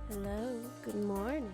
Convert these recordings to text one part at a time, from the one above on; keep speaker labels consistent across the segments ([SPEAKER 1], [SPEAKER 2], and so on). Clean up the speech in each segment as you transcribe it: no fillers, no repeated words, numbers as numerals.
[SPEAKER 1] Hello, good morning.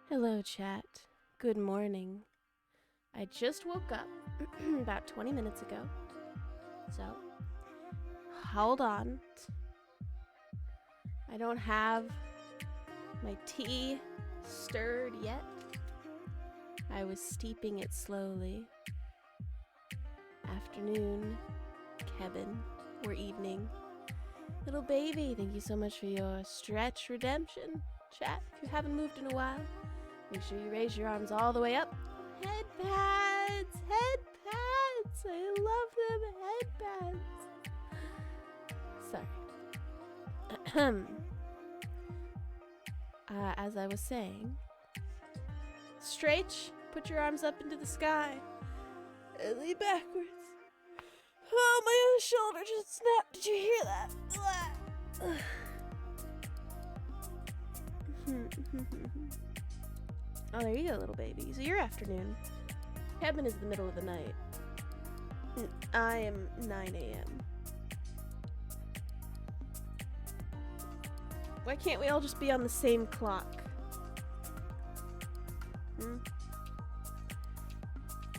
[SPEAKER 1] Hello, chat. Good morning. I just woke up about 20 minutes ago. So, hold on. I don't have my tea stirred yet. I was steeping it slowly. Afternoon, Kevin, or evening. Little baby, thank you so much for your stretch redemption. Chat, if you haven't moved in a while, make sure you raise your arms all the way up. Head pads! Head pads! I love them head pads. Sorry. As I was saying, stretch, put your arms up into the sky, and lean backwards. Oh, my shoulder just snapped. Did you hear that? Oh, there you go, little baby. So your afternoon. Kevin is the middle of the night. I am 9 a.m. Why can't we all just be on the same clock?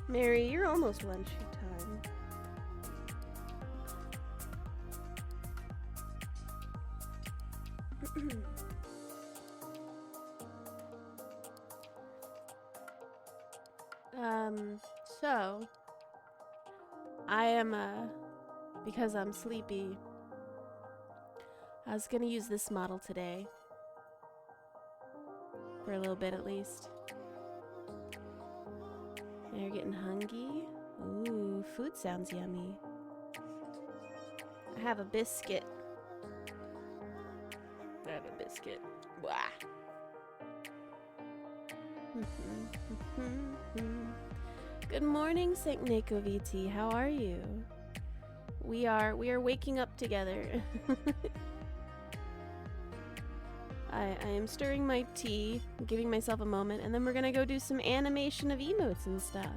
[SPEAKER 1] Mary, you're almost lunch time. So I am because I'm sleepy, I was gonna use this model today for a little bit at least. Now you're getting hungry. Ooh, food sounds yummy. I have a biscuit. Blah. Good morning, Saint Nikoviti. How are you? We are waking up together. I am stirring my tea, giving myself a moment, and then we're gonna go do some animation of emotes and stuff.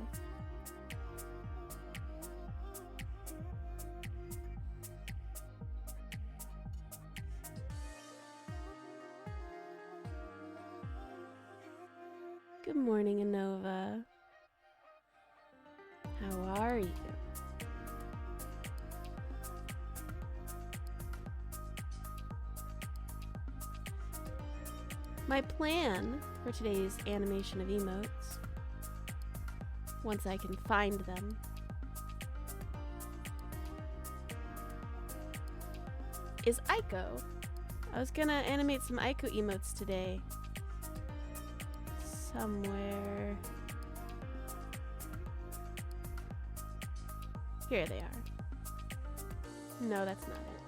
[SPEAKER 1] Good morning, Anova. How are you? My plan for today's animation of emotes, once I can find them, is Aiko. I was gonna animate some Aiko emotes today. Somewhere. Here they are. No, that's not it.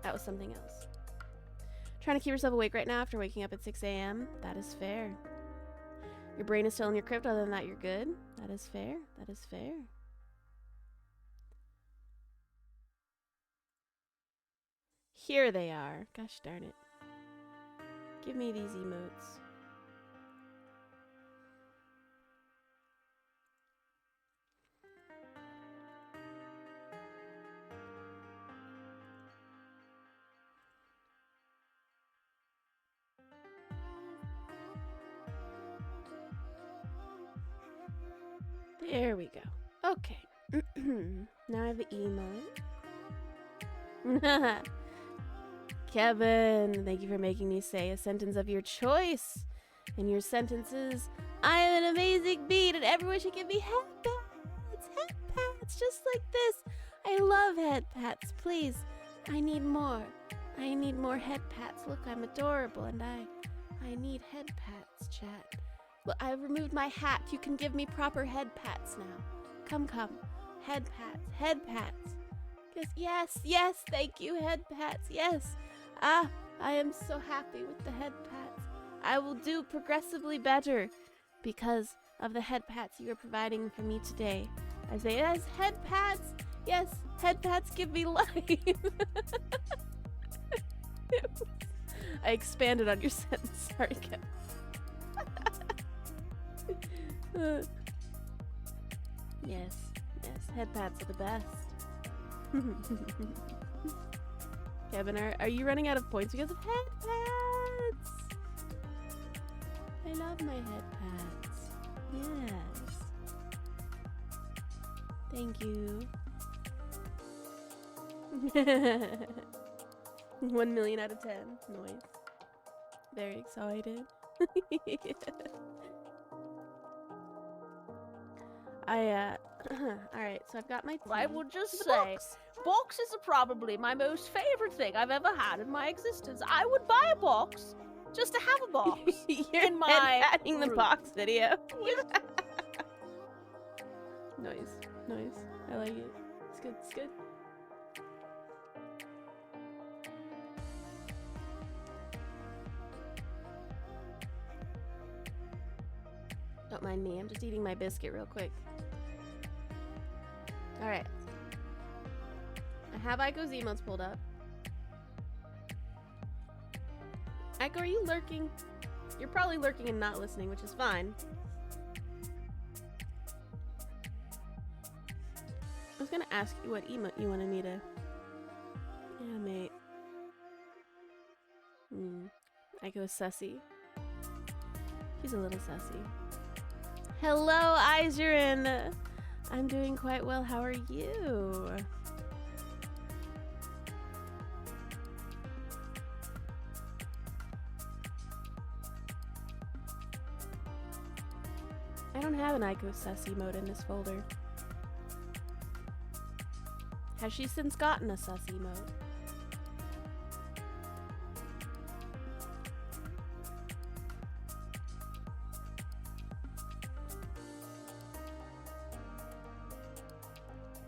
[SPEAKER 1] That was something else. Trying to keep yourself awake right now after waking up at 6 a.m. That is fair. Your brain is still in your crypt. Other than that, you're good. That is fair. That is fair. Here they are. Gosh darn it. Give me these emotes. There we go. Okay. Now I have the emote. Kevin, thank you for making me say a sentence of your choice. And your sentence is, I am an amazing beat and everyone should give me head pats. Head pats, just like this. I love head pats. Please, I need more. I need more head pats. Look, I'm adorable and I need head pats, chat. Look, I've removed my hat. You can give me proper head pats now. Come. Head pats. Head pats. Yes, yes, thank you, head pats. Yes. Ah, I am so happy with the head pats. I will do progressively better because of the head pats you are providing for me today. I say, yes, head pats. Yes, head pats give me life. I expanded on your sentence. Sorry, Kev. Yes, head pats are the best. Kevin, are you running out of points because of head pats? I love my head pats. Yes. Thank you. 1 million out of 10. Noise. Very excited. Alright, so I've got my tea.
[SPEAKER 2] I will just say, boxes are probably my most favorite thing I've ever had in my existence. I would buy a box just to have a box.
[SPEAKER 1] You're
[SPEAKER 2] in my
[SPEAKER 1] head-patting the
[SPEAKER 2] room.
[SPEAKER 1] box video. Noise. I like it. It's good. Don't mind me, I'm just eating my biscuit real quick. Alright. I have Aiko's emotes pulled up. Aiko, are you lurking? You're probably lurking and not listening, which is fine. I was gonna ask you what emote you wanted me to animate. Aiko's sussy. She's a little sussy. Hello, Izerin! I'm doing quite well. How are you? I don't have an Aiko sussy mode in this folder. Has she since gotten a sussy mode?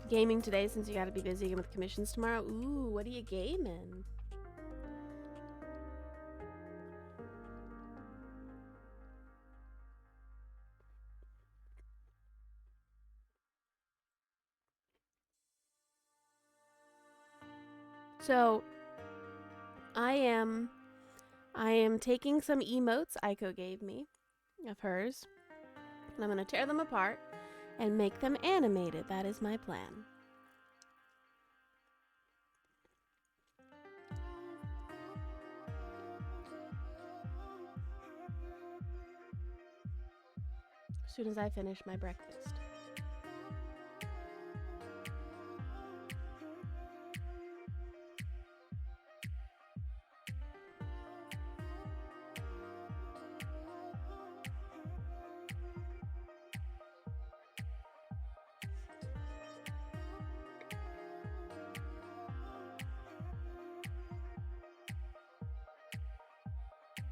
[SPEAKER 1] Gaming today since you gotta be busy again with commissions tomorrow. Ooh, what are you gaming? So, I am taking some emotes Aiko gave me of hers, and I'm gonna tear them apart and make them animated. That is my plan. As soon as I finish my breakfast.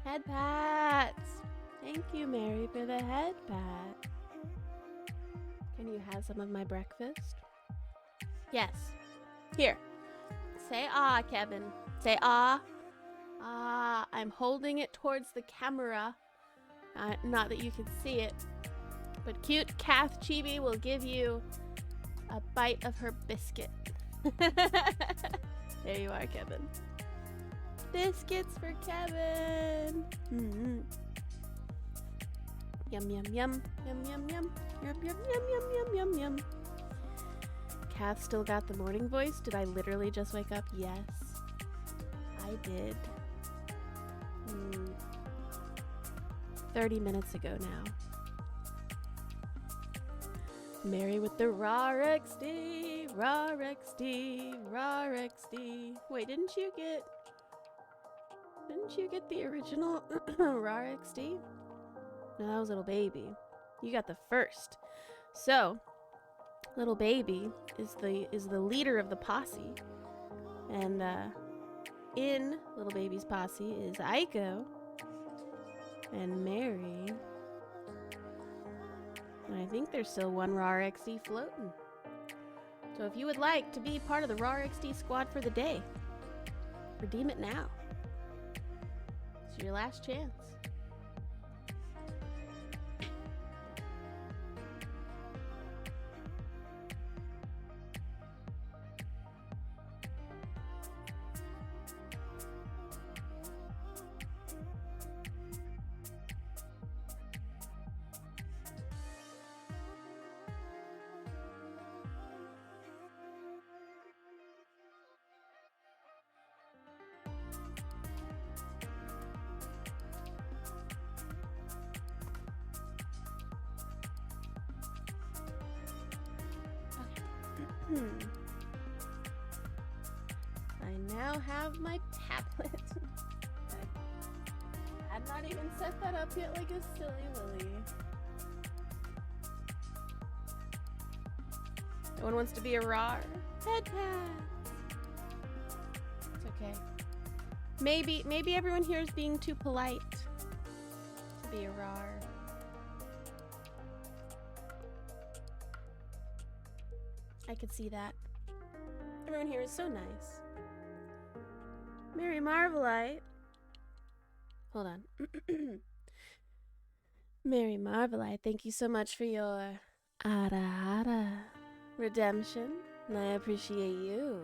[SPEAKER 1] Head pats! Thank you, Mary, for the head pat. Can you have some of my breakfast? Yes. Here. Say ah, Kevin. Say ah. Ah, I'm holding it towards the camera. Not that you can see it. But cute Cath Chibi will give you a bite of her biscuit. There you are, Kevin. Biscuits for Kevin. Yum, yum, yum. Yum, yum, yum. Yum, yum, yum, yum, yum, yum, yum. Kath still got the morning voice? Did I literally just wake up? Yes. I did. 30 minutes ago now. Mary with the raw XD, raw XD, raw XD. Wait, didn't you get the original raw XD? No, that was Little Baby. You got the first. So, Little Baby is the leader of the posse. And in Little Baby's posse is Aiko and Mary. And I think there's still one raw XD floating. So if you would like to be part of the Raw XD squad for the day, redeem it now. It's your last chance. I now have my tablet. I had not even set that up yet like a silly willy. No one wants to be a raw head pass. It's okay. Maybe everyone here is being too polite to be a raw. I could see that. Everyone here is so nice. Mary Marvelite. Hold on. Mary Marvelite, thank you so much for your ara redemption. And I appreciate you.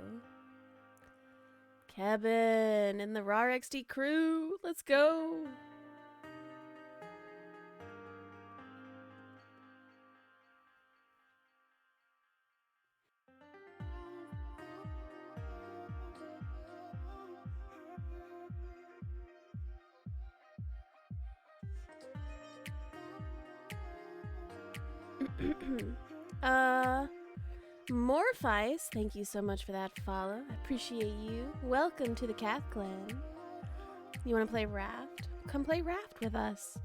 [SPEAKER 1] Kevin and the Raw XD crew. Let's go. Morphice, thank you so much for that follow. I appreciate you. Welcome to the Cath Clan. You want to play Raft? Come play Raft with us.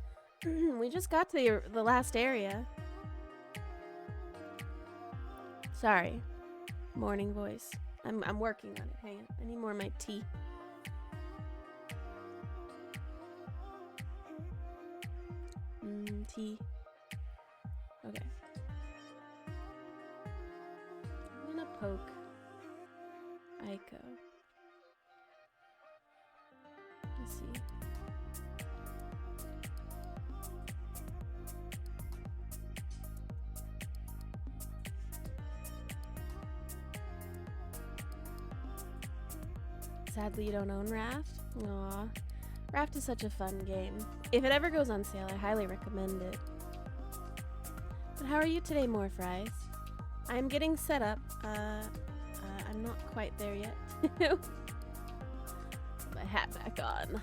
[SPEAKER 1] We just got to the last area. Sorry. Morning voice. I'm working on it. Hang on. I need more of my tea. Tea. Okay. I'm gonna poke Aiko. Let's see. Sadly, you don't own Raft? Aw. Raft is such a fun game. If it ever goes on sale, I highly recommend it. But how are you today, Morphice? I'm getting set up. I'm not quite there yet. Put my hat back on.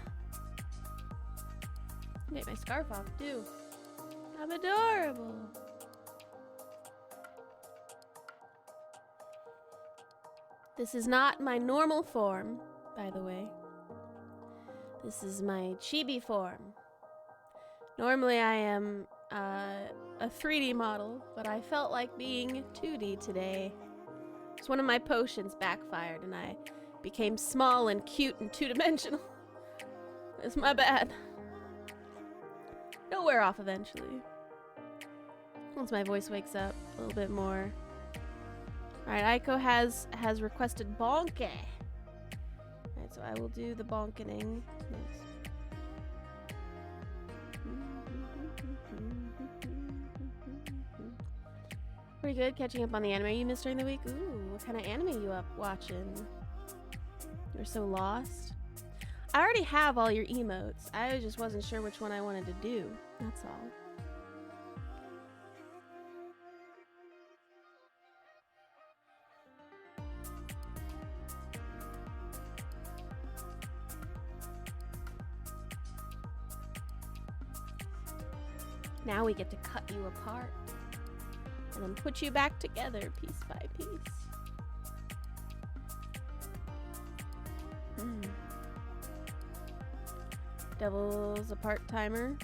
[SPEAKER 1] Take my scarf off, too. I'm adorable. This is not my normal form, by the way. This is my chibi form. Normally I am a 3D model, but I felt like being 2D today. So one of my potions backfired and I became small and cute and two-dimensional. It's my bad. It'll wear off eventually. Once my voice wakes up a little bit more. Alright, Aiko has requested bonke. Alright, so I will do the bonkening. Yes. Pretty good catching up on the anime you missed during the week. Ooh, what kind of anime you up watching? You're so lost. I already have all your emotes. I just wasn't sure which one I wanted to do. That's all. Now we get to cut you apart and then put you back together piece by piece. Devil's a part-timer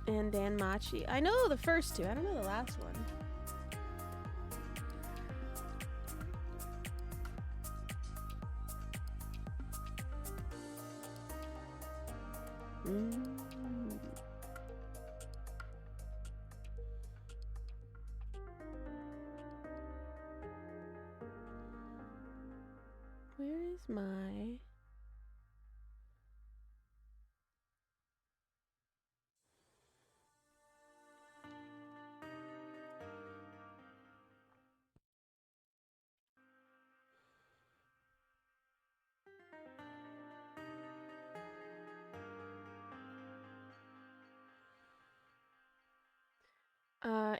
[SPEAKER 1] and Dan Machi. I know the first two. I don't know the last one. Where is my...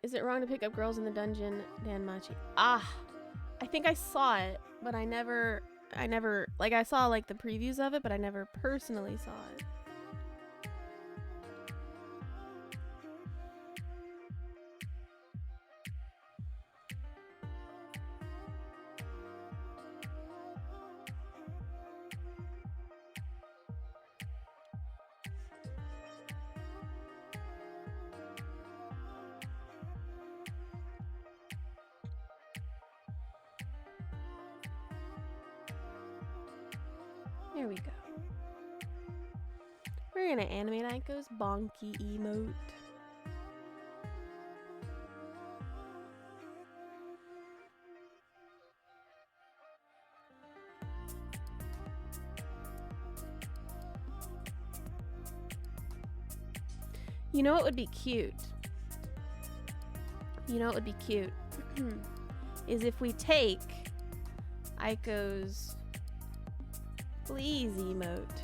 [SPEAKER 1] Is it wrong to pick up girls in the dungeon, Danmachi? Ah, I think I saw it, but I never, like I saw like the previews of it, but I never personally saw it. There we go. We're gonna animate Aiko's bonky emote. You know what would be cute? You know what would be cute? Is if we take Aiko's please emote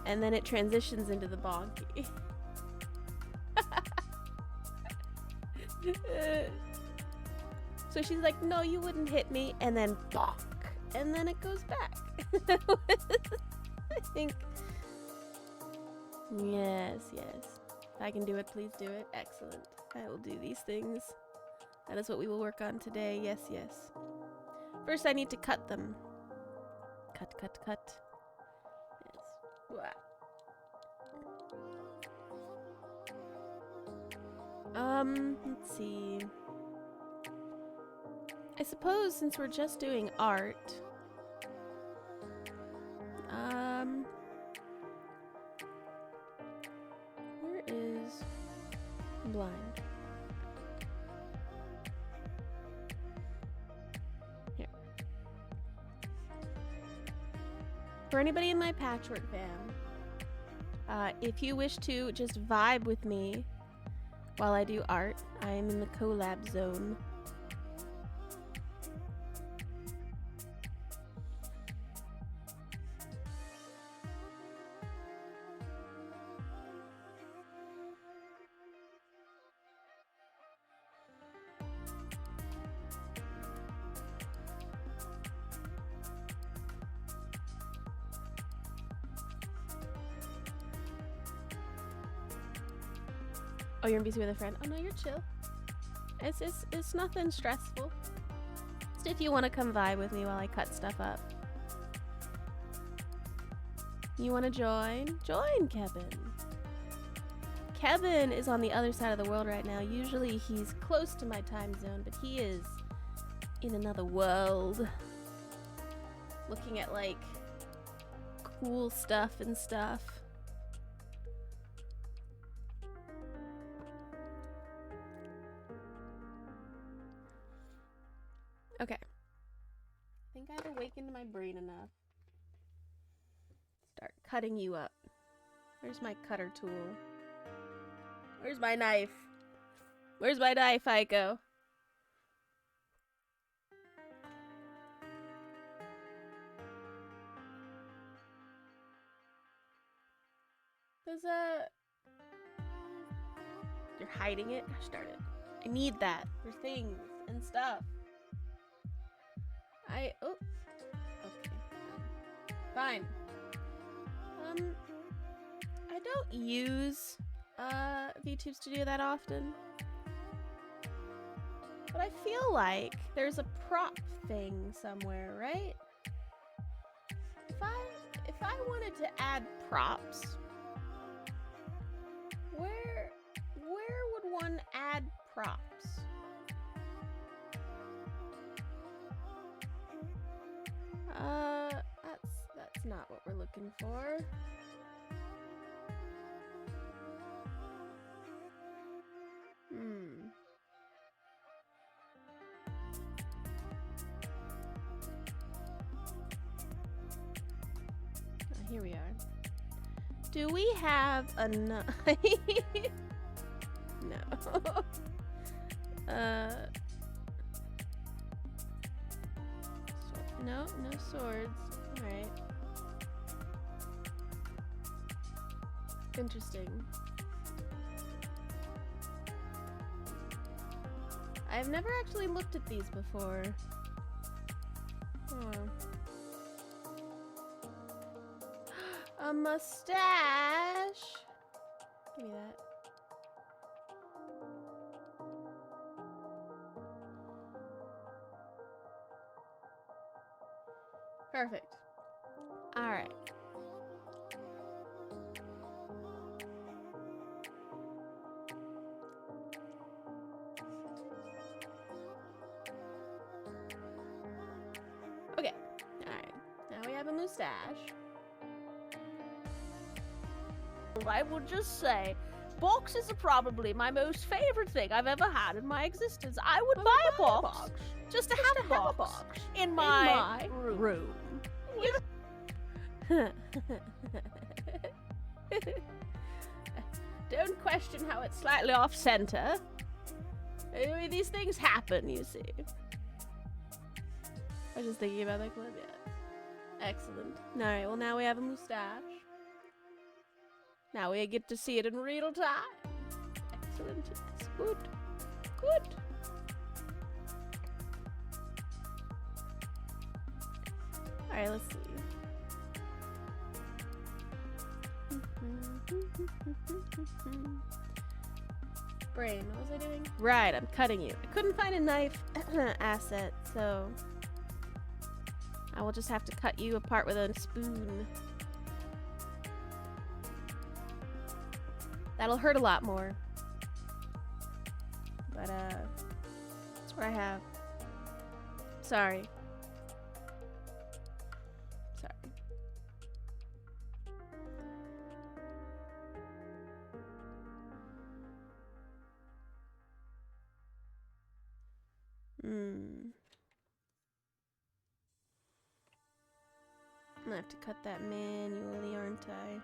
[SPEAKER 1] and then it transitions into the bonky. So she's like, no, you wouldn't hit me, and then bonk, and then it goes back. I think. Yes, yes. If I can do it, please do it. Excellent. I will do these things. That is what we will work on today. Yes, yes. First, I need to cut them. Cut, cut, cut. Yes. Wow. Let's see. I suppose since we're just doing art, where is blind? Here. For anybody in my patchwork fam, if you wish to just vibe with me while I do art, I am in the collab zone. Oh, you're in BC with a friend. Oh no, you're chill. It's nothing stressful. Just if you want to come vibe with me while I cut stuff up. You want to join? Join, Kevin. Kevin is on the other side of the world right now. Usually he's close to my time zone, but he is in another world. Looking at like cool stuff and stuff. Okay. I think I've awakened my brain enough. Start cutting you up. Where's my cutter tool? Where's my knife? Where's my knife, Aiko? You're hiding it? Gosh darn it. I need that for things and stuff. Oh. Okay. Fine. I don't use VTubes to do that often. But I feel like there's a prop thing somewhere, right? If I wanted to add props, where would one add props? That's not what we're looking for. here we are. Do we have a no? No, no swords. All right. Interesting. I've never actually looked at these before. Oh. A mustache. Give me that. Perfect. All right. Okay. All right. Now we have a mustache.
[SPEAKER 2] I would just say, boxes are probably my most favorite thing I've ever had in my existence. I would buy a box just to have a box in my room.
[SPEAKER 1] Don't question how it's slightly off center. These things happen, you see. I was just thinking about that clip, yeah. Excellent. Alright, well now we have a mustache. Now we get to see it in real time. Excellent, yes. Good. Good. Alright, let's see. Brain, what was I doing? Right, I'm cutting you. I couldn't find a knife asset, so I will just have to cut you apart with a spoon. That'll hurt a lot more. But, that's what I have. Sorry. Sorry. I'm gonna have to cut that manually, aren't I?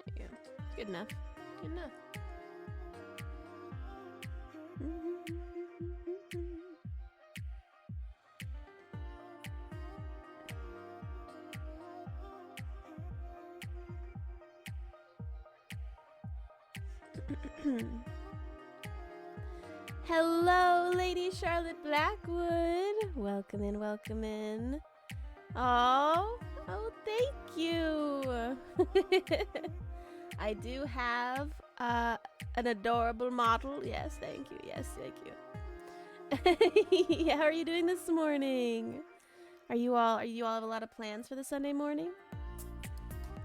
[SPEAKER 1] There you go. Good enough. Good enough. Hello, Lady Charlotte Blackwood. Welcome in, welcome in. Oh, thank you. I do have an adorable model. Yes, thank you. Yes, thank you. How are you doing this morning? Are you all have a lot of plans for the Sunday morning?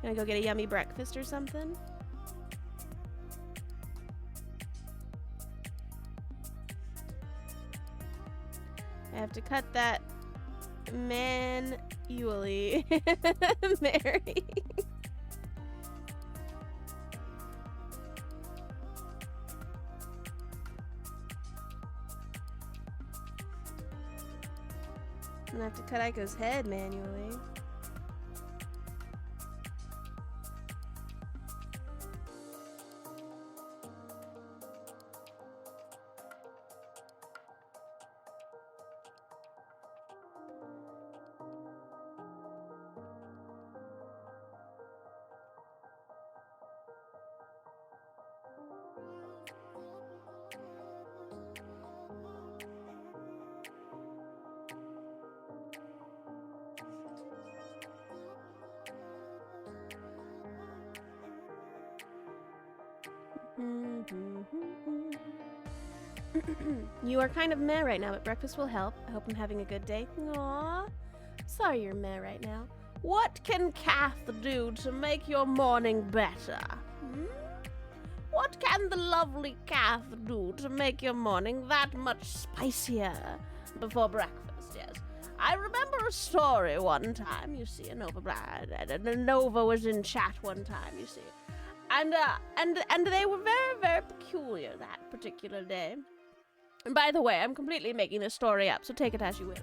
[SPEAKER 1] Gonna go get a yummy breakfast or something? I have to cut that manually. Mary. I'm gonna have to cut Aiko's head manually. You are kind of meh right now, but breakfast will help. I hope I'm having a good day. Aww. Sorry you're meh right now. What can Cath do to make your morning better? What can the lovely Cath do to make your morning that much spicier?
[SPEAKER 2] before breakfast, yes. I remember a story one time, you see, Nova was in chat one time, you see. And they were very, very peculiar that particular day. And by the way, I'm completely making this story up, so take it as you will.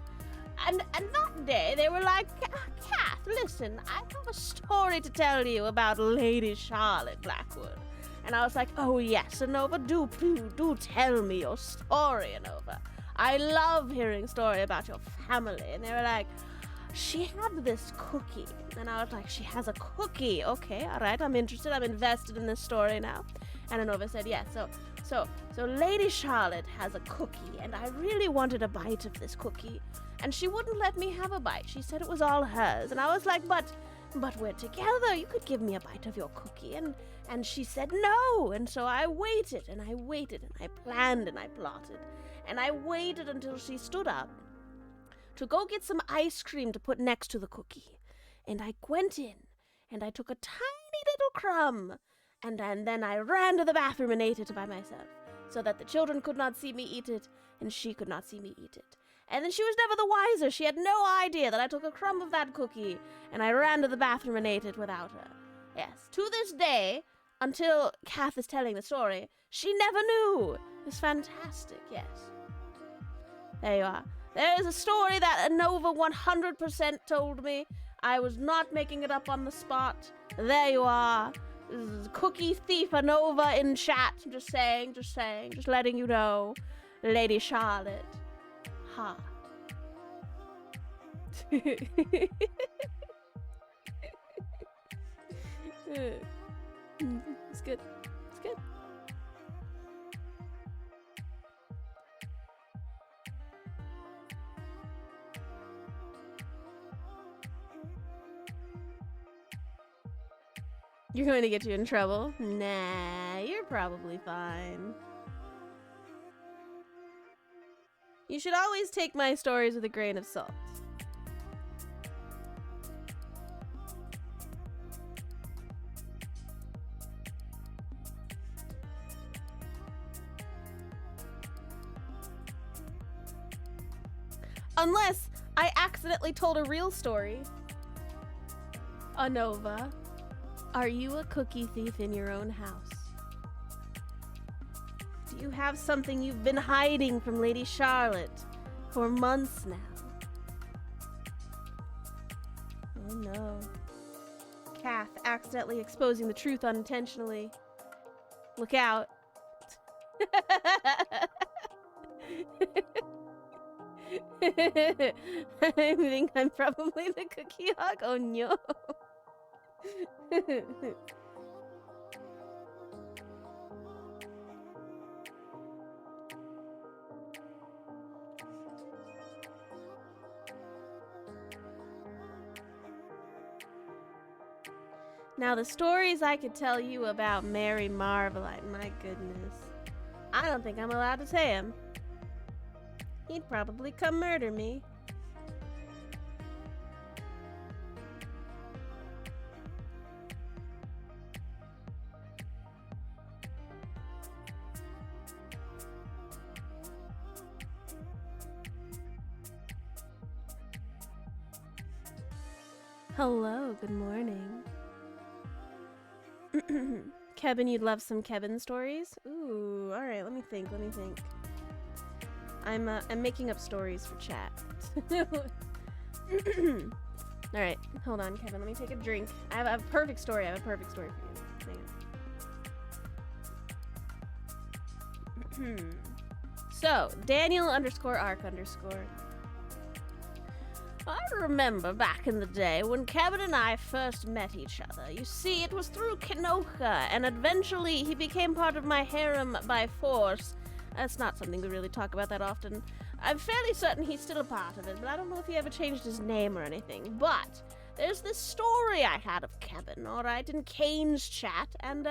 [SPEAKER 2] And that day, they were like, Kath, listen, I have a story to tell you about Lady Charlotte Blackwood. And I was like, oh yes, Anova, do tell me your story, Anova. I love hearing story about your family. And they were like, she had this cookie. And I was like, she has a cookie. Okay, all right, I'm interested. I'm invested in this story now. And Anova said, yeah, so Lady Charlotte has a cookie, and I really wanted a bite of this cookie. And she wouldn't let me have a bite. She said it was all hers. And I was like, but we're together. You could give me a bite of your cookie. And she said no. And so I waited, and I waited, and I planned, and I plotted. And I waited until she stood up to go get some ice cream to put next to the cookie. And I went in, and I took a tiny little crumb, and then I ran to the bathroom and ate it by myself, so that the children could not see me eat it, and she could not see me eat it. And then she was never the wiser. She had no idea that I took a crumb of that cookie, and I ran to the bathroom and ate it without her. Yes, to this day, until Kath is telling the story, she never knew. It was fantastic, yes. There you are. There is a story that Anova 100% told me. I was not making it up on the spot. There you are. Cookie thief Anova in chat. Just saying, just letting you know. Lady Charlotte. Ha. It's good. It's good. You're going to get you in trouble? Nah, you're probably fine. You should always take my stories with a grain of salt. Unless I accidentally told a real story. Anova, are you a cookie thief in your own house? Do you have something you've been hiding from Lady Charlotte for months now? Oh no. Kath accidentally exposing the truth unintentionally. Look out. I think I'm probably the cookie hog. Oh no. Now the stories I could tell you about Mary Marvelite, my goodness. I don't think I'm allowed to say him. He'd probably come murder me. Hello, good morning. Kevin, you'd love some Kevin stories? Ooh, alright, let me think. I'm making up stories for chat. Alright, hold on, Kevin, let me take a drink. I have a perfect story for you. Hang on. So, Daniel_Arc_. I remember back in the day when Kevin and I first met each other. You see, it was through Kinoka, and eventually he became part of my harem by force. That's not something we really talk about that often. I'm fairly certain he's still a part of it, but I don't know if he ever changed his name or anything. But there's this story I had of Kevin, alright, in Kane's chat, and,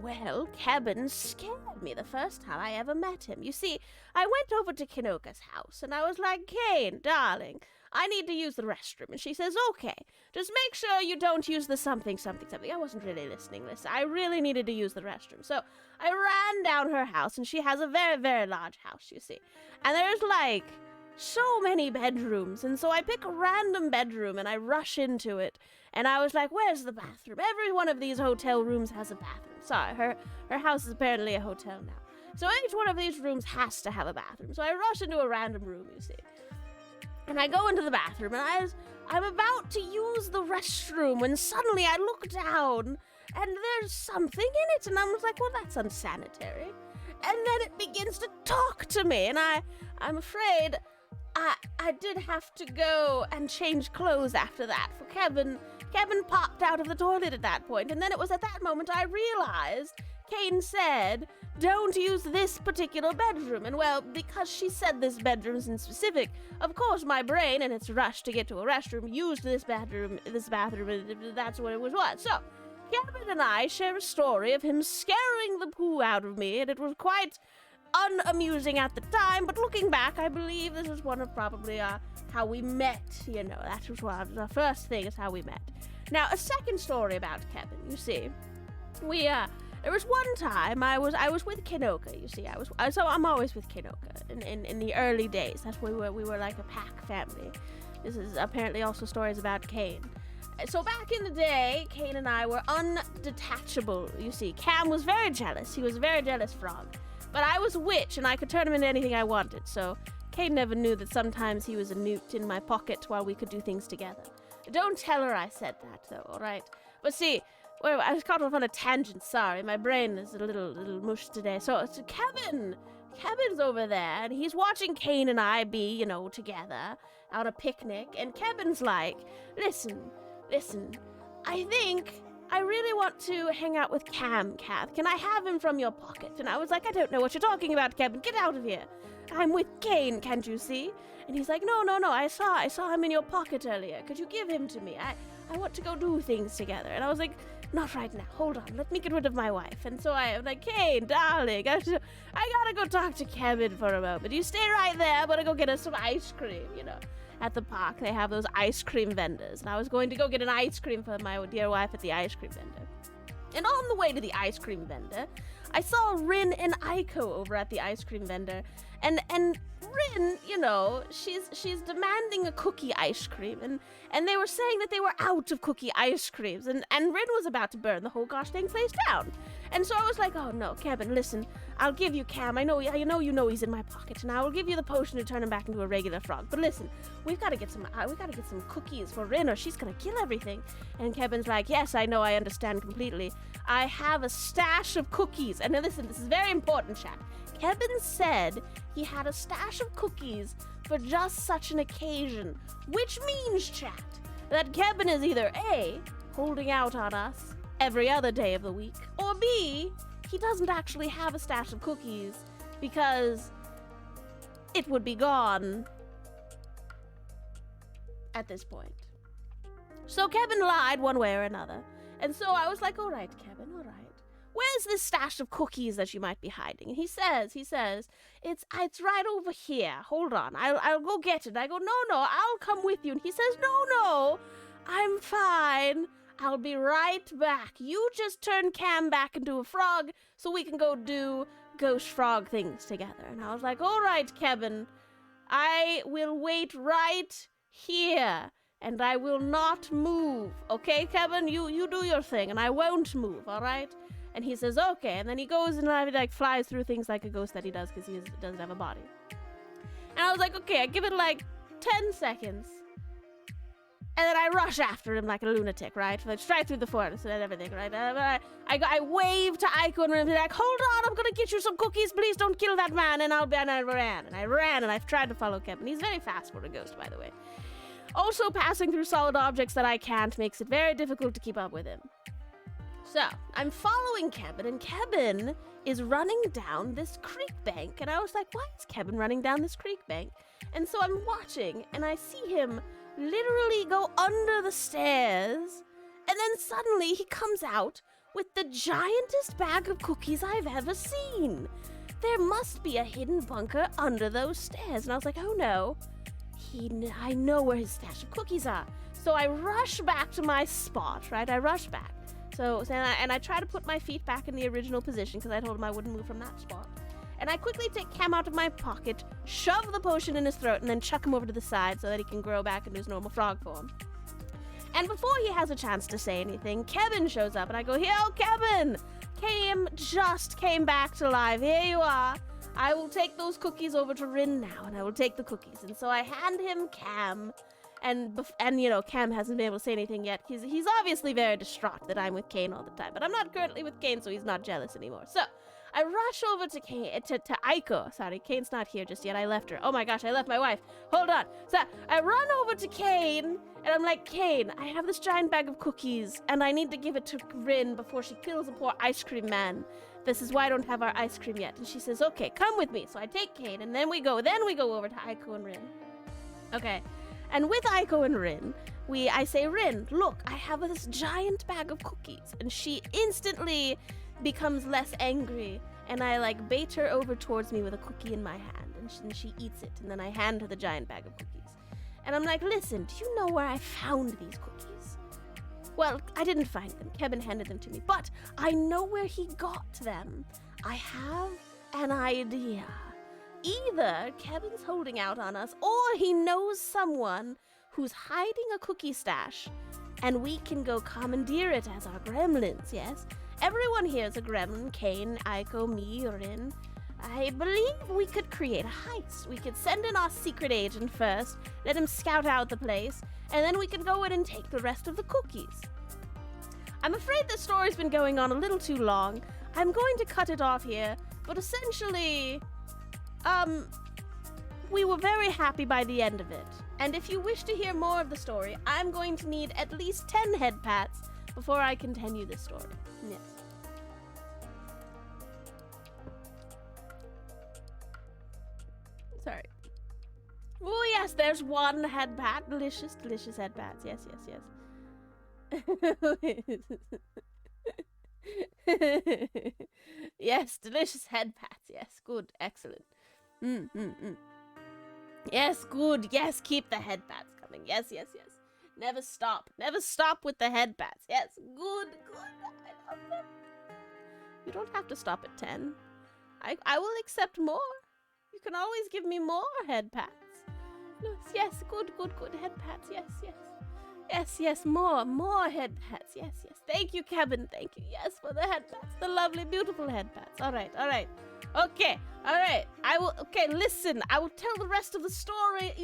[SPEAKER 2] well, Kevin scared me the first time I ever met him. You see, I went over to Kinoka's house, and I was like, Kane, darling, I need to use the restroom. And she says, okay, just make sure you don't use the something. I wasn't really listening. I really needed to use the restroom. So I ran down her house, and she has a very, very large house, you see. And there's like so many bedrooms. And so I pick a random bedroom and I rush into it. And I was like, where's the bathroom? Every one of these hotel rooms has a bathroom. Sorry, her house is apparently a hotel now. So each one of these rooms has to have a bathroom. So I rush into a random room, you see. And I go into the bathroom, and I'm about to use the restroom when suddenly I look down, and there's something in it. And I was like, well, that's unsanitary. And then it begins to talk to me, and I'm afraid I did have to go and change clothes after that, for Kevin popped out of the toilet at that point, and then it was at that moment I realized Kane said, don't use this particular bedroom. And well, because she said this bedroom's in specific, of course my brain, in its rush to get to a restroom, used this bathroom, and that's what it was. So, Kevin and I share a story of him scaring the poo out of me, and it was quite unamusing at the time, but looking back, I believe this is one of probably how we met, that was one of the first thing is how we met. Now, a second story about Kevin, you see, there was one time I was with Kinoka, you see, I'm always with Kinoka in the early days. That's when we were like a pack family. This is apparently also stories about Kane. So back in the day, Kane and I were undetachable, you see. Cam was very jealous. He was a very jealous frog. But I was a witch, and I could turn him into anything I wanted, so Kane never knew that sometimes he was a newt in my pocket while we could do things together. Don't tell her I said that, though, alright? But see, well, I was caught off on a tangent, sorry. My brain is a little mush today. So Kevin's over there, and he's watching Kane and I be, together on a picnic, and Kevin's like, listen, I think I really want to hang out with Cam, Kath. Can I have him from your pocket? And I was like, I don't know what you're talking about, Kevin. Get out of here. I'm with Kane, can't you see? And he's like, no, I saw him in your pocket earlier. Could you give him to me? I want to go do things together. And I was like, not right now. Hold on. Let me get rid of my wife. And so I'm like, Kane, darling, I gotta go talk to Kevin for a moment. You stay right there. I'm gonna go get us some ice cream, At the park, they have those ice cream vendors. And I was going to go get an ice cream for my dear wife at the ice cream vendor. And on the way to the ice cream vendor, I saw Rin and Aiko over at the ice cream vendor. And Rin, she's demanding a cookie ice cream. And they were saying that they were out of cookie ice creams. And Rin was about to burn the whole gosh dang place down. And so I was like, oh no, Kevin, listen, I'll give you Cam. I know he's in my pocket, and I will give you the potion to turn him back into a regular frog. But listen, we've got to get some cookies for Rin, or she's gonna kill everything. And Kevin's like, yes, I know, I understand completely. I have a stash of cookies. And now listen, this is very important, chat. Kevin said he had a stash of cookies for just such an occasion, which means, chat, that Kevin is either A, holding out on us every other day of the week, or B, he doesn't actually have a stash of cookies because it would be gone at this point. So Kevin lied one way or another, and so I was like, all right, Kevin, all right. Where's this stash of cookies that you might be hiding? And he says, it's right over here. Hold on, I'll go get it. I go, no, I'll come with you. And he says, no, I'm fine. I'll be right back. You just turn Cam back into a frog so we can go do ghost frog things together. And I was like, all right, Kevin, I will wait right here and I will not move. Okay, Kevin, you do your thing and I won't move, all right? And he says, okay. And then he goes and flies through things like a ghost that he does because he doesn't have a body. And I was like, okay, I give it 10 seconds. And then I rush after him like a lunatic, right? Straight through the forest and everything, right? I wave to Aiko and be like, hold on, I'm gonna get you some cookies. Please don't kill that man. And I ran. And I've tried to follow Kevin. He's very fast for a ghost, by the way. Also, passing through solid objects that I can't makes it very difficult to keep up with him. So, I'm following Kevin, and Kevin is running down this creek bank. And I was like, why is Kevin running down this creek bank? And so I'm watching, and I see him literally go under the stairs, and then suddenly he comes out with the giantest bag of cookies I've ever seen. There must be a hidden bunker under those stairs. And I was like, oh no,
[SPEAKER 1] I know where his stash of cookies are. So I rush back to my spot, right? I rush back. And I try to put my feet back in the original position because I told him I wouldn't move from that spot. And I quickly take Cam out of my pocket, shove the potion in his throat, and then chuck him over to the side so that he can grow back into his normal frog form. And before he has a chance to say anything, Kevin shows up, and I go, "Yo, Kevin! Cam just came back to life. Here you are. I will take those cookies over to Rin now, and I will take the cookies." And so I hand him Cam, and you know, Cam hasn't been able to say anything yet. He's obviously very distraught that I'm with Kane all the time, but I'm not currently with Kane, so he's not jealous anymore. So I rush over to Aiko. Sorry, Kane's not here just yet. I left her. Oh my gosh, I left my wife. Hold on. So I run over to Kane, and I'm like, "Kane, I have this giant bag of cookies, and I need to give it to Rin before she kills the poor ice cream man. This is why I don't have our ice cream yet." And she says, "Okay, come with me." So I take Kane, and then we go over to Aiko and Rin. Okay. And with Aiko and Rin, I say, "Rin, look, I have this giant bag of cookies." And she instantly becomes less angry, and I like bait her over towards me with a cookie in my hand, and she eats it, and then I hand her the giant bag of cookies. And I'm like, "Listen, do you know where I found these cookies?" Well, I didn't find them. Kevin handed them to me, but I know where he got them. I have an idea. Either Kevin's holding out on us, or he knows someone who's hiding a cookie stash, and we can go commandeer it as our gremlins, yes? Everyone here is a gremlin. Kane, Aiko, me, Rin. I believe we could create a heist. We could send in our secret agent first, let him scout out the place, and then we could go in and take the rest of the cookies. I'm afraid this story's been going on a little too long. I'm going to cut it off here, but essentially, we were very happy by the end of it. And if you wish to hear more of the story, I'm going to need at least 10 head pats before I continue this story. Yes. Sorry. Oh, yes, there's one head pat. Delicious, delicious head pats. Yes, yes, yes. Yes, delicious head pats. Yes, good, excellent. Yes, good. Yes, keep the head pats coming. Yes, yes, yes. Never stop. Never stop with the head pats. Yes, good, good. I love them. You don't have to stop at 10. I will accept more. You can always give me more head pats. Yes, good, good, good head pats. Yes, yes. Yes, yes, more head pats. Yes, yes. Thank you, Kevin. Thank you. Yes, for the head pats. The lovely, beautiful head pats. All right, all right. Okay, all right. Okay, listen. I will tell the rest of the story.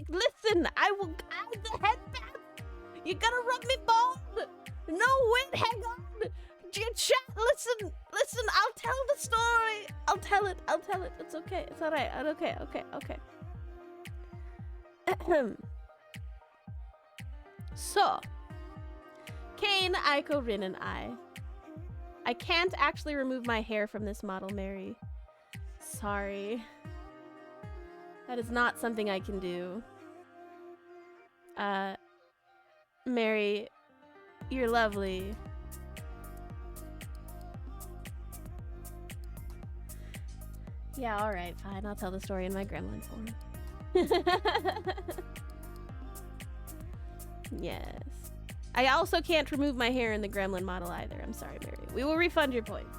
[SPEAKER 1] Listen. I will guide the head pats. You gotta rub me bald. No, wait, hang on. Chat, listen. I'll tell the story. I'll tell it. It's okay. It's all right. Okay. So, Kane, Aiko, Rin, and I can't actually remove my hair from this model, Mary. Sorry. That is not something I can do. Mary, you're lovely. Yeah, alright, fine. I'll tell the story in my gremlin form. Yes. I also can't remove my hair in the gremlin model either. I'm sorry, Mary. We will refund your points.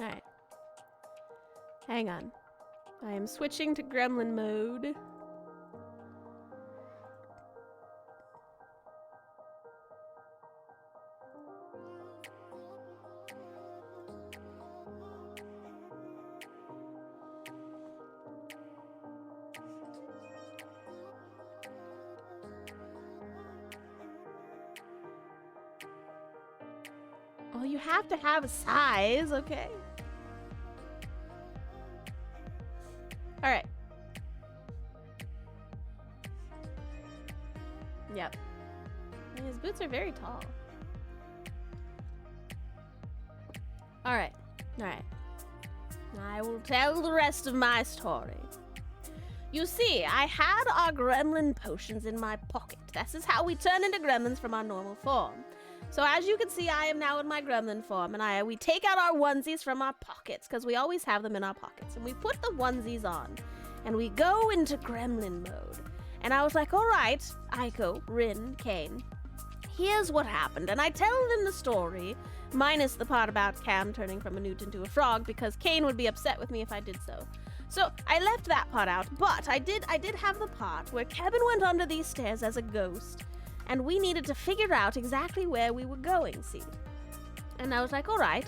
[SPEAKER 1] Alright. Hang on. I am switching to gremlin mode. Well, you have to have a size, okay? Alright. Yep. And his boots are very tall. Alright.
[SPEAKER 2] I will tell the rest of my story. You see, I had our gremlin potions in my pocket. This is how we turn into gremlins from our normal form. So as you can see, I am now in my gremlin form, and we take out our onesies from our pockets, because we always have them in our pockets, and we put the onesies on, and we go into gremlin mode. And I was like, all right, Aiko, Rin, Kane, here's what happened. And I tell them the story, minus the part about Cam turning from a newt into a frog, because Kane would be upset with me if I did so. So I left that part out, but I did have the part where Kevin went under these stairs as a ghost, and we needed to figure out exactly where we were going, see? And I was like, all right.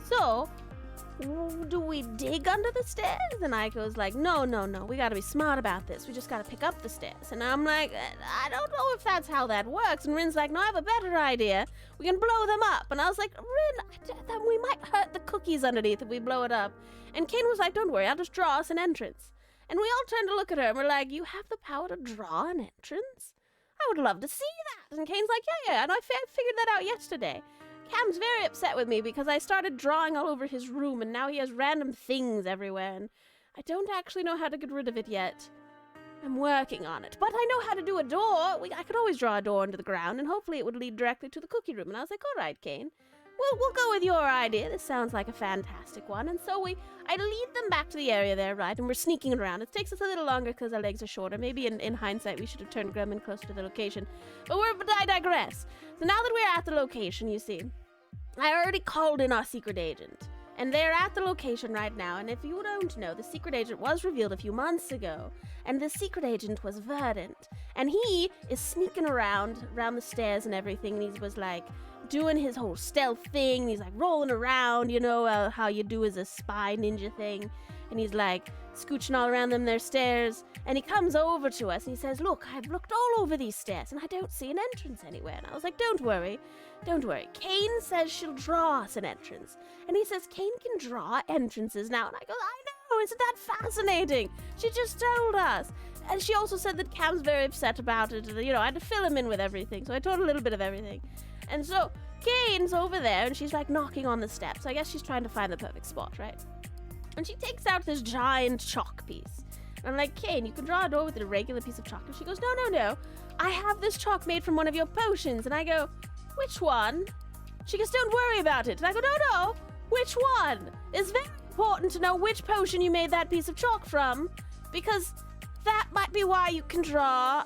[SPEAKER 2] So, do we dig under the stairs? And Aiko's like, no, we gotta be smart about this. We just gotta pick up the stairs. And I'm like, I don't know if that's how that works. And Rin's like, no, I have a better idea. We can blow them up. And I was like, Rin, we might hurt the cookies underneath if we blow it up. And Kane was like, don't worry, I'll just draw us an entrance. And we all turned to look at her and we're like, you have the power to draw an entrance? I would love to see that. And Kane's like, yeah, and I figured that out yesterday. Cam's very upset with me because I started drawing all over his room and now he has random things everywhere and I don't actually know how to get rid of it yet. I'm working on it. But I know how to do a door. I could always draw a door into the ground and hopefully it would lead directly to the cookie room. And I was like, all right, Kane. We'll go with your idea. This sounds like a fantastic one. And so I lead them back to the area there, right? And we're sneaking around. It takes us a little longer because our legs are shorter. Maybe in hindsight, we should have turned Gremlin closer to the location. But I digress. So now that we're at the location, you see, I already called in our secret agent. And they're at the location right now. And if you don't know, the secret agent was revealed a few months ago. And the secret agent was Verdant. And he is sneaking around the stairs and everything. And he was like doing his whole stealth thing. And he's like rolling around, you know, how you do as a spy ninja thing. And he's like scooching all around them their stairs. And he comes over to us and he says, look, I've looked all over these stairs and I don't see an entrance anywhere. And I was like, don't worry. Kane says she'll draw us an entrance. And he says Kane can draw entrances now. And I go, I know, isn't that fascinating? She just told us. And she also said that Cam's very upset about it. You know, I had to fill him in with everything. So I told a little bit of everything. And so Kane's over there and she's like knocking on the steps. So I guess she's trying to find the perfect spot, right? And she takes out this giant chalk piece. And I'm like, Kane, you can draw a door with a regular piece of chalk. And she goes, no. I have this chalk made from one of your potions. And I go, which one? She goes, don't worry about it. And I go, no. Which one? It's very important to know which potion you made that piece of chalk from. Because that might be why you can draw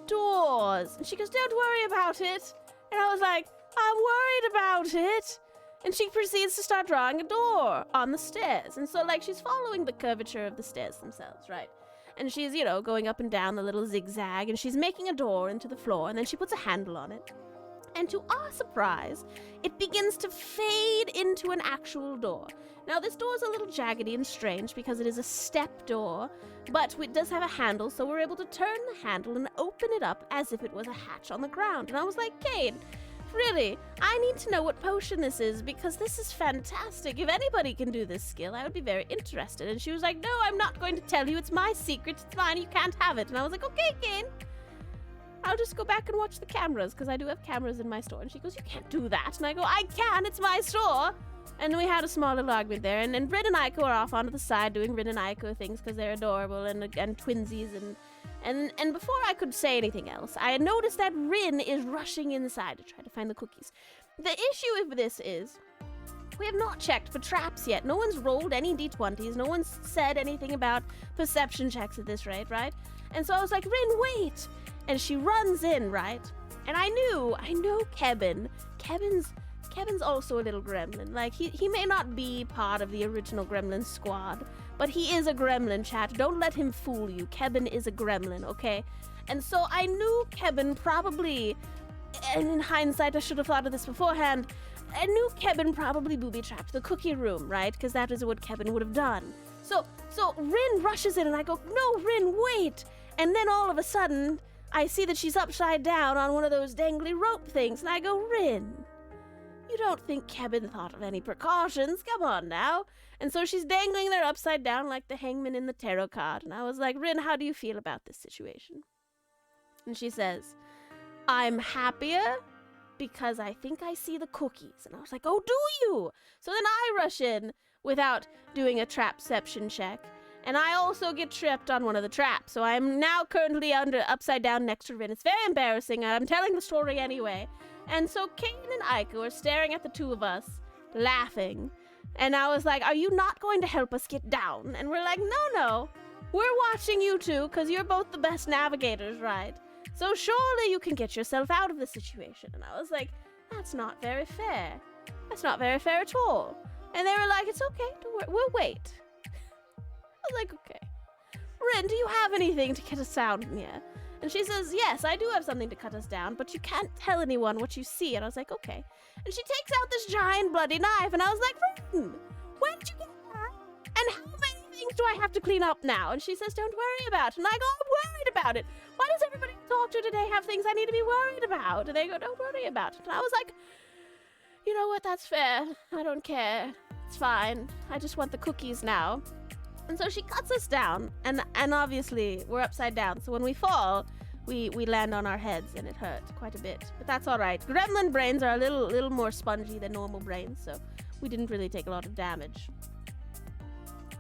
[SPEAKER 2] doors. And she goes, don't worry about it. And I was like, I'm worried about it. And she proceeds to start drawing a door on the stairs. And so, like, she's following the curvature of the stairs themselves, right? And she's, you know, going up and down the little zigzag. And she's making a door into the floor. And then she puts a handle on it. And to our surprise, it begins to fade into an actual door. Now, this door is a little jaggedy and strange because it is a step door. But it does have a handle, so we're able to turn the handle and open it up as if it was a hatch on the ground. And I was like, Kane, really, I need to know what potion this is because this is fantastic. If anybody can do this skill, I would be very interested. And she was like, no, I'm not going to tell you. It's my secret. It's mine. You can't have it. And I was like, okay, Kane. I'll just go back and watch the cameras because I do have cameras in my store. And she goes, you can't do that. And I go, I can. It's my store. And we had a small little argument there. And then Rin and Aiko are off onto the side doing Rin and Aiko things because they're adorable and twinsies and before I could say anything else, I had noticed that Rin is rushing inside to try to find the cookies. The issue with this is we have not checked for traps yet. No one's rolled any d20s. No one's said anything about perception checks at this rate, right? And so I was like, Rin, wait! And she runs in, right? And I know Kevin. Kevin's also a little gremlin. Like, he may not be part of the original gremlin squad, but he is a gremlin, chat. Don't let him fool you. Kevin is a gremlin, okay? And so I knew Kevin probably, and in hindsight, I should have thought of this beforehand, I knew Kevin probably booby-trapped the cookie room, right? Because that is what Kevin would have done. So Rin rushes in, and I go, no, Rin, wait! And then all of a sudden, I see that she's upside down on one of those dangly rope things, and I go, Rin, you don't think Kevin thought of any precautions? Come on now. And so she's dangling there upside down like the hangman in the tarot card. And I was like, Rin, how do you feel about this situation? And she says, I'm happier because I think I see the cookies. And I was like, oh, do you? So then I rush in
[SPEAKER 1] without doing a trapception check. And I also get tripped on one of the traps, so I'm now currently upside down next to Rin. It's very embarrassing, and I'm telling the story anyway. And so Kane and Aiko are staring at the two of us, laughing. And I was like, are you not going to help us get down? And we're like, no. We're watching you two, because you're both the best navigators, right? So surely you can get yourself out of the situation. And I was like, that's not very fair. That's not very fair at all. And they were like, it's okay, don't worry, we'll wait. I was like, okay. Rin, do you have anything to get us down from here? And she says, yes, I do have something to cut us down, but you can't tell anyone what you see. And I was like, okay. And she takes out this giant bloody knife, and I was like, Rin, where did you get that? And how many things do I have to clean up now? And she says, don't worry about it. And I go, I'm worried about it. Why does everybody I talk to today have things I need to be worried about? And they go, don't worry about it. And I was like, you know what, that's fair. I don't care. It's fine. I just want the cookies now. And so she cuts us down, and obviously we're upside down. So when we fall, we land on our heads, and it hurt quite a bit. But that's all right. Gremlin brains are a little more spongy than normal brains, so we didn't really take a lot of damage.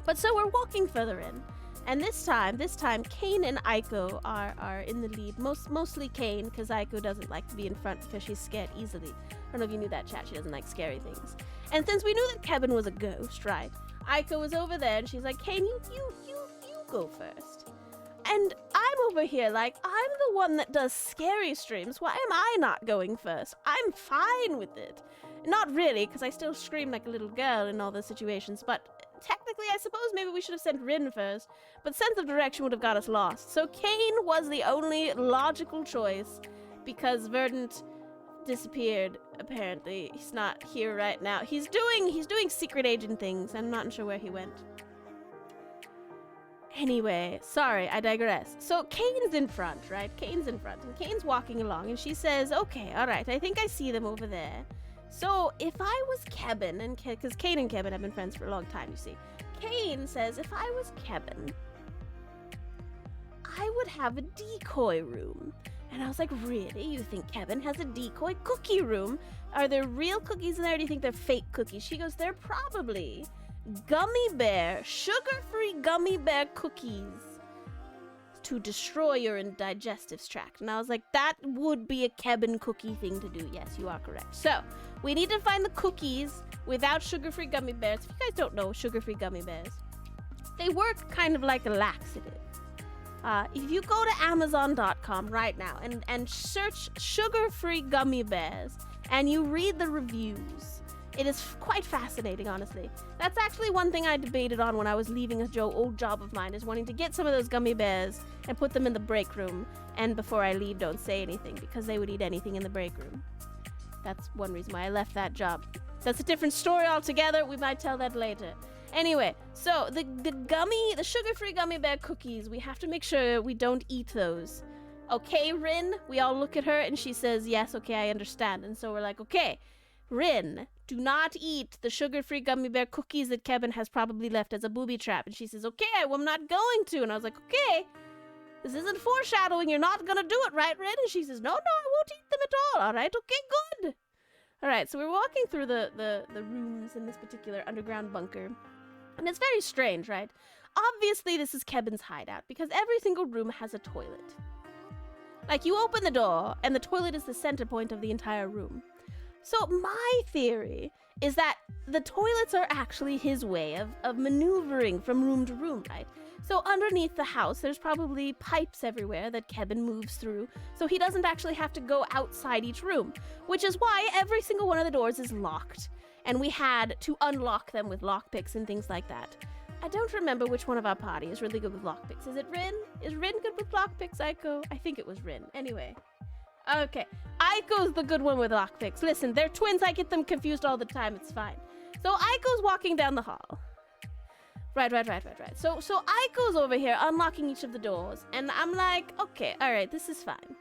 [SPEAKER 1] But so we're walking further in, and this time, Kane and Aiko are in the lead. Mostly Kane, because Aiko doesn't like to be in front because she's scared easily. I don't know if you knew that, chat. She doesn't like scary things. And since we knew that Kevin was a ghost, right? Aiko was over there, and she's like, Kane, you go first. And I'm over here like, I'm the one that does scary streams. Why am I not going first? I'm fine with it. Not really, because I still scream like a little girl in all those situations, but technically, I suppose maybe we should have sent Rin first, but sense of direction would have got us lost. So Kane was the only logical choice, because Verdant disappeared, apparently. He's not here right now. He's doing secret agent things. I'm not sure where he went. Anyway, sorry, I digress. So Kane's in front, right? Kane's in front, and Kane's walking along, and she says, okay, all right, I think I see them over there. So if I was Kevin, and because Kane and Kevin have been friends for a long time, you see. Kane says, if I was Kevin, I would have a decoy room. And I was like, really? You think Kevin has a decoy cookie room? Are there real cookies in there, or do you think they're fake cookies? She goes, they're probably gummy bear, sugar-free gummy bear cookies to destroy your digestive tract. And I was like, that would be a Kevin cookie thing to do. Yes, you are correct. So we need to find the cookies without sugar-free gummy bears. If you guys don't know sugar-free gummy bears, they work kind of like a laxative. If you go to Amazon.com right now and search sugar-free gummy bears and you read the reviews, it is quite fascinating, honestly. That's actually one thing I debated on when I was leaving a old job of mine, is wanting to get some of those gummy bears and put them in the break room. And before I leave, don't say anything, because they would eat anything in the break room. That's one reason why I left that job. That's a different story altogether. We might tell that later. Anyway, so the sugar-free gummy bear cookies, we have to make sure we don't eat those. Okay, Rin? We all look at her, and she says, yes, okay, I understand. And so we're like, okay, Rin, do not eat the sugar-free gummy bear cookies that Kevin has probably left as a booby trap. And she says, okay, well, I'm not going to. And I was like, okay, this isn't foreshadowing. You're not going to do it, right, Rin? And she says, no, I won't eat them at all. All right, okay, good. All right, so we're walking through the rooms in this particular underground bunker. And it's very strange, right? Obviously, this is Kevin's hideout, because every single room has a toilet. Like, you open the door, and the toilet is the center point of the entire room. So my theory is that the toilets are actually his way of maneuvering from room to room, right? So underneath the house, there's probably pipes everywhere that Kevin moves through, so he doesn't actually have to go outside each room, which is why every single one of the doors is locked. And we had to unlock them with lockpicks and things like that. I don't remember which one of our party is really good with lockpicks. Is it Rin? Is Rin good with lockpicks, Aiko? I think it was Rin. Anyway. Okay. Aiko's the good one with lockpicks. Listen, they're twins. I get them confused all the time. It's fine. So Aiko's walking down the hall. Right. So Aiko's over here unlocking each of the doors. And I'm like, okay, all right, this is fine.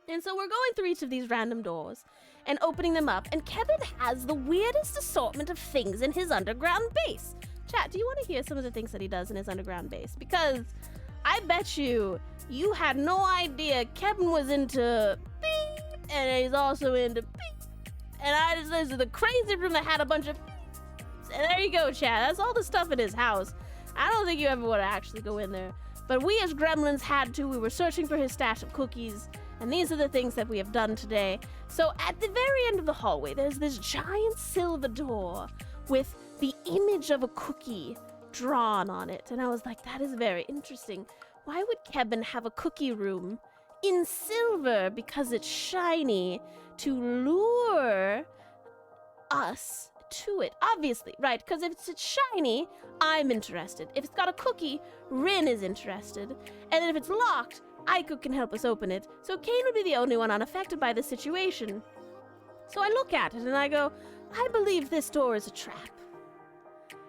[SPEAKER 1] And so we're going through each of these random doors and opening them up, and Kevin has the weirdest assortment of things in his underground base. Chat, do you want to hear some of the things that he does in his underground base? Because I bet you had no idea Kevin was into beep, and he's also into beep. And this is the crazy room that had a bunch of beep. There you go, Chad. That's all the stuff in his house. I don't think you ever want to actually go in there. But we as gremlins had to. We were searching for his stash of cookies. And these are the things that we have done today. So at the very end of the hallway, there's this giant silver door with the image of a cookie drawn on it. And I was like, that is very interesting. Why would Kevin have a cookie room in silver? Because it's shiny to lure us to it. Obviously, right? Because if it's shiny, I'm interested. If it's got a cookie, Rin is interested. And then if it's locked, Aiko can help us open it. So Kane would be the only one unaffected by this situation. So I look at it and I go, I believe this door is a trap.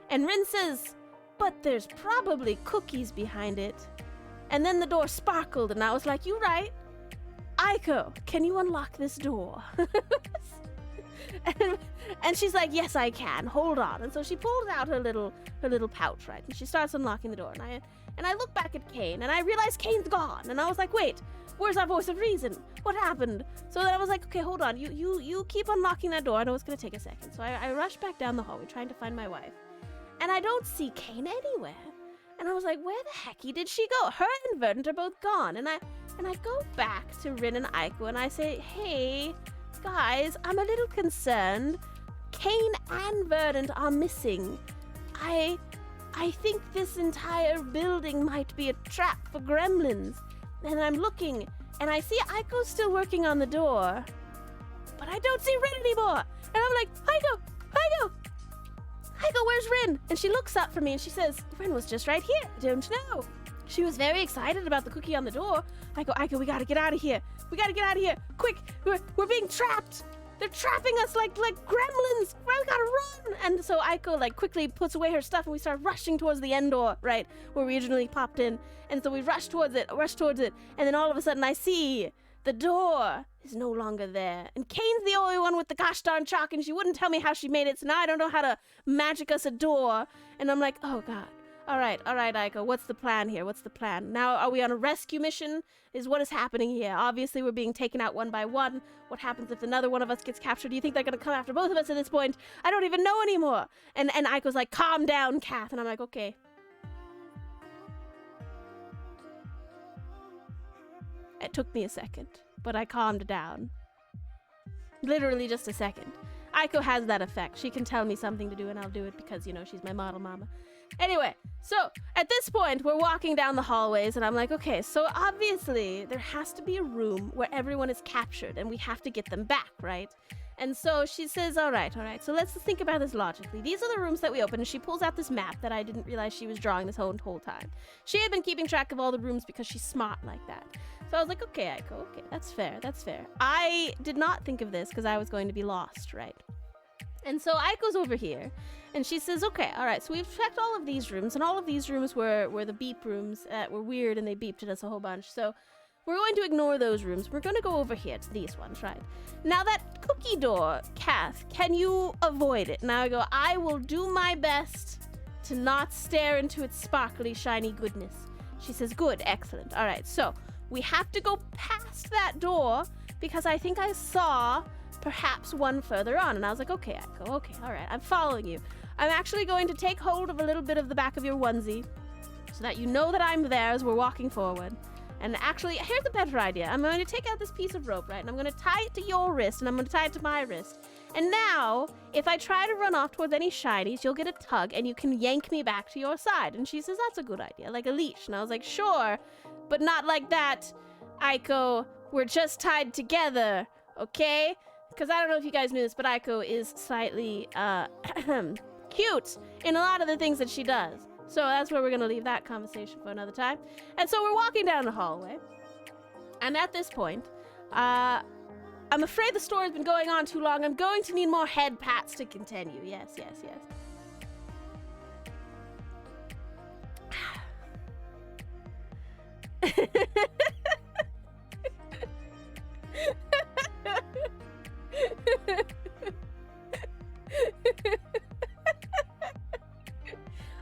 [SPEAKER 1] And Rin says, but there's probably cookies behind it. And then the door sparkled and I was like, you right. Aiko, can you unlock this door? and she's like, yes, I can. Hold on. And so she pulls out her little pouch, right? And she starts unlocking the door. And I look back at Kane and I realize Kane's gone. And I was like, wait, where's our voice of reason? What happened? So then I was like, okay, hold on. You keep unlocking that door. I know it's going to take a second. So I rush back down the hallway trying to find my wife. And I don't see Kane anywhere. And I was like, where the hecky did she go? Her and Verdant are both gone. And I go back to Rin and Aiko and I say, hey, guys, I'm a little concerned. Kane and Verdant are missing. I think this entire building might be a trap for gremlins. And I'm looking, and I see Aiko still working on the door. But I don't see Rin anymore. And I'm like, Aiko, where's Rin? And she looks up for me and she says, Rin was just right here, don't you know? She was very excited about the cookie on the door. I go, Aiko, we gotta get out of here. We gotta get out of here. Quick, we're being trapped. They're trapping us like gremlins. We gotta run. And so Aiko quickly puts away her stuff and we start rushing towards the end door, right, where we originally popped in. And so we rush towards it. And then all of a sudden I see the door is no longer there. And Kane's the only one with the gosh darn chalk and she wouldn't tell me how she made it. So now I don't know how to magic us a door. And I'm like, oh God. All right, Aiko, what's the plan here? What's the plan? Now, are we on a rescue mission? Is what is happening here? Obviously, we're being taken out one by one. What happens if another one of us gets captured? Do you think they're going to come after both of us at this point? I don't even know anymore. And Aiko's like, calm down, Kath. And I'm like, okay. It took me a second, but I calmed down. Literally just a second. Aiko has that effect. She can tell me something to do and I'll do it because, she's my model mama. Anyway, so at this point, we're walking down the hallways and I'm like, okay, so obviously there has to be a room where everyone is captured and we have to get them back, right? And so she says, all right, so let's think about this logically. These are the rooms that we open, and she pulls out this map that I didn't realize she was drawing this whole time. She had been keeping track of all the rooms because she's smart like that. So I was like, okay, Aiko, okay, that's fair. I did not think of this because I was going to be lost, right? And so Aiko's over here, and she says, okay, all right, so we've checked all of these rooms, and all of these rooms were the beep rooms that were weird, and they beeped at us a whole bunch, so we're going to ignore those rooms. We're going to go over here to these ones, right? Now, that cookie door, Kath, can you avoid it? Now I go, I will do my best to not stare into its sparkly, shiny goodness. She says, good, excellent. All right, so we have to go past that door because I think I saw perhaps one further on. And I was like, okay, Aiko, okay, all right, I'm following you. I'm actually going to take hold of a little bit of the back of your onesie so that you know that I'm there as we're walking forward. And actually, here's a better idea. I'm going to take out this piece of rope, right? And I'm going to tie it to your wrist, and I'm going to tie it to my wrist. And now, if I try to run off towards any shinies, you'll get a tug, and you can yank me back to your side. And she says, that's a good idea, like a leash. And I was like, sure, but not like that, Aiko. We're just tied together, okay? Because I don't know if you guys knew this, but Aiko is slightly, cute in a lot of the things that she does. So that's where we're going to leave that conversation for another time. And so we're walking down the hallway. And at this point, I'm afraid the story's been going on too long. I'm going to need more head pats to continue. Yes.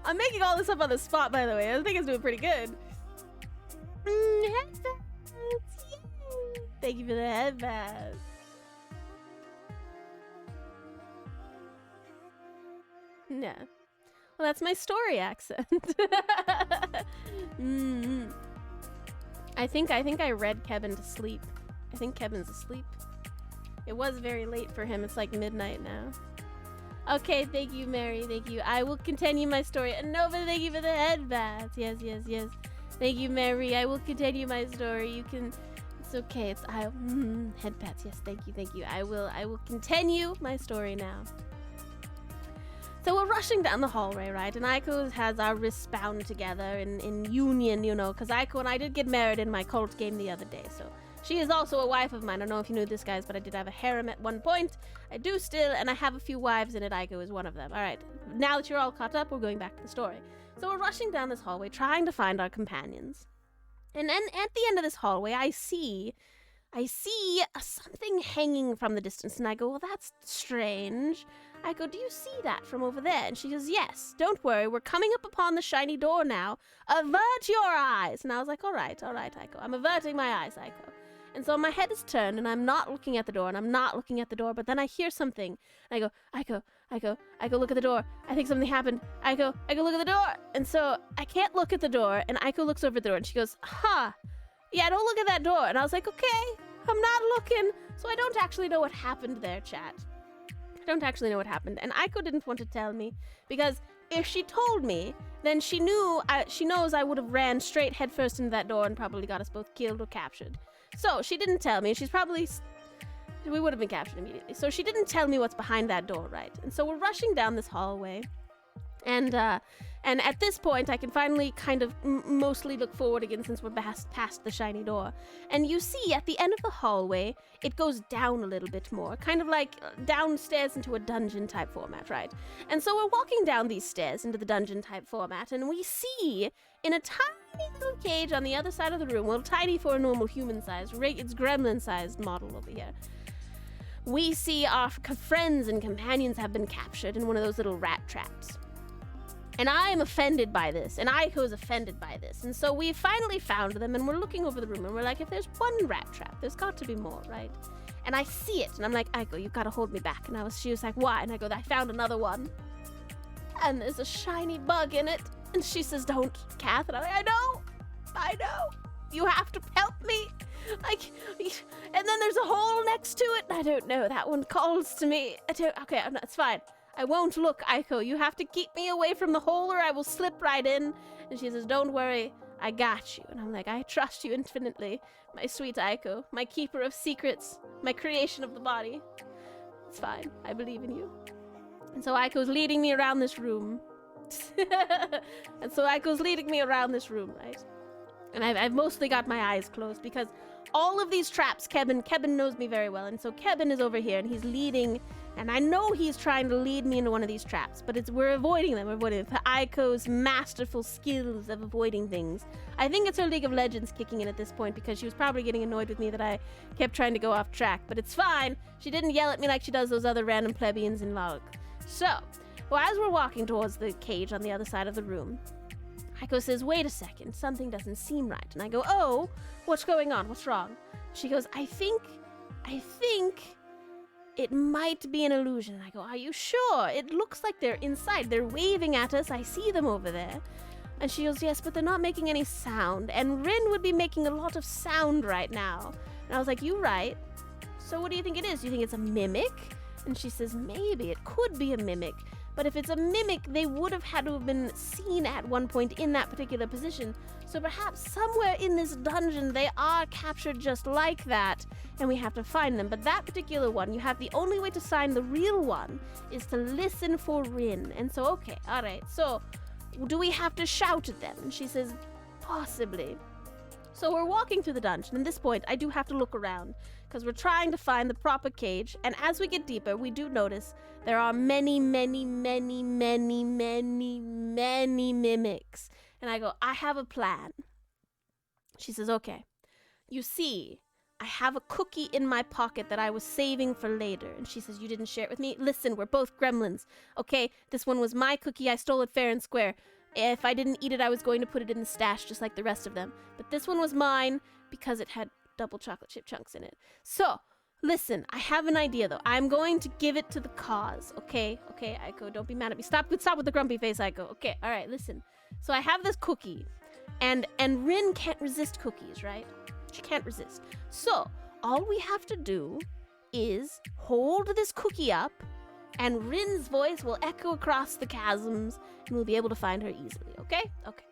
[SPEAKER 1] I'm making all this up on the spot, by the way. I think it's doing pretty good. Headbands! Yay! Thank you for the headbands. Yeah. Well, that's my story accent. I think I read Kevin to sleep. I think Kevin's asleep. It was very late for him. It's like midnight now. Okay, thank you, Mary. Thank you. I will continue my story. And Nova, thank you for the headbats. Yes, yes, yes. Thank you, Mary. I will continue my story. You can. It's okay. Headbats. Yes, thank you, thank you. I will continue my story now. So we're rushing down the hallway, right? And Aiko has our wrists bound together in union, you know, because Aiko and I did get married in my cult game the other day, so she is also a wife of mine. I don't know if you knew this, guys, but I did have a harem at one point. I do still, and I have a few wives in it. Aiko is one of them. All right, now that you're all caught up, we're going back to the story. So we're rushing down this hallway, trying to find our companions. And then at the end of this hallway, I see something hanging from the distance, and I go, well, that's strange. I go, do you see that from over there? And she goes, yes, don't worry, we're coming up upon the shiny door now. Avert your eyes. And I was like, all right, Aiko. I'm averting my eyes, Aiko. And so my head is turned, and I'm not looking at the door, but then I hear something. And I go, Aiko, look at the door. I think something happened. Aiko, look at the door. And so I can't look at the door, and Aiko looks over the door, and she goes, yeah, don't look at that door. And I was like, okay, I'm not looking. So I don't actually know what happened there, chat. I don't actually know what happened. And Aiko didn't want to tell me, because if she told me, then she knows I would have ran straight headfirst into that door and probably got us both killed or captured. So she didn't tell me. We would have been captured immediately. So she didn't tell me what's behind that door, right? And so we're rushing down this hallway. And at this point, I can finally kind of mostly look forward again since we're past the shiny door. And you see, at the end of the hallway, it goes down a little bit more, kind of like downstairs into a dungeon type format, right? And so we're walking down these stairs into the dungeon type format, and we see in a tiny little cage on the other side of the room, well, tiny for a normal human size, it's gremlin sized model over here. We see our friends and companions have been captured in one of those little rat traps. And I am offended by this, and Aiko is offended by this. And so we finally found them, and we're looking over the room, and we're like, if there's one rat trap, there's got to be more, right? And I see it, and I'm like, Aiko, you've got to hold me back. And she was like, why? And I go, I found another one. And there's a shiny bug in it. And she says, don't, Cath. And I'm like, I know. You have to help me. And then there's a hole next to it. I don't know. That one calls to me. Okay, it's fine. I won't look, Aiko. You have to keep me away from the hole or I will slip right in. And she says, don't worry, I got you. And I'm like, I trust you infinitely, my sweet Aiko, my keeper of secrets, my creation of the body. It's fine. I believe in you. And so Aiko's leading me around this room. Right? And I've mostly got my eyes closed because all of these traps, Kevin knows me very well. And so Kevin is over here and he's leading. And I know he's trying to lead me into one of these traps, but we're avoiding them. For Aiko's masterful skills of avoiding things. I think it's her League of Legends kicking in at this point because she was probably getting annoyed with me that I kept trying to go off track. But it's fine. She didn't yell at me like she does those other random plebeians in LOG. So, as we're walking towards the cage on the other side of the room, Aiko says, wait a second, something doesn't seem right. And I go, oh, what's going on? What's wrong? She goes, I think it might be an illusion. And I go, are you sure? It looks like they're inside. They're waving at us. I see them over there. And she goes, yes, but they're not making any sound. And Rin would be making a lot of sound right now. And I was like, you're right. So what do you think it is? Do you think it's a mimic? And she says, maybe. It could be a mimic. But if it's a mimic, they would have had to have been seen at one point in that particular position. So perhaps somewhere in this dungeon, they are captured just like that, and we have to find them. But that particular one, the only way to find the real one is to listen for Rin. And so, okay, all right. So do we have to shout at them? And she says, possibly. So we're walking through the dungeon. At this point, I do have to look around because we're trying to find the proper cage. And as we get deeper, we do notice there are many, many, many, many, many, many mimics. And I go, I have a plan. She says, okay. You see, I have a cookie in my pocket that I was saving for later. And she says, you didn't share it with me? Listen, we're both gremlins. Okay, this one was my cookie. I stole it fair and square. If I didn't eat it, I was going to put it in the stash just like the rest of them. But this one was mine because it had double chocolate chip chunks in it. So, Listen, I have an idea, though. I'm going to give it to the cause, okay? Okay, Aiko, don't be mad at me. Stop with the grumpy face, Aiko. Okay, all right, listen. So I have this cookie, and Rin can't resist cookies, right? She can't resist. So all we have to do is hold this cookie up, and Rin's voice will echo across the chasms, and we'll be able to find her easily, okay? Okay.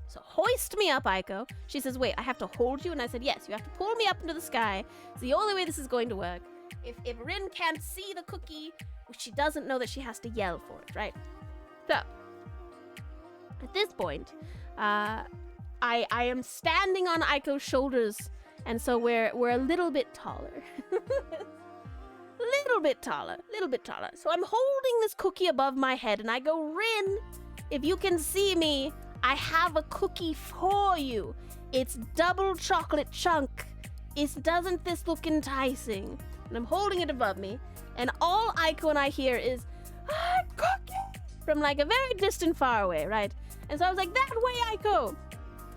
[SPEAKER 1] So hoist me up, Aiko. She says, wait, I have to hold you? And I said, yes, you have to pull me up into the sky. It's the only way this is going to work. If Rin can't see the cookie, she doesn't know that she has to yell for it, right? So, at this point, I am standing on Aiko's shoulders, and so we're a little bit taller. little bit taller. So I'm holding this cookie above my head, and I go, Rin, if you can see me, I have a cookie for you. It's double chocolate chunk. Doesn't this look enticing? And I'm holding it above me, and all Aiko and I hear is, cookie! From like a very distant far away, right? And so I was like, that way, Aiko!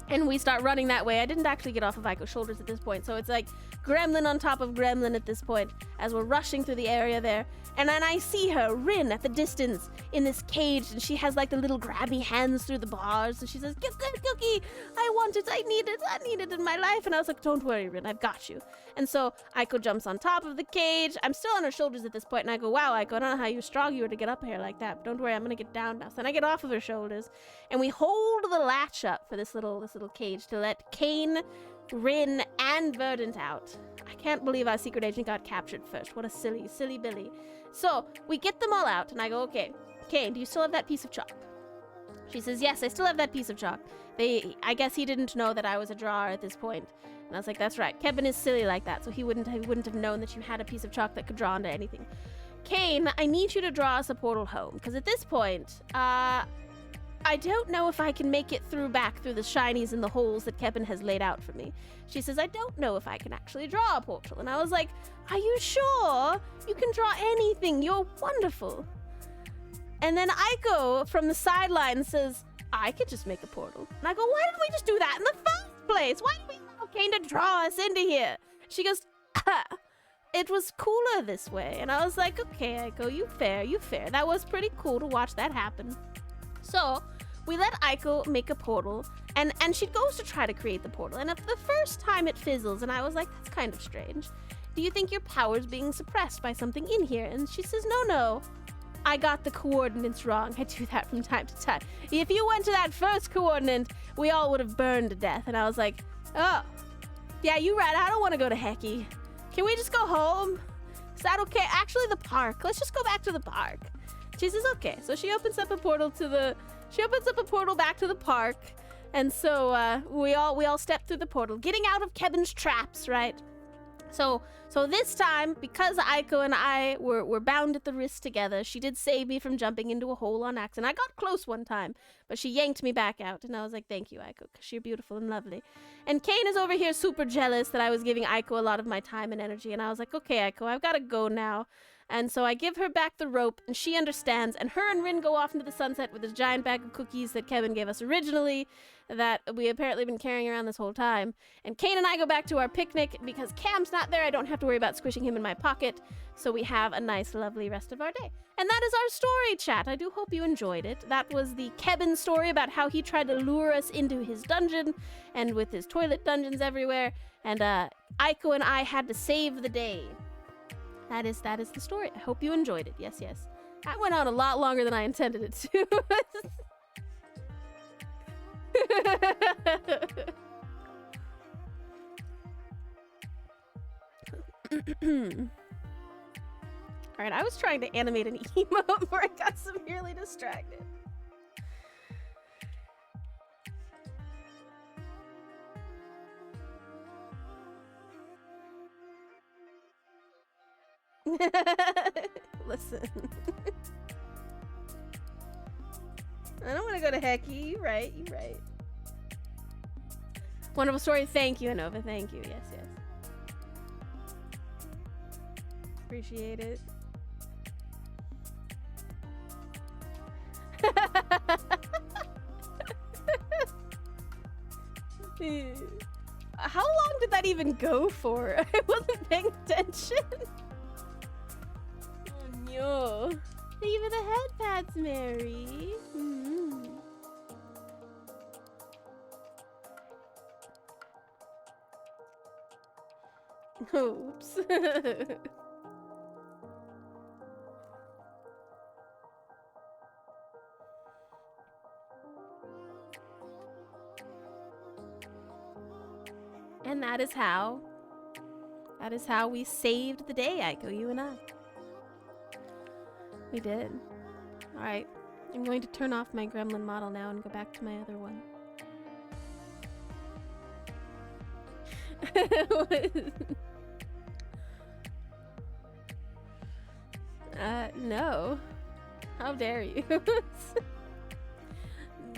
[SPEAKER 1] And we start running that way. I didn't actually get off of Aiko's shoulders at this point, so it's like gremlin on top of gremlin at this point as we're rushing through the area there. And then I see her, Rin, at the distance in this cage, and she has like the little grabby hands through the bars, and she says, "Get that cookie! I want it, I need it in my life." And I was like, don't worry, Rin, I've got you. And so Aiko jumps on top of the cage. I'm still on her shoulders at this point, and I go, wow, Aiko, I don't know how strong you were to get up here like that, but don't worry, I'm gonna get down now. So then I get off of her shoulders, and we hold the latch up for this little cage to let Kane, Rin, and Verdant out. I can't believe our secret agent got captured first. What a silly Billy. So we get them all out, and I go, okay, Kane, do you still have that piece of chalk? She says, yes, I still have that piece of chalk. I guess he didn't know that I was a drawer at this point. And I was like, that's right. Kevin is silly like that, so he wouldn't have known that you had a piece of chalk that could draw onto anything. Kane, I need you to draw us a portal home, because at this point, I don't know if I can make it back through the shinies and the holes that Kevin has laid out for me. She says, I don't know if I can actually draw a portal. And I was like, are you sure? You can draw anything. You're wonderful. And then Aiko from the sideline says, I could just make a portal. And I go, why didn't we just do that in the first place? Why did we allow Kane to draw us into here? She goes, it was cooler this way. And I was like, okay, Aiko, you fair. That was pretty cool to watch that happen. So we let Aiko make a portal, and she goes to try to create the portal. And the first time it fizzles, and I was like, that's kind of strange. Do you think your power's being suppressed by something in here? And she says, no. I got the coordinates wrong. I do that from time to time. If you went to that first coordinate, we all would have burned to death. And I was like, oh, yeah, you're right. I don't want to go to Hecky. Can we just go home? Is that okay? Actually, the park. Let's just go back to the park. She says, okay. So she opens up a portal back to the park. And so we all step through the portal, getting out of Kevin's traps, right? So this time, because Aiko and I were bound at the wrist together, she did save me from jumping into a hole on accident. I got close one time, but she yanked me back out, and I was like, thank you, Aiko, because you're beautiful and lovely. And Kane is over here super jealous that I was giving Aiko a lot of my time and energy, and I was like, okay, Aiko, I've got to go now. And so I give her back the rope, and she understands, and her and Rin go off into the sunset with this giant bag of cookies that Kevin gave us originally that we apparently been carrying around this whole time. And Kane and I go back to our picnic. Because Cam's not there, I don't have to worry about squishing him in my pocket, so we have a nice, lovely rest of our day. And that is our story, chat. I do hope you enjoyed it. That was the Kevin story about how he tried to lure us into his dungeon, and with his toilet dungeons everywhere, and Aiko and I had to save the day. That is the story. I hope you enjoyed it. Yes. That went on a lot longer than I intended it to. Alright, I was trying to animate an emote before I got severely distracted. Listen. I don't want to go to Hecky. You're right. Wonderful story. Thank you, Anova. Thank you. Yes. Appreciate it. How long did that even go for? I wasn't paying attention. Oh no. Thank you for the head pats, Mary. Oops. And that is how we saved the day, Aiko, you and I. We did. Alright. I'm going to turn off my gremlin model now and go back to my other one. No. How dare you?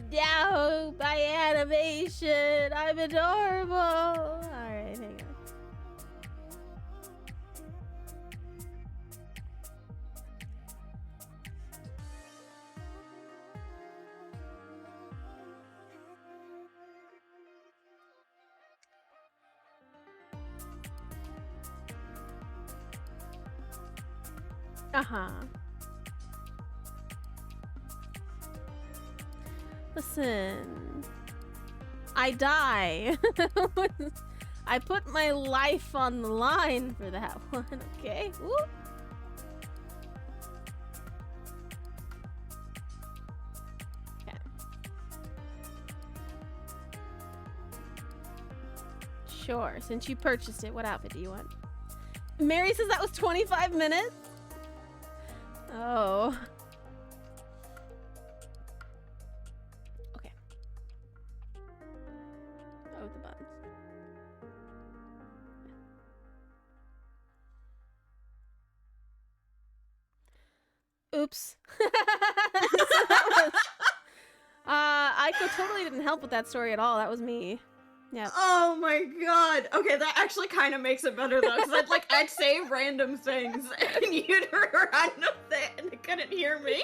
[SPEAKER 1] No, by animation. I'm adorable. Alright, hang on. Listen, I die. I put my life on the line for that one, okay? Whoop. Okay. Sure, since you purchased it, what outfit do you want? Mary says that was 25 minutes? Oh. Okay. Oh, the buttons. Oops. Aiko totally didn't help with that story at all. That was me. Yeah.
[SPEAKER 3] Oh my god. Okay, that actually kind of makes it better though, because I'd say random things and you'd run with it and you couldn't hear me.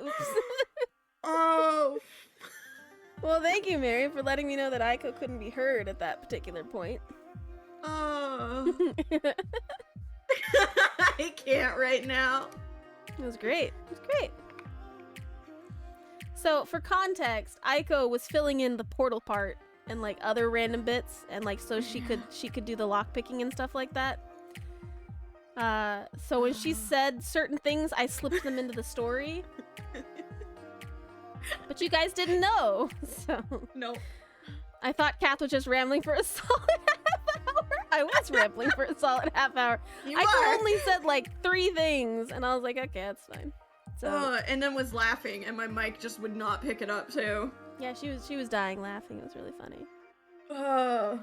[SPEAKER 1] Oops.
[SPEAKER 3] Oh.
[SPEAKER 1] Well, thank you, Mary, for letting me know that Aiko couldn't be heard at that particular point.
[SPEAKER 3] Oh. I can't right now.
[SPEAKER 1] It was great. It was great. So, for context, Aiko was filling in the portal part and like other random bits, and like so she could do the lockpicking and stuff like that. So when she said certain things, I slipped them into the story. But you guys didn't know, so
[SPEAKER 3] No.
[SPEAKER 1] I thought Kath was just rambling for a solid half hour. I was rambling for a solid half hour. I only said like 3 things, and I was like, okay, that's fine. So
[SPEAKER 3] and then was laughing, and my mic just would not pick it up too.
[SPEAKER 1] yeah, she was dying laughing. It was really funny.
[SPEAKER 3] Oh.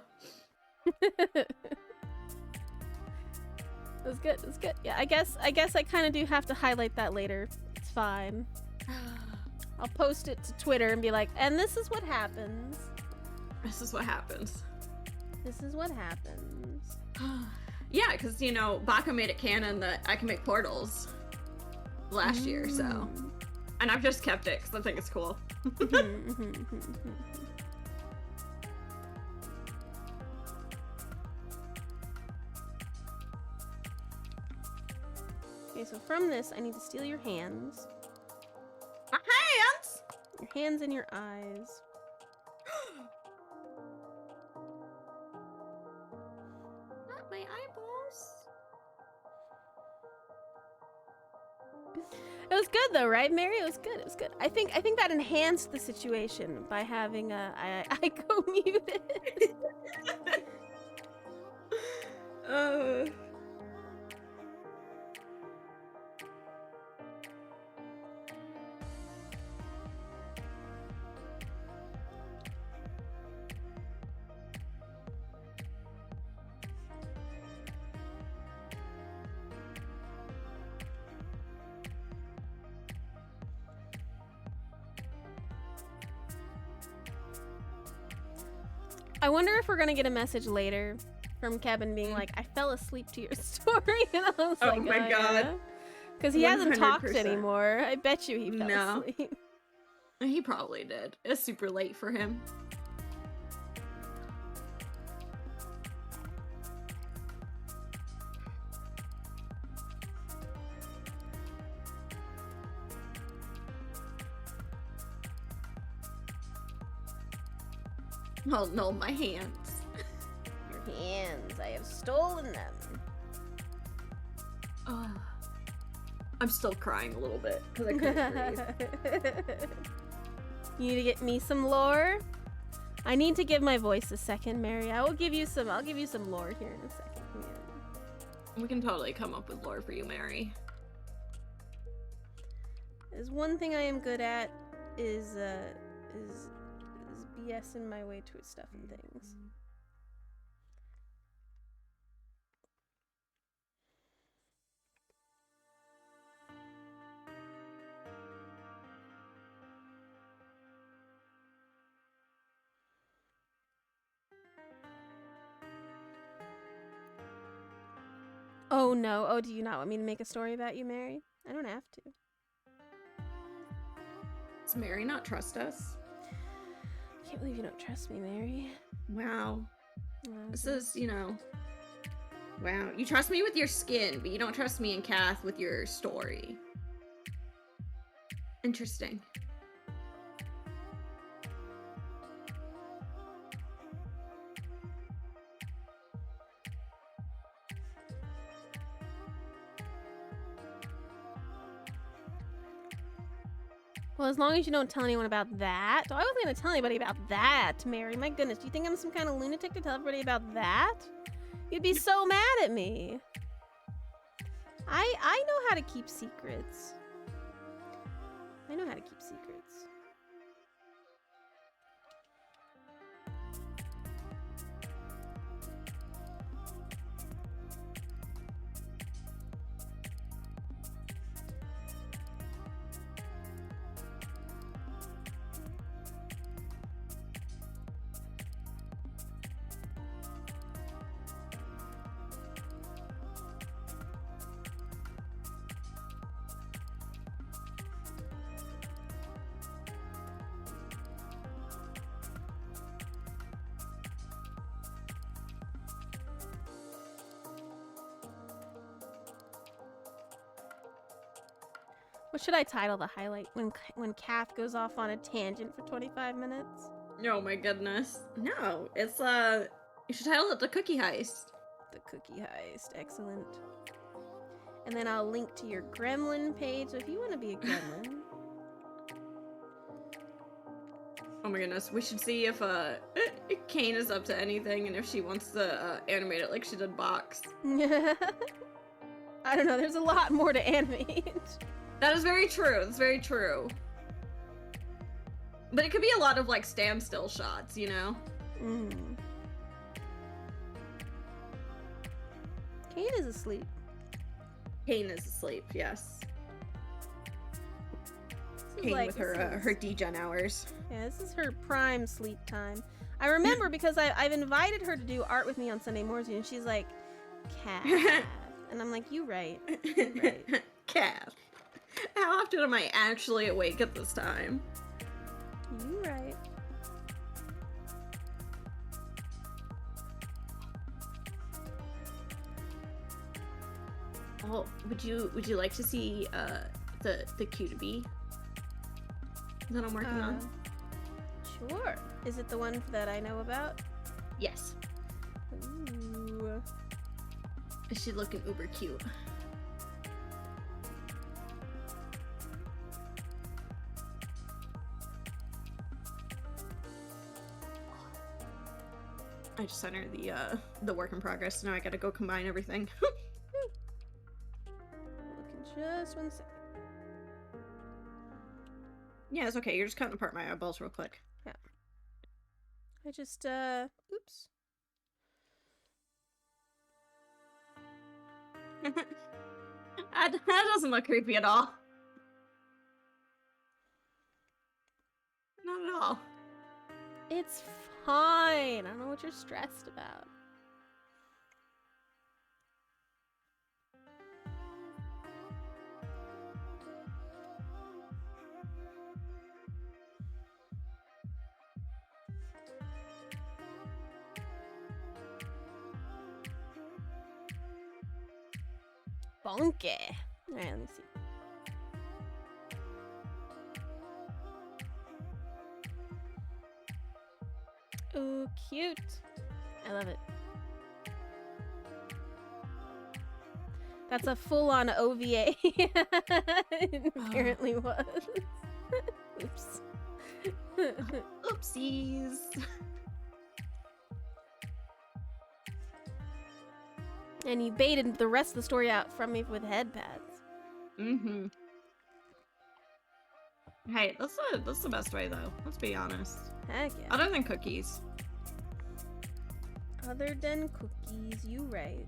[SPEAKER 1] It was good. It was good. Yeah, I guess I kind of do have to highlight that later. It's fine. I'll post it to Twitter and be like, and this is what happens.
[SPEAKER 3] This is what happens.
[SPEAKER 1] This is what happens.
[SPEAKER 3] Yeah, because, you know, Baka made it canon that I can make portals last year, so. And I've just kept it because I think it's cool. Okay, so from this, I need to steal your hands. My hands!
[SPEAKER 1] Your hands and your eyes.
[SPEAKER 3] Not my eyeballs.
[SPEAKER 1] It was good though, right, Mary? It was good. It was good. I think that enhanced the situation by having Aiko muted. I wonder if we're gonna get a message later from Kevin being like, I fell asleep to your story, and I was like,
[SPEAKER 3] my god.
[SPEAKER 1] Because he hasn't talked
[SPEAKER 3] 100%.
[SPEAKER 1] anymore. I bet you he fell asleep.
[SPEAKER 3] He probably did. It's super late for him. Oh no, my hands.
[SPEAKER 1] Your hands. I have stolen them.
[SPEAKER 3] I'm still crying a little bit because I couldn't breathe.
[SPEAKER 1] You need to get me some lore. I need to give my voice a second, Mary. I'll give you some lore here in a second. Yeah.
[SPEAKER 3] We can totally come up with lore for you, Mary.
[SPEAKER 1] There's one thing I am good at is BSing my way to stuff and things. Oh no. Oh, do you not want me to make a story about you, Mary? I don't have to.
[SPEAKER 3] Does Mary not trust us?
[SPEAKER 1] I can't believe you don't trust me, Mary.
[SPEAKER 3] Wow. This
[SPEAKER 1] Okay.
[SPEAKER 3] is, you know... Wow. You trust me with your skin, but you don't trust me and Kath with your story. Interesting.
[SPEAKER 1] Well, as long as you don't tell anyone about that. I wasn't going to tell anybody about that, Mary. My goodness, do you think I'm some kind of lunatic to tell everybody about that? You'd be so mad at me. I know how to keep secrets. I know how to keep secrets. What should I title the highlight when Kath goes off on a tangent for 25 minutes?
[SPEAKER 3] Oh my goodness. No, it's, you should title it The Cookie Heist.
[SPEAKER 1] The Cookie Heist. Excellent. And then I'll link to your gremlin page, so if you want to be a gremlin.
[SPEAKER 3] Oh my goodness, we should see if, Kane is up to anything and if she wants to, animate it like she did Box.
[SPEAKER 1] I don't know, there's a lot more to animate.
[SPEAKER 3] That is very true, that's very true. But it could be a lot of, like, standstill shots, you know?
[SPEAKER 1] Mm. Kane is asleep.
[SPEAKER 3] Kane is asleep, yes.
[SPEAKER 1] This is
[SPEAKER 3] Kane
[SPEAKER 1] like-
[SPEAKER 3] with her degen hours.
[SPEAKER 1] Yeah, this is her prime sleep time. I remember because I've invited her to do art with me on Sunday mornings, and she's like, Kath. And I'm like, you right. You right.
[SPEAKER 3] Kath. How often am I actually awake at this time?
[SPEAKER 1] You right.
[SPEAKER 3] Oh, would you like to see the Q2B that I'm working on?
[SPEAKER 1] Sure. Is it the one that I know about?
[SPEAKER 3] Yes.
[SPEAKER 1] Ooh.
[SPEAKER 3] She's looking uber cute. I just sent her the work in progress. Now I gotta go combine everything.
[SPEAKER 1] Look in just 1 second.
[SPEAKER 3] Yeah, it's okay. You're just cutting apart my eyeballs real quick.
[SPEAKER 1] Yeah. I just oops.
[SPEAKER 3] That doesn't look creepy at all. Not at all.
[SPEAKER 1] It's fine. I don't know what you're stressed about. Bonky. Alright, let me see. Ooh, cute. I love it. That's a full-on OVA. It apparently was. Oops.
[SPEAKER 3] Oopsies.
[SPEAKER 1] And you baited the rest of the story out from me with head pads.
[SPEAKER 3] Mm-hmm. Hey, that's the best way though. Let's be honest.
[SPEAKER 1] Heck yeah.
[SPEAKER 3] Other than cookies.
[SPEAKER 1] Other than cookies, you right.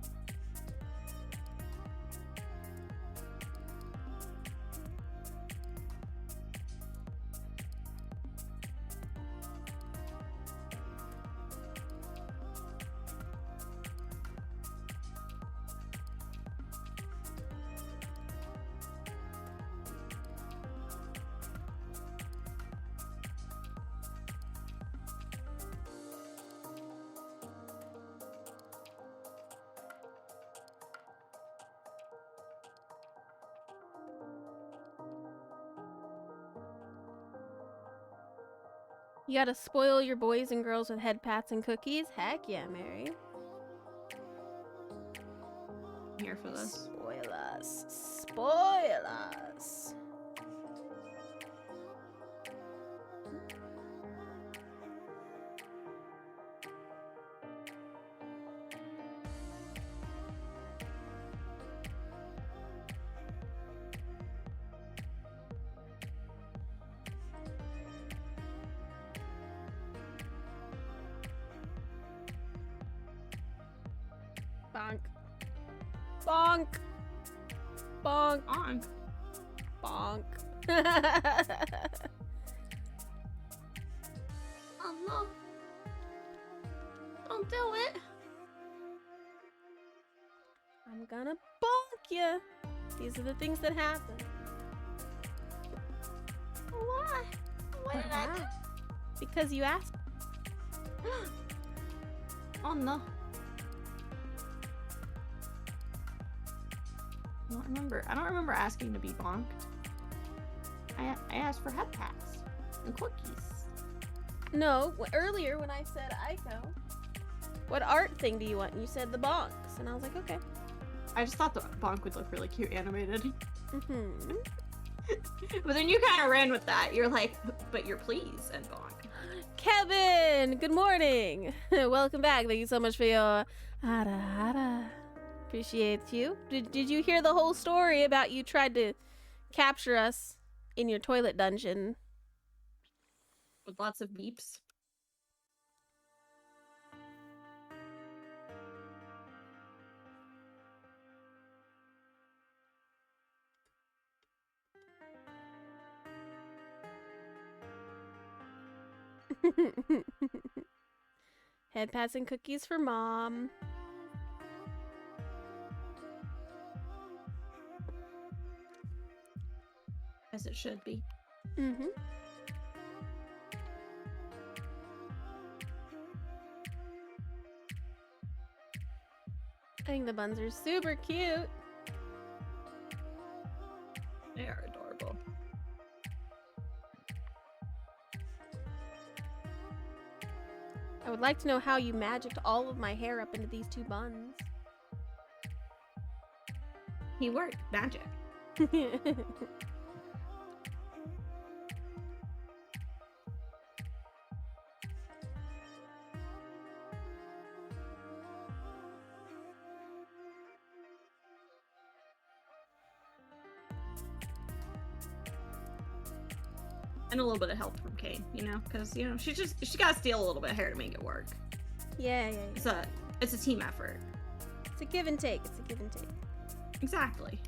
[SPEAKER 1] You gotta spoil your boys and girls with head pats and cookies? Heck yeah, Mary.
[SPEAKER 3] I'm here for this.
[SPEAKER 1] Spoil us. Spoil us. Bonk. Bonk. Bonk.
[SPEAKER 3] On.
[SPEAKER 1] Bonk.
[SPEAKER 3] Oh no. Don't do it.
[SPEAKER 1] I'm gonna bonk you. These are the things that happen.
[SPEAKER 3] Why? What did I do?
[SPEAKER 1] Because you asked.
[SPEAKER 3] Oh no. I don't remember asking to be bonked. I asked for head pats and cookies.
[SPEAKER 1] No, earlier when I said Aiko, what art thing do you want? And you said the bonks. And I was like, okay.
[SPEAKER 3] I just thought the bonk would look really cute animated.
[SPEAKER 1] Mm-hmm.
[SPEAKER 3] But then you kind of ran with that. You're like, but you're please and bonk.
[SPEAKER 1] Kevin, good morning. Welcome back. Thank you so much for your hara. Appreciate you. Did you hear the whole story about you tried to capture us in your toilet dungeon?
[SPEAKER 3] With lots of beeps.
[SPEAKER 1] Head pats and cookies for mom.
[SPEAKER 3] As it should be.
[SPEAKER 1] Mm-hmm. I think the buns are super cute.
[SPEAKER 3] They are adorable.
[SPEAKER 1] I would like to know how you magicked all of my hair up into these two buns.
[SPEAKER 3] He worked. Magic. And a little bit of help from Kane, you know, because you know she gotta steal a little bit of hair to make it work.
[SPEAKER 1] Yeah.
[SPEAKER 3] It's a team effort.
[SPEAKER 1] It's a give and take. It's a give and take.
[SPEAKER 3] Exactly.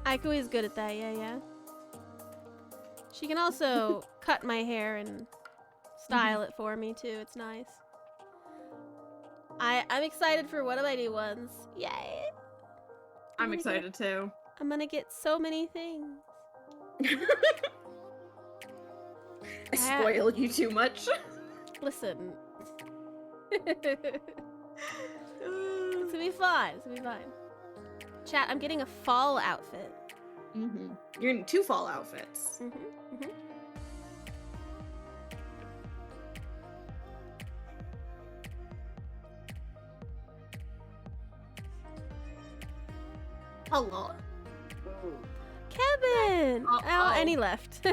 [SPEAKER 1] Aiko is good at that, yeah. She can also cut my hair and style it for me too. It's nice. I'm excited for What Do I Do ones. Yay!
[SPEAKER 3] I'm excited too.
[SPEAKER 1] I'm gonna get so many things.
[SPEAKER 3] I spoiled you too much.
[SPEAKER 1] Listen. It's gonna be fine. It's gonna be fine. Chat, I'm getting a fall outfit.
[SPEAKER 3] You're in 2 fall outfits. Hello.
[SPEAKER 1] Kevin! Oh, and he left.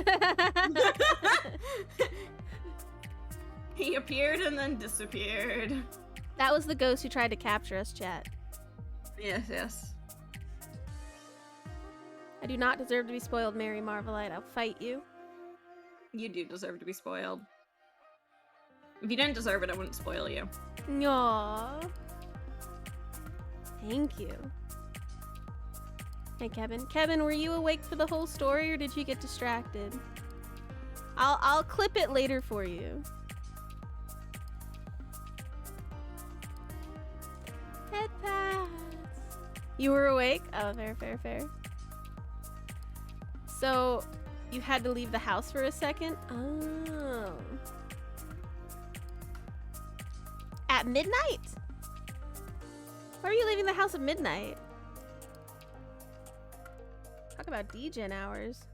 [SPEAKER 3] He appeared and then disappeared.
[SPEAKER 1] That was the ghost who tried to capture us, chat.
[SPEAKER 3] Yes.
[SPEAKER 1] I do not deserve to be spoiled, Mary Marvelite. I'll fight you.
[SPEAKER 3] You do deserve to be spoiled. If you didn't deserve it, I wouldn't spoil you.
[SPEAKER 1] Aww. Thank you. Hey, Kevin. Kevin, were you awake for the whole story, or did you get distracted? I'll clip it later for you. Head pads. You were awake? Oh, fair. So, you had to leave the house for a second? Oh. At midnight? Why are you leaving the house at midnight? Talk about degen hours.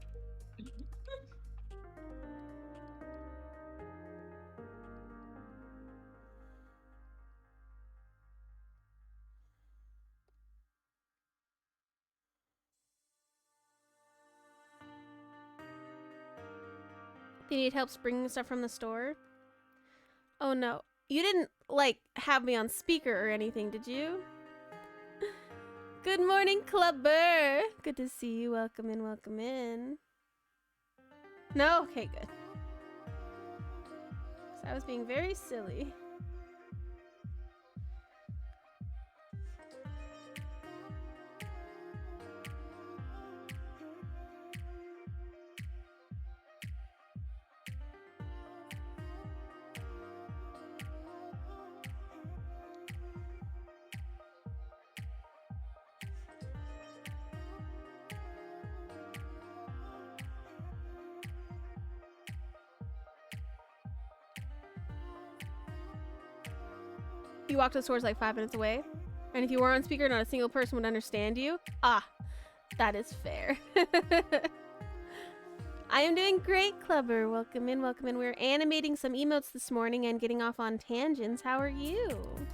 [SPEAKER 1] Do you need help bringing stuff from the store? Oh no. You didn't, like, have me on speaker or anything, did you? Good morning, Clubber. Good to see you. Welcome in. No? Okay, good. 'Cause I was being very silly. You walked to the stores like 5 minutes away, and if you were on speaker, not a single person would understand you. Ah, that is fair. I am doing great, Clubber. Welcome in. We're animating some emotes this morning and getting off on tangents. How are you?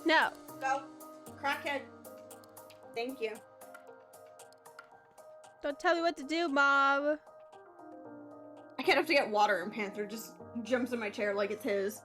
[SPEAKER 1] No.
[SPEAKER 3] Go. Crackhead. Thank you.
[SPEAKER 1] Don't tell me what to do, Mom.
[SPEAKER 3] I can't have to get water, and Panther just jumps in my chair like it's his.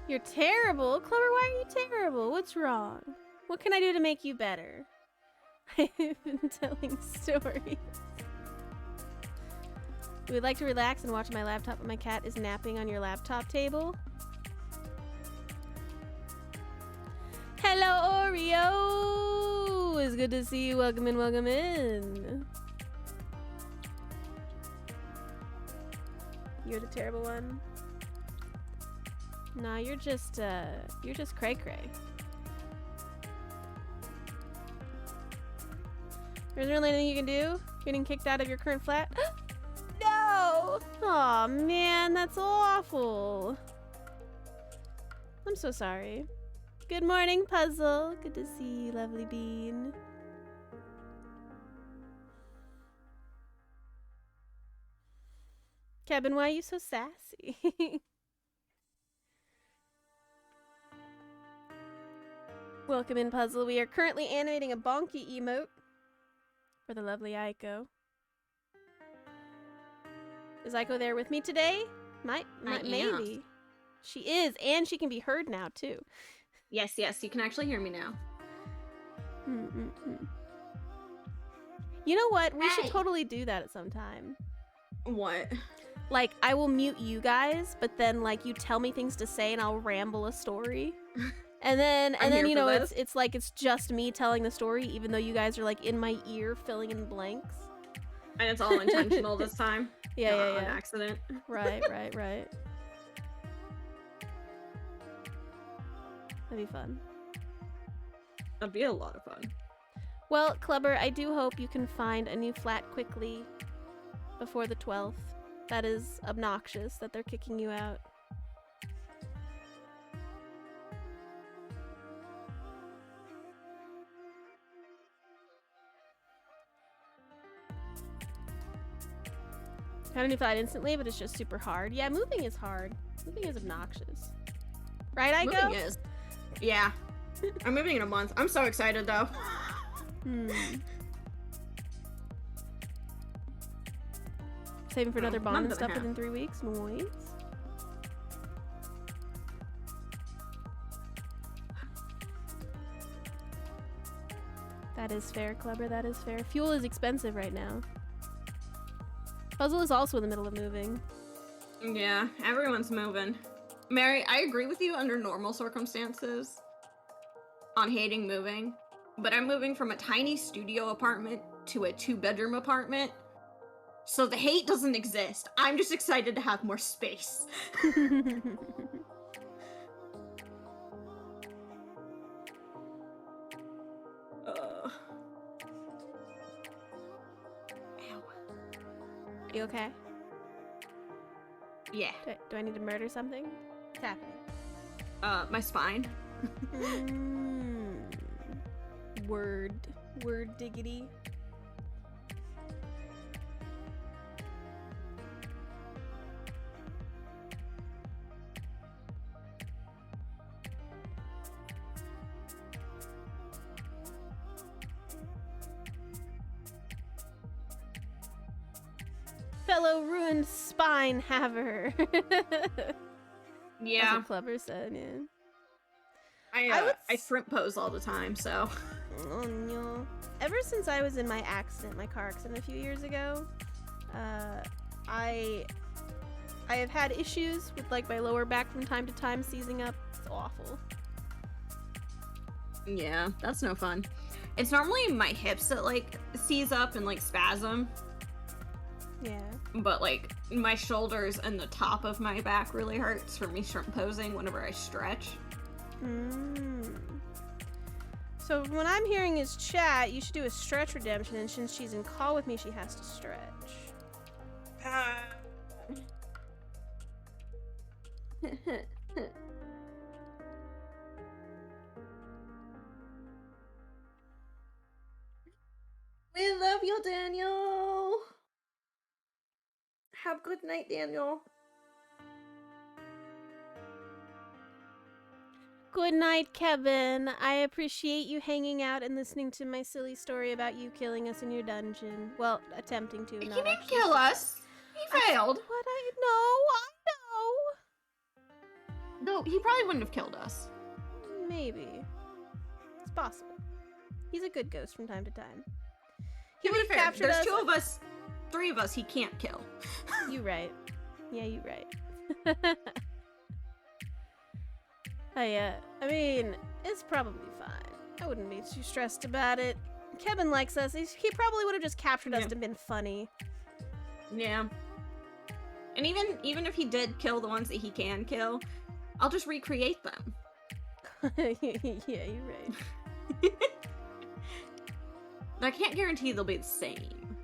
[SPEAKER 3] You're terrible? Clover, why are you terrible? What's wrong? What can I do to make you better? I've been telling stories. You would like to relax and watch my laptop, but my cat is napping on your laptop table? Hello, Oreo! It's good to see you. Welcome in. You're the terrible one. Nah, you're just cray cray. There's really anything you can do? Getting kicked out of your current flat?
[SPEAKER 1] No!
[SPEAKER 3] Aw, man, that's awful. I'm so sorry. Good morning, Puzzle. Good to see you, lovely bean. Kevin, why are you so sassy? Welcome in, Puzzle. We are currently animating a bonky emote for the lovely Aiko. Is Aiko there with me today? Maybe. She is, and she can be heard now, too.
[SPEAKER 4] Yes, you can actually hear me now.
[SPEAKER 3] You know what? We should
[SPEAKER 4] Hey.
[SPEAKER 3] totally do that at some time.
[SPEAKER 4] What?
[SPEAKER 3] Like, I will mute you guys, but then, like, you tell me things to say and I'll ramble a story. And then you know, it's like it's just me telling the story, even though you guys are, like, in my ear filling in blanks.
[SPEAKER 4] And it's all intentional this time.
[SPEAKER 3] Yeah,
[SPEAKER 4] Not
[SPEAKER 3] yeah.
[SPEAKER 4] an accident.
[SPEAKER 3] Right. That'd be fun.
[SPEAKER 4] That'd be a lot of fun.
[SPEAKER 3] Well, Clubber, I do hope you can find a new flat quickly before the 12th. That is obnoxious that they're kicking you out. Found a new flat instantly, but it's just super hard. Yeah, moving is hard. Moving is obnoxious. Right, Aiko?
[SPEAKER 4] Moving is. Yeah. I'm moving in a month. I'm so excited, though.
[SPEAKER 3] Saving for another bond
[SPEAKER 4] month
[SPEAKER 3] and
[SPEAKER 4] and a
[SPEAKER 3] stuff
[SPEAKER 4] half.
[SPEAKER 3] within 3 weeks. Noise. That is fair, Clubber. That is fair. Fuel is expensive right now. Puzzle is also in the middle of moving.
[SPEAKER 4] Yeah, everyone's moving. Mary, I agree with you under normal circumstances on hating moving, but I'm moving from a tiny studio apartment to a 2-bedroom apartment, so the hate doesn't exist. I'm just excited to have more space. Ow.
[SPEAKER 3] You okay?
[SPEAKER 4] Yeah.
[SPEAKER 3] Do I need to murder something? What's happening?
[SPEAKER 4] My spine.
[SPEAKER 3] Word diggity. Fellow ruined spine haver.
[SPEAKER 4] Yeah.
[SPEAKER 3] That's what Clubber said, yeah.
[SPEAKER 4] I shrimp pose all the time, so.
[SPEAKER 3] Oh no. Ever since I was in my car accident a few years ago, I have had issues with like my lower back from time to time seizing up. It's awful.
[SPEAKER 4] Yeah, that's no fun. It's normally my hips that like seize up and like spasm,
[SPEAKER 3] Yeah.
[SPEAKER 4] but like my shoulders and the top of my back really hurts from me shrimp posing whenever I stretch.
[SPEAKER 3] So what I'm hearing is chat, you should do a stretch redemption, and since she's in call with me, she has to stretch.
[SPEAKER 4] We love you, Daniel. Have a good night, Daniel.
[SPEAKER 3] Good night, Kevin. I appreciate you hanging out and listening to my silly story about you killing us in your dungeon. Well, attempting to.
[SPEAKER 4] He
[SPEAKER 3] not
[SPEAKER 4] didn't
[SPEAKER 3] actually.
[SPEAKER 4] kill us. He failed.
[SPEAKER 3] What I know.
[SPEAKER 4] No, he probably wouldn't have killed us.
[SPEAKER 3] Maybe. It's possible. He's a good ghost from time to time.
[SPEAKER 4] He would have captured
[SPEAKER 3] captured
[SPEAKER 4] There's
[SPEAKER 3] us.
[SPEAKER 4] 2 of us, 3 of us he can't kill.
[SPEAKER 3] You right. Yeah, you right. I mean, it's probably fine. I wouldn't be too stressed about it. Kevin likes us. He probably would have just captured us
[SPEAKER 4] Yeah.
[SPEAKER 3] and been funny.
[SPEAKER 4] Yeah. And even if he did kill the ones that he can kill, I'll just recreate them.
[SPEAKER 3] Yeah, you're right.
[SPEAKER 4] But I can't guarantee they'll be the same.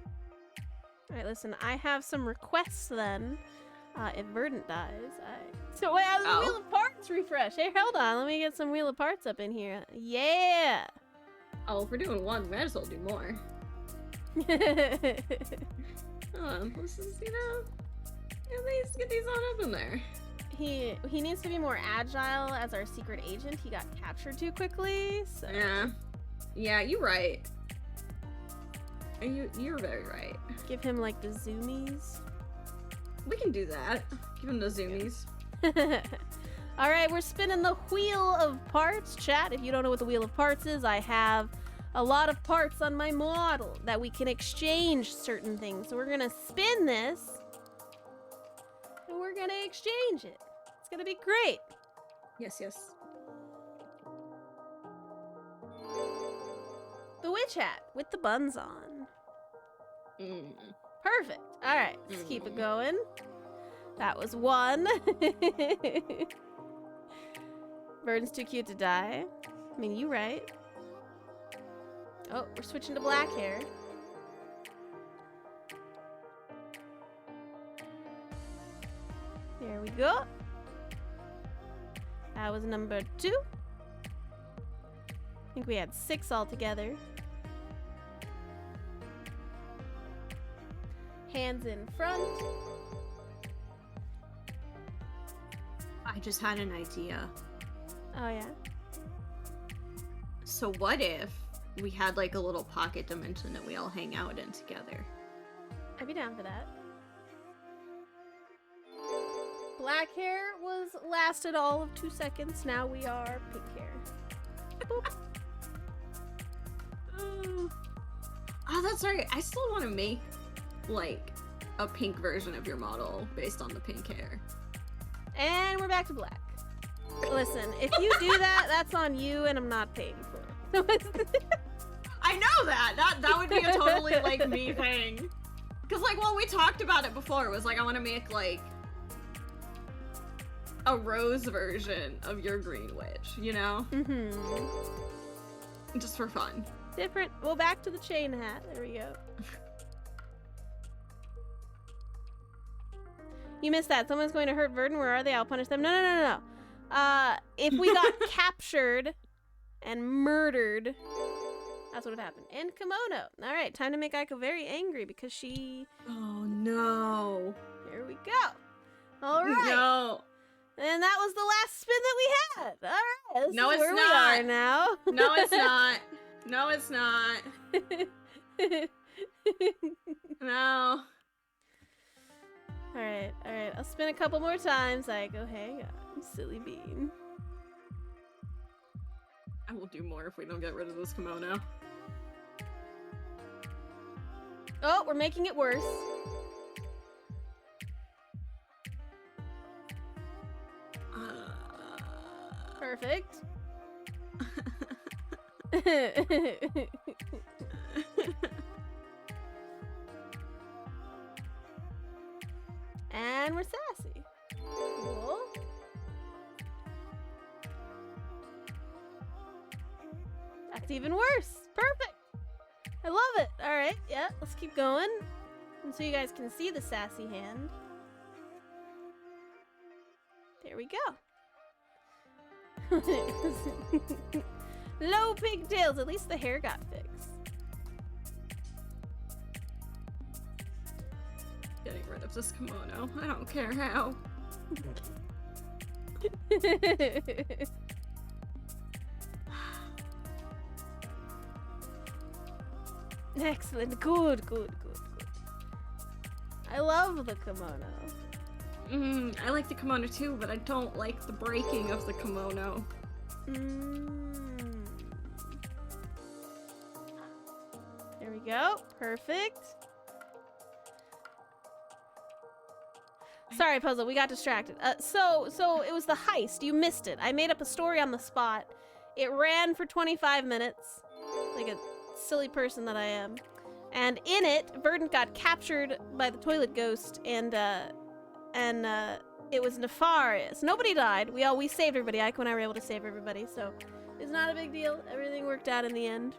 [SPEAKER 3] Alright, listen, I have some requests then. If Verdant dies,
[SPEAKER 1] So wait, the Wheel of Parts refresh. Hey, hold on. Let me get some Wheel of Parts up in here. Yeah!
[SPEAKER 4] Oh, if we're doing one, we might as well do more. Let's just, at least get these on up in there.
[SPEAKER 3] He needs to be more agile as our secret agent. He got captured too quickly, so...
[SPEAKER 4] Yeah, you're right. You're very right.
[SPEAKER 3] Give him, like, the zoomies.
[SPEAKER 4] We can do that. Give him the zoomies.
[SPEAKER 3] Alright, we're spinning the Wheel of Parts, chat. If you don't know what the Wheel of Parts is, I have a lot of parts on my model that we can exchange certain things. So we're gonna spin this, and we're gonna exchange it. It's gonna be great.
[SPEAKER 4] Yes, yes.
[SPEAKER 3] The witch hat with the buns on. Perfect. All right, let's keep it going. That was one. Verdant's too cute to die. I mean, you right. Oh, we're switching to black hair. There we go. That was number 2. I think we had 6 altogether. Hands in front.
[SPEAKER 4] I just had an idea.
[SPEAKER 3] Oh, yeah?
[SPEAKER 4] So what if we had like a little pocket dimension that we all hang out in together?
[SPEAKER 3] I'd be down for that. Black hair lasted all of 2 seconds. Now we are pink hair. Boop.
[SPEAKER 4] Oh, that's right. I still want to make like a pink version of your model based on the pink hair.
[SPEAKER 3] And we're back to black. Listen, if you do that, that's on you, and I'm not paying for it.
[SPEAKER 4] I know that. That would be a totally like me thing. Cause like, well, we talked about it before. It was like I want to make like a rose version of your green witch, you know? Just for fun.
[SPEAKER 3] Different. Well, back to the chain hat. There we go. You missed that. Someone's going to hurt Verdant. Where are they? I'll punish them. No. If we got captured and murdered, that's what would happen. And kimono. All right, time to make Aiko very angry because she...
[SPEAKER 4] Oh, no.
[SPEAKER 3] There we go. All right.
[SPEAKER 4] No.
[SPEAKER 3] And that was the last spin that we had. All right. This
[SPEAKER 4] No,
[SPEAKER 3] is
[SPEAKER 4] it's
[SPEAKER 3] where
[SPEAKER 4] not.
[SPEAKER 3] we are now.
[SPEAKER 4] No, it's not. No, it's not. No.
[SPEAKER 3] All right. I'll spin a couple more times. I go, hang on, silly bean.
[SPEAKER 4] I will do more if we don't get rid of this kimono.
[SPEAKER 3] Oh, we're making it worse. Perfect. And we're sassy. Cool. That's even worse. Perfect. I love it. All right. Yeah, let's keep going. And so you guys can see the sassy hand. There we go. Low pigtails. At least the hair got fixed.
[SPEAKER 4] Getting rid of this kimono. I don't care how.
[SPEAKER 3] Excellent. Good. I love the kimono.
[SPEAKER 4] I like the kimono too, but I don't like the breaking of the kimono.
[SPEAKER 3] There we go. Perfect. Sorry, Puzzle, we got distracted. So it was the heist. You missed it. I made up a story on the spot. It ran for 25 minutes, like a silly person that I am. And in it, Verdant got captured by the toilet ghost, and it was nefarious. Nobody died. We saved everybody. Aiko and I were able to save everybody, so it's not a big deal. Everything worked out in the end.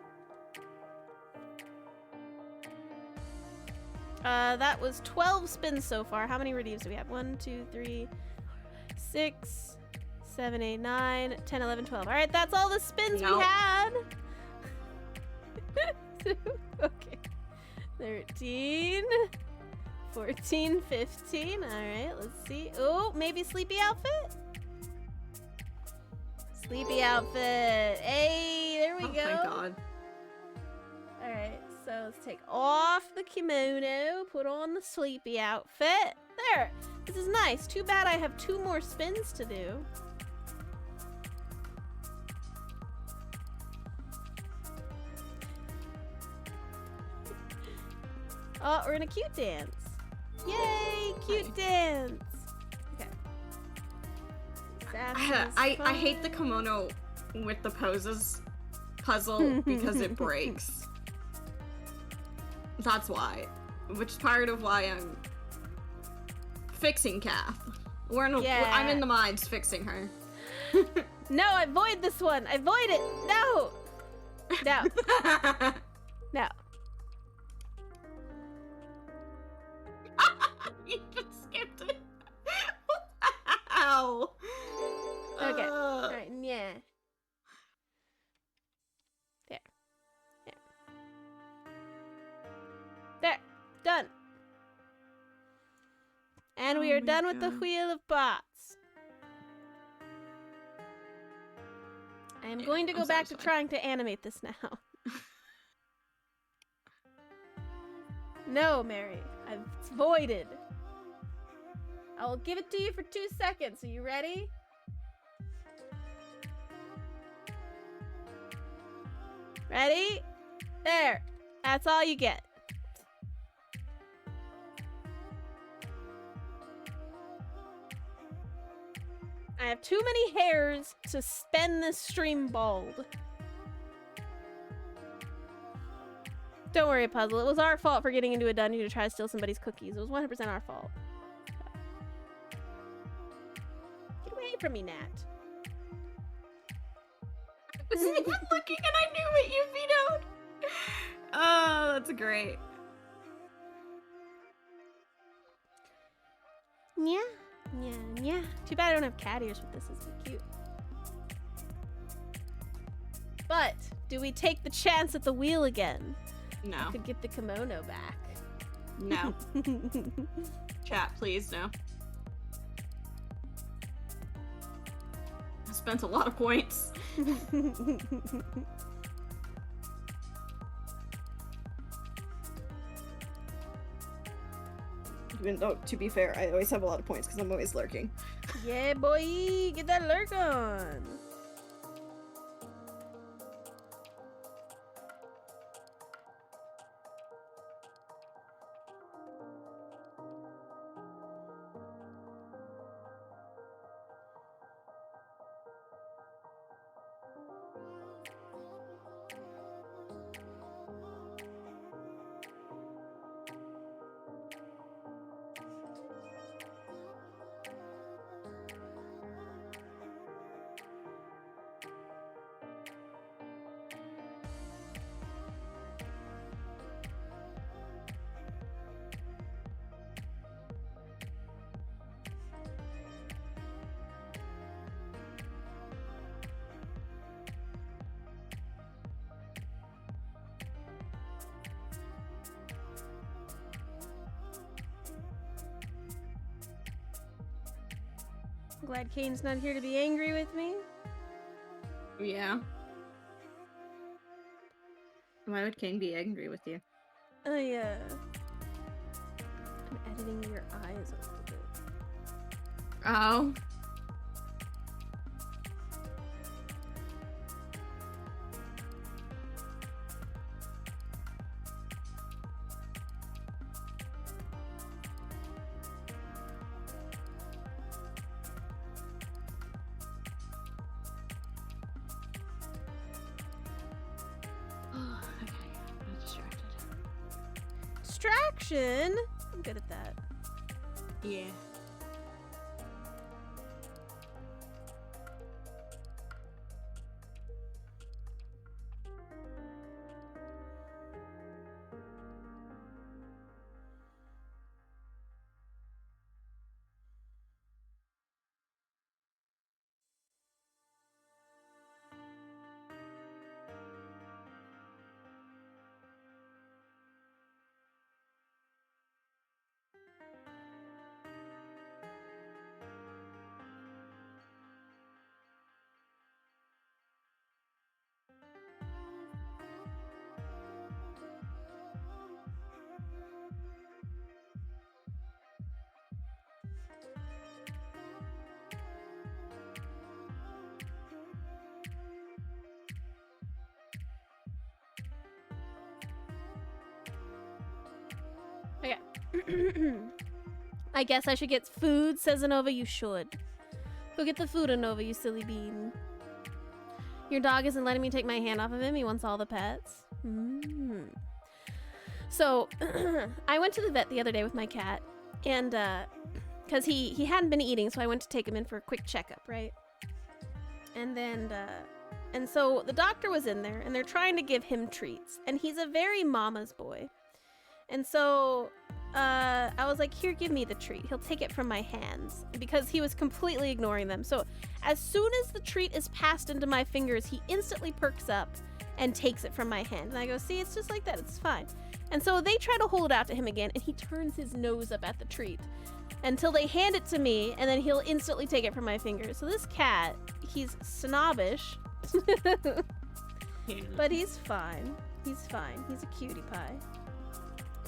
[SPEAKER 3] That was 12 spins so far. How many redeems do we have? 1, 2, 3, 6, 7, 8, 9, 10, 11, 12. All right, that's all the spins we had. Okay. 13, 14, 15. All right, let's see. Oh, maybe sleepy outfit? Sleepy outfit. Hey, there we go.
[SPEAKER 4] Thank God.
[SPEAKER 3] All right, so let's take off the kimono, put on the sleepy outfit. There. This is nice. Too bad I have 2 more spins to do. Oh, we're in a cute dance. Yay, cute dance. Okay.
[SPEAKER 4] I hate the kimono with the poses puzzle because it breaks. That's why. Which is part of why I'm fixing Cath. I'm in the mines fixing her.
[SPEAKER 3] No, avoid this one. Avoid it. No. No. No.
[SPEAKER 4] You just skipped it. Ow.
[SPEAKER 3] Okay. All right. Yeah. There. There. There. Done. And we are done with the Wheel of Bots. I am going to go back to trying to animate this now. No, Mary. It's voided. I will give it to you for 2 seconds. Are you ready? Ready? There. That's all you get. I have too many hairs to spend this stream bald. Don't worry, Puzzle. It was our fault for getting into a dungeon to try to steal somebody's cookies. It was 100% our fault. Get away from me, Nat.
[SPEAKER 4] I wasn't even looking and I knew what you vetoed. Oh, that's great.
[SPEAKER 3] Yeah. Yeah, yeah. Too bad I don't have cat ears with this. This would be cute. But, do we take the chance at the wheel again?
[SPEAKER 4] No.
[SPEAKER 3] I could get the kimono back.
[SPEAKER 4] No. Chat, please, no. I spent a lot of points. Even though, to be fair, I always have a lot of points because I'm always lurking.
[SPEAKER 3] Yeah, boy! Get that lurk on! I'm glad Kane's not here to be angry with me.
[SPEAKER 4] Yeah. Why would Kane be angry with you?
[SPEAKER 3] I'm editing your eyes a little bit.
[SPEAKER 4] Oh.
[SPEAKER 3] Distraction? I'm good at that.
[SPEAKER 4] Yeah.
[SPEAKER 3] I guess I should get food, says Anova. You should. Go get the food, Anova, you silly bean. Your dog isn't letting me take my hand off of him. He wants all the pets. So, I went to the vet the other day with my cat, and, because he hadn't been eating, so I went to take him in for a quick checkup, right? And then, and so the doctor was in there, and they're trying to give him treats, and he's a very mama's boy. And so, I was like, here, give me the treat. He'll take it from my hands, because he was completely ignoring them. So, as soon as the treat is passed into my fingers, he instantly perks up and takes it from my hand. And I go, see, it's just like that, it's fine. And so they try to hold it out to him again, and he turns his nose up at the treat until they hand it to me, and then he'll instantly take it from my fingers. So this cat, he's snobbish, but he's fine. He's fine. He's a cutie pie.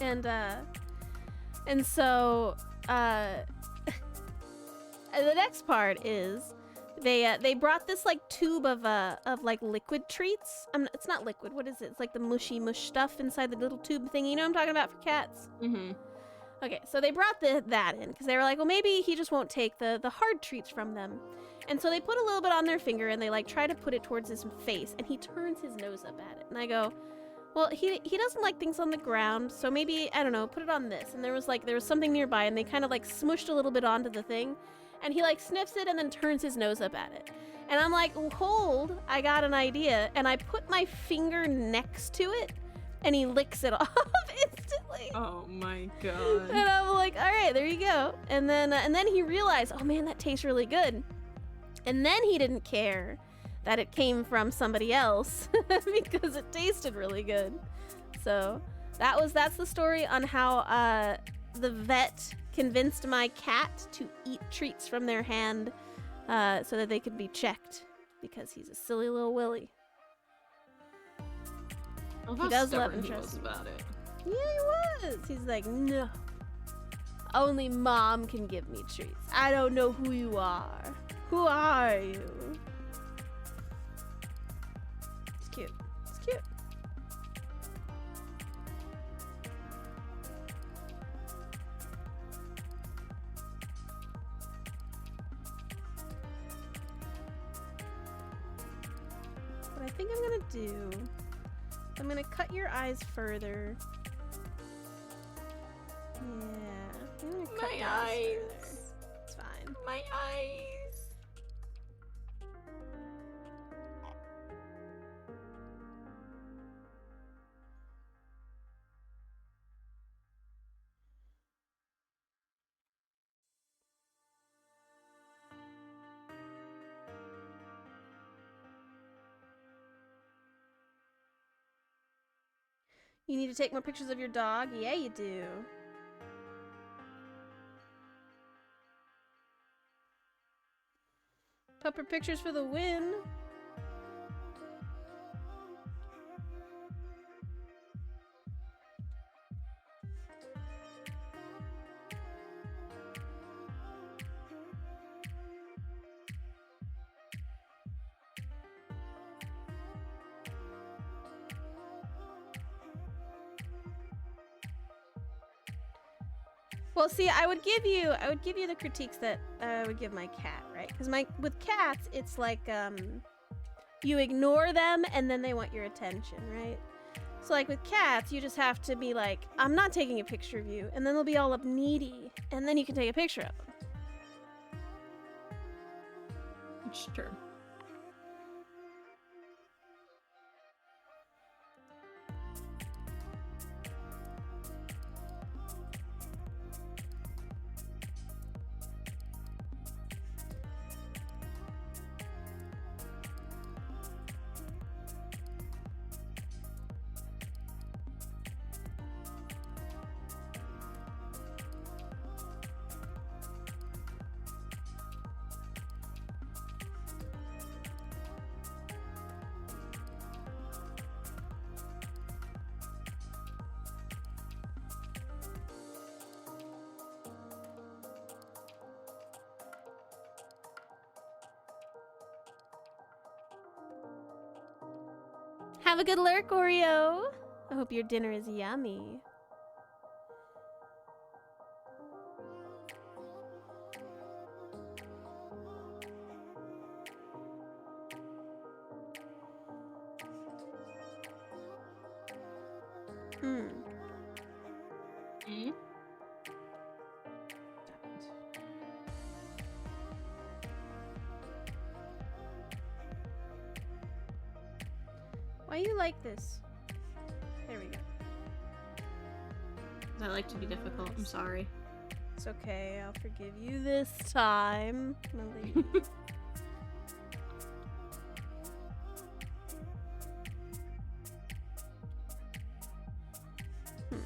[SPEAKER 3] And so, the next part is they brought this like tube of like liquid treats. It's not liquid. What is it? It's like the mushy mush stuff inside the little tube thing. You know what I'm talking about for cats?
[SPEAKER 4] Mm-hmm.
[SPEAKER 3] Okay, so they brought that in because they were like, well, maybe he just won't take the hard treats from them. And so they put a little bit on their finger and they like try to put it towards his face, and he turns his nose up at it. And I go, well, he doesn't like things on the ground, so maybe, I don't know, put it on this. And there was something nearby, and they kind of like smushed a little bit onto the thing, and he like sniffs it and then turns his nose up at it. And I'm like, hold, I got an idea. And I put my finger next to it, and he licks it off instantly.
[SPEAKER 4] Oh my god.
[SPEAKER 3] And I'm like, all right, there you go. And then he realized, oh man, that tastes really good. And then he didn't care that it came from somebody else because it tasted really good. So that's the story on how the vet convinced my cat to eat treats from their hand so that they could be checked because he's a silly little willy. He does love and trust
[SPEAKER 4] about it.
[SPEAKER 3] Yeah, he was. He's like, no. Only mom can give me treats. I don't know who you are. Who are you? It's cute. It's cute. What I think I'm gonna do, I'm gonna cut your eyes further. Yeah. I'm gonna cut
[SPEAKER 4] My
[SPEAKER 3] your
[SPEAKER 4] eyes.
[SPEAKER 3] further. It's fine.
[SPEAKER 4] My eyes.
[SPEAKER 3] You need to take more pictures of your dog? Yeah, you do. Pupper pictures for the win. Well, see, I would give you the critiques that I would give my cat, right? Because with cats, it's like you ignore them and then they want your attention, right? So like with cats, you just have to be like, I'm not taking a picture of you, and then they'll be all up needy, and then you can take a picture of them.
[SPEAKER 4] It's true.
[SPEAKER 3] Have a good lurk, Oreo. I hope your dinner is yummy. Hmm.
[SPEAKER 4] Mm?
[SPEAKER 3] Why you like this? There we go.
[SPEAKER 4] I like to be difficult. I'm sorry.
[SPEAKER 3] It's okay. I'll forgive you this time, my lady. Hmm.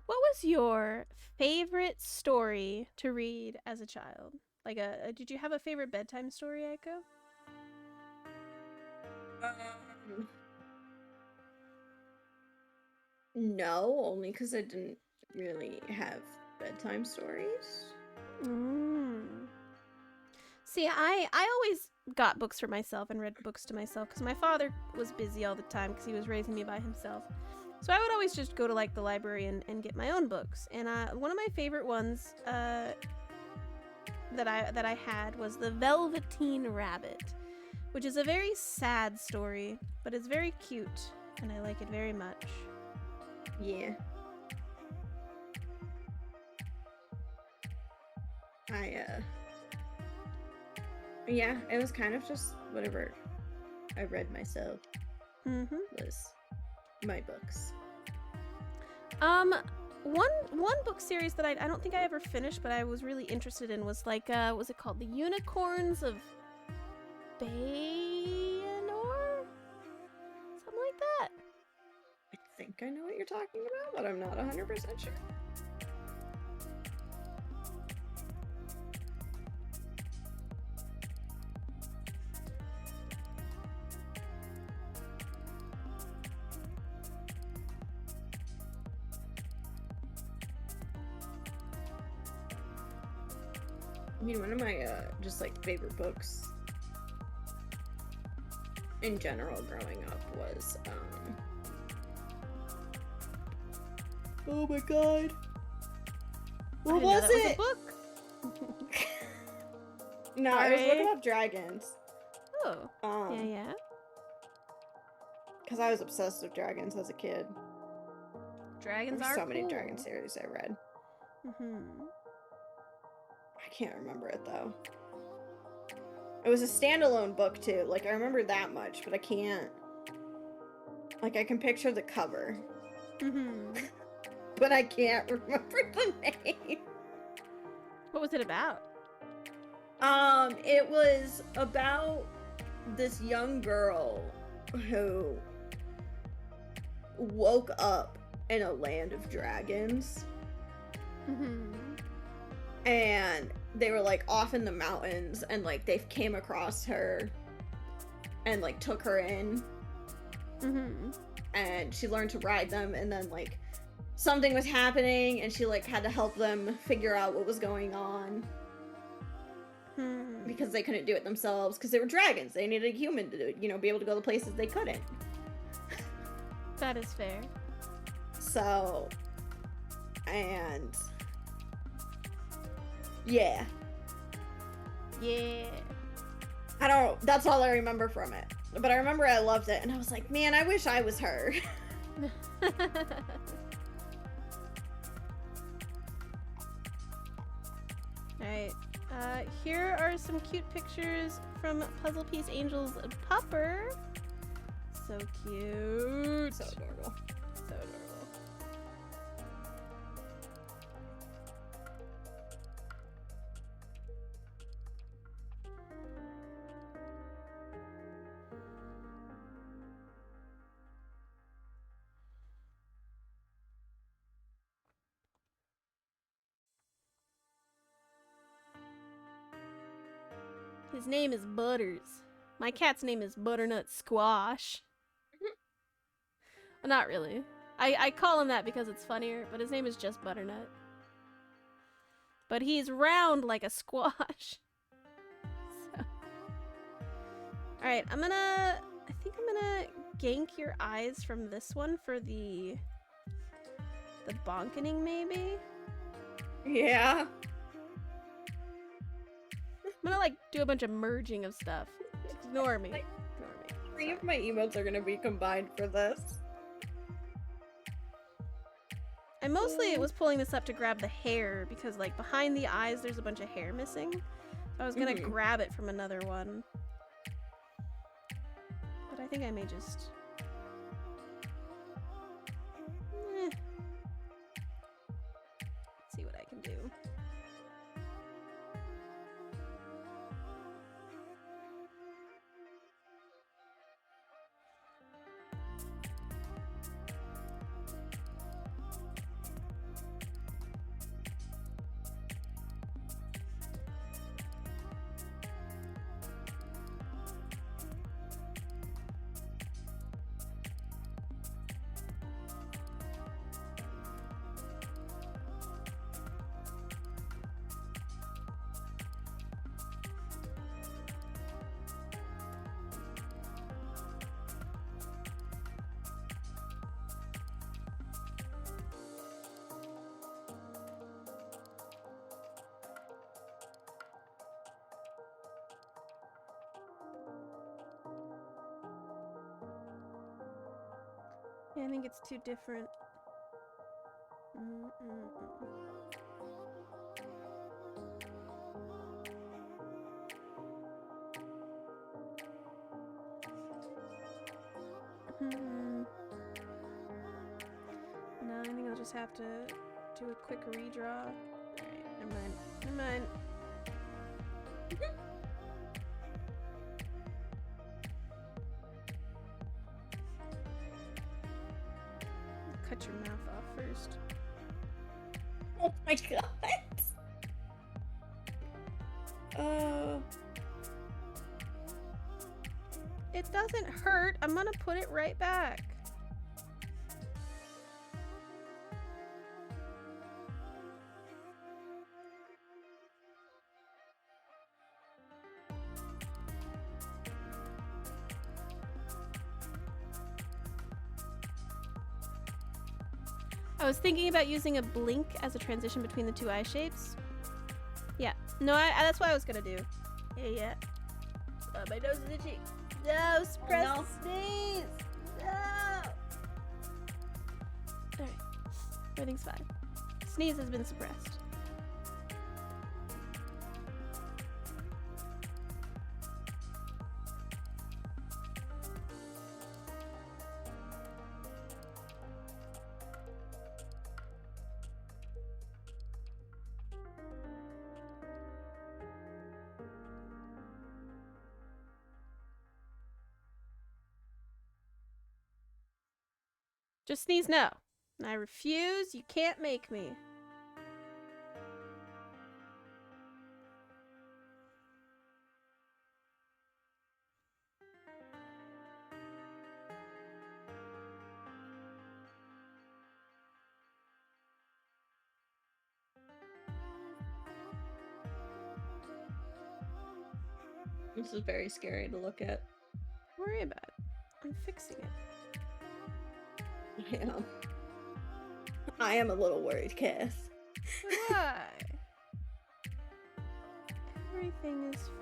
[SPEAKER 3] What was your favorite story to read as a child? Like did you have a favorite bedtime story, Aiko?
[SPEAKER 4] No, only because I didn't really have bedtime stories.
[SPEAKER 3] See, I always got books for myself and read books to myself because my father was busy all the time because he was raising me by himself. So I would always just go to like the library and get my own books. And one of my favorite ones that I had was The Velveteen Rabbit, which is a very sad story, but it's very cute, and I like it very much.
[SPEAKER 4] Yeah. Yeah, it was kind of just whatever I read myself was my books.
[SPEAKER 3] One book series that I don't think I ever finished, but I was really interested in was like what was it called? The Unicorns of Bayanor? Something like that.
[SPEAKER 4] I think I know what you're talking about, but I'm not 100% sure. I mean, one of my just like favorite books in general growing up was oh my god, what was it?
[SPEAKER 3] Was a book?
[SPEAKER 4] No, it was Book About Dragons.
[SPEAKER 3] Oh. Yeah.
[SPEAKER 4] Because I was obsessed with dragons as a kid.
[SPEAKER 3] Dragons
[SPEAKER 4] There
[SPEAKER 3] are
[SPEAKER 4] were so many
[SPEAKER 3] cool.
[SPEAKER 4] dragon series I read. I can't remember it though. It was a standalone book too. Like I remember that much, but I can't. Like I can picture the cover, but I can't remember the name.
[SPEAKER 3] What was it about?
[SPEAKER 4] It was about this young girl who woke up in a land of dragons. And they were like off in the mountains and like they came across her and like took her in. And she learned to ride them, and then like something was happening and she like had to help them figure out what was going on. Because they couldn't do it themselves because they were dragons. They needed a human to, be able to go to places they couldn't.
[SPEAKER 3] That is fair.
[SPEAKER 4] So, and yeah. That's all I remember from it. But I remember I loved it and I was like, man, I wish I was her.
[SPEAKER 3] Alright. Here are some cute pictures from Puzzle Piece Angel's pupper. So cute.
[SPEAKER 4] So adorable.
[SPEAKER 3] So adorable. His name is Butters. My cat's name is Butternut Squash. Well, not really. I call him that because it's funnier, but his name is just Butternut. But he's round like a squash. So. Alright, I think I'm gonna gank your eyes from this one for the bonkening, maybe?
[SPEAKER 4] Yeah.
[SPEAKER 3] I'm gonna, like, do a bunch of merging of stuff. Ignore me.
[SPEAKER 4] Like,
[SPEAKER 3] Ignore me.
[SPEAKER 4] 3 of my emotes are gonna be combined for this.
[SPEAKER 3] I mostly was pulling this up to grab the hair because, like, behind the eyes there's a bunch of hair missing. So I was gonna grab it from another one. But I think I may just... Let's see what I can do. Yeah, I think it's too different. No, I think I'll just have to do a quick redraw. Alright, never mind. Never mind. Cut your mouth off first.
[SPEAKER 4] Oh my god.
[SPEAKER 3] It doesn't hurt. I'm gonna put it right back. I was thinking about using a blink as a transition between the two eye shapes. Yeah. No, that's what I was gonna do. Yeah. My nose is itchy. No, suppress
[SPEAKER 4] no.
[SPEAKER 3] sneeze. No. Alright. Everything's fine. Sneeze has been suppressed. Just sneeze no. I refuse. You can't make me.
[SPEAKER 4] This is very scary to look at.
[SPEAKER 3] Don't worry about it. I'm fixing it.
[SPEAKER 4] I am a little worried, Cass.
[SPEAKER 3] Why? Everything is fine.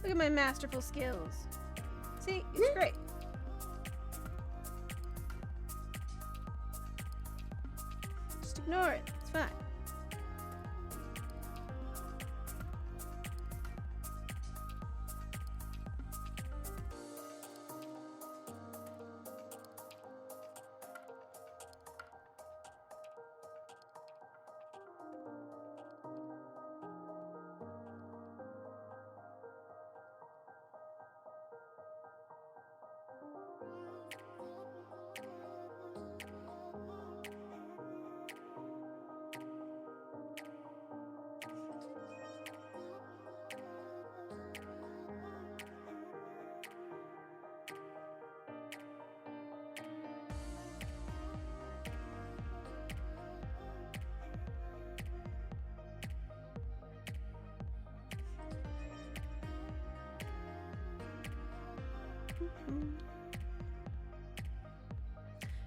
[SPEAKER 3] Look at my masterful skills. See, it's great. Just ignore it. It's fine.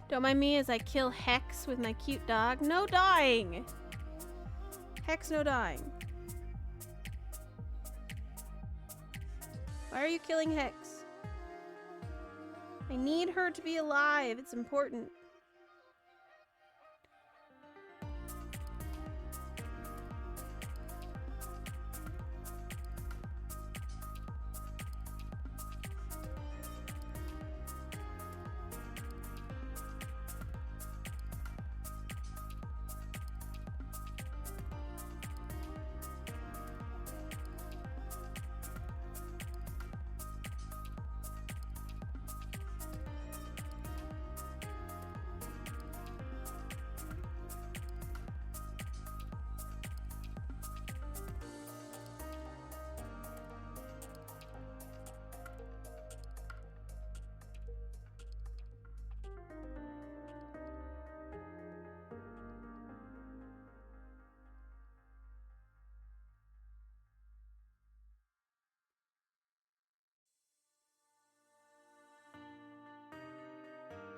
[SPEAKER 3] Don't mind me as I kill Hex with my cute dog. No dying! Hex, no dying. Why are you killing Hex? I need her to be alive. It's important.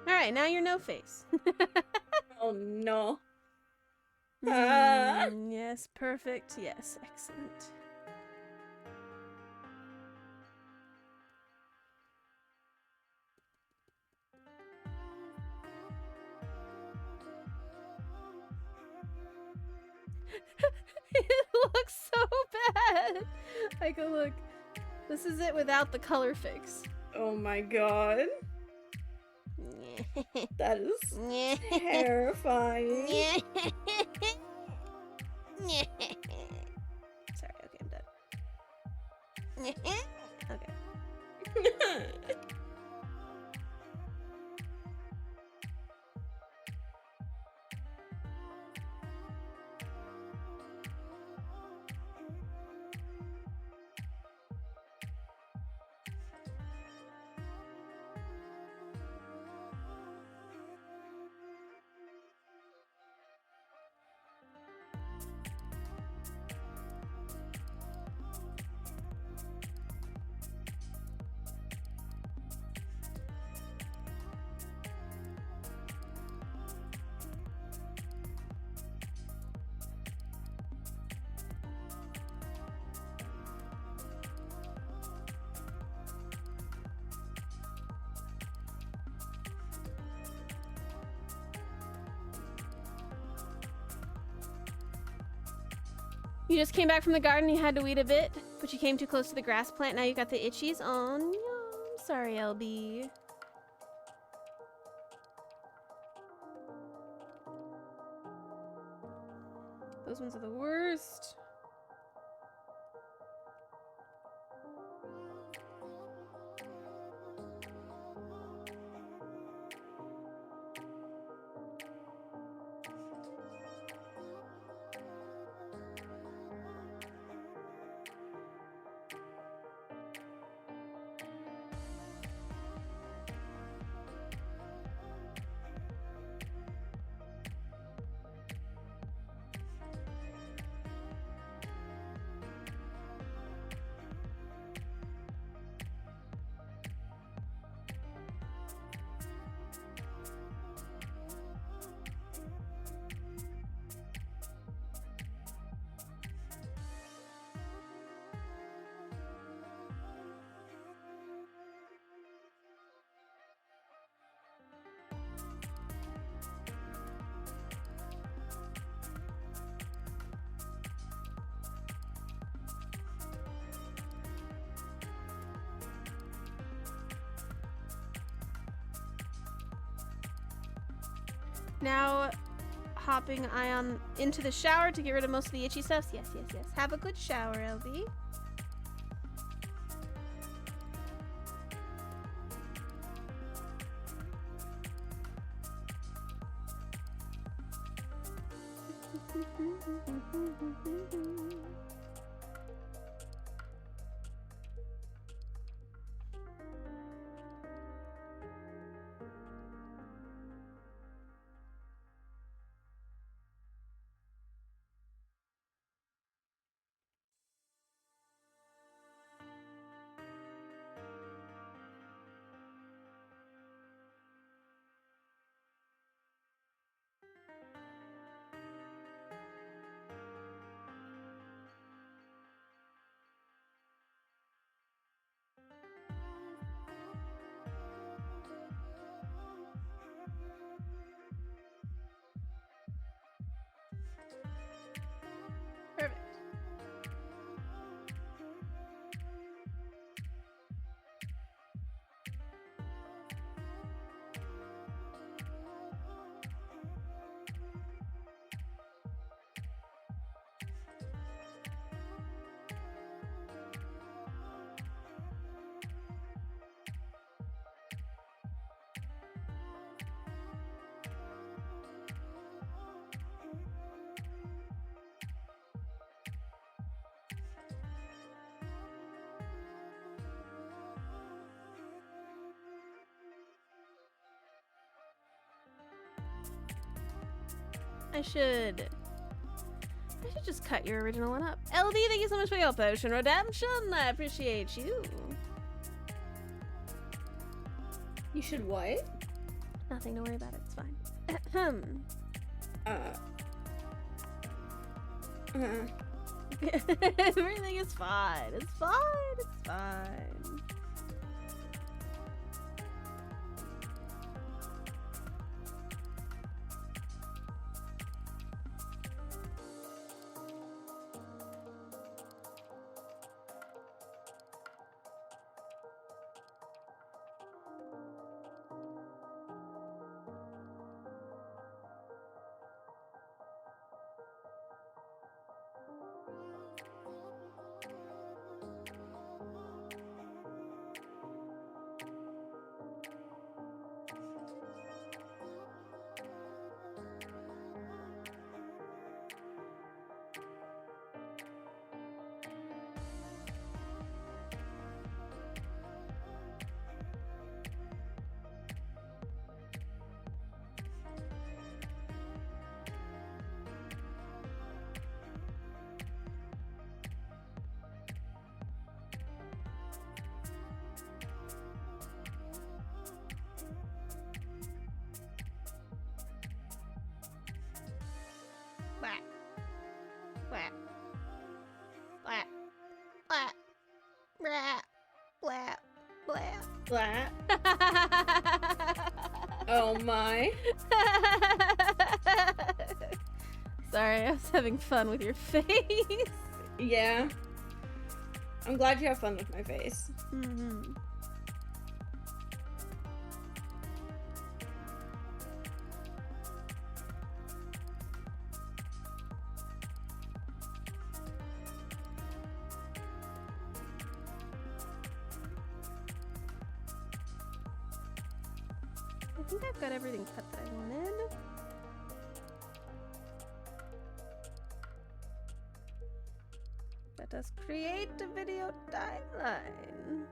[SPEAKER 3] Alright, now you're no face.
[SPEAKER 4] Oh no.
[SPEAKER 3] Yes, perfect. Yes, excellent. It looks so bad. Like, look. This is it without the color fix.
[SPEAKER 4] Oh my god. That is terrifying.
[SPEAKER 3] Sorry, okay, I'm done. Okay. You just came back from the garden, you had to weed a bit, but you came too close to the grass plant, now you got the itchies. Oh no, I'm sorry, LB. Those ones are the worst. Now, hopping Ion into the shower to get rid of most of the itchy stuff. Yes, yes, yes. Have a good shower, LB. Perfect. I should just cut your original one up. LD, thank you so much for your potion redemption. I appreciate you.
[SPEAKER 4] You should what?
[SPEAKER 3] Nothing to worry about it. It's fine. Everything is fine. It's fine. It's fine.
[SPEAKER 4] Flat. Oh my.
[SPEAKER 3] Sorry, I was having fun with your face.
[SPEAKER 4] Yeah. I'm glad you have fun with my face.
[SPEAKER 3] Mm-hmm. I think I've got everything cut that I wanted. Let us create a video timeline.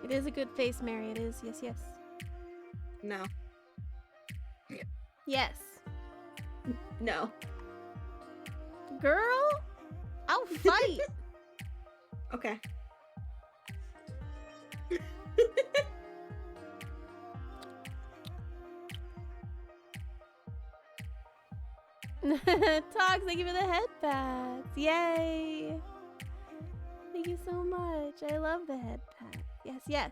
[SPEAKER 3] It is a good face, Mary. It is. Yes, yes.
[SPEAKER 4] No.
[SPEAKER 3] Yes.
[SPEAKER 4] No.
[SPEAKER 3] Girl, I'll fight.
[SPEAKER 4] Okay.
[SPEAKER 3] Togs, thank you for the head pats. Yay! Thank you so much. I love the head pat. Yes, yes.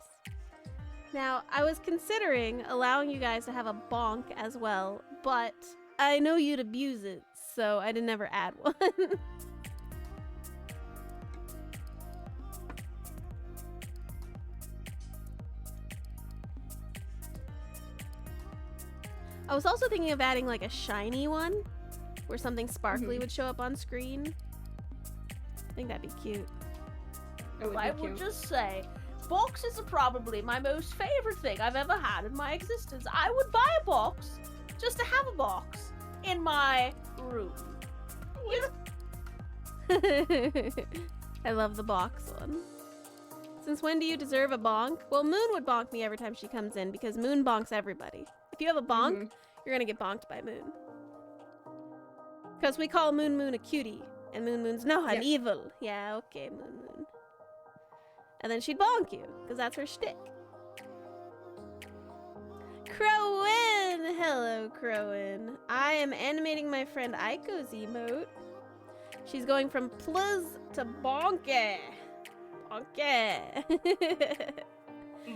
[SPEAKER 3] Now, I was considering allowing you guys to have a bonk as well, but I know you'd abuse it, so I didn't ever add one. I was also thinking of adding like a shiny one, where something sparkly would show up on screen. I think that'd be cute.
[SPEAKER 2] I would just say, boxes are probably my most favorite thing I've ever had in my existence. I would buy a box just to have a box in my room.
[SPEAKER 3] I love the box one. Since when do you deserve a bonk? Well, Moon would bonk me every time she comes in because Moon bonks everybody. If you have a bonk, you're gonna get bonked by Moon. Because we call Moon Moon a cutie. And Moon Moon's, no, I'm evil. Yeah, okay, Moon Moon. And then she'd bonk you, because that's her shtick. Crowin! Hello, Crowin. I am animating my friend Aiko's emote. She's going from pluzz to bonke. Bonke.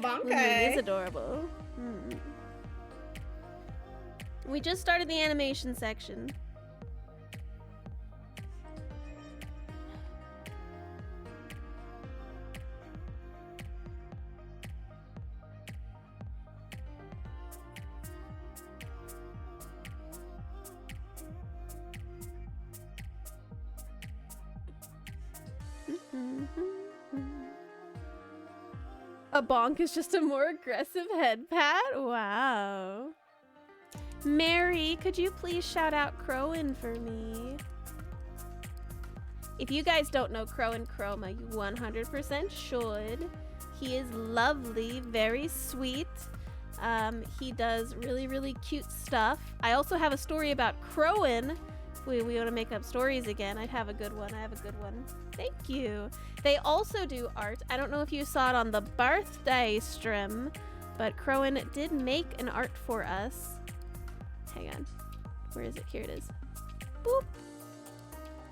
[SPEAKER 4] Bonke.
[SPEAKER 3] Moon is adorable. We just started the animation section. A bonk is just a more aggressive head pat? Wow. Mary, could you please shout out Crowin for me? If you guys don't know Crowin Chroma, you 100% should. He is lovely, very sweet. He does really, really cute stuff. I also have a story about Crowin. We want to make up stories again. I'd have a good one. I have a good one. Thank you. They also do art. I don't know if you saw it on the birthday stream, but Crowin did make an art for us. Hang on. Where is it? Here it is. Boop.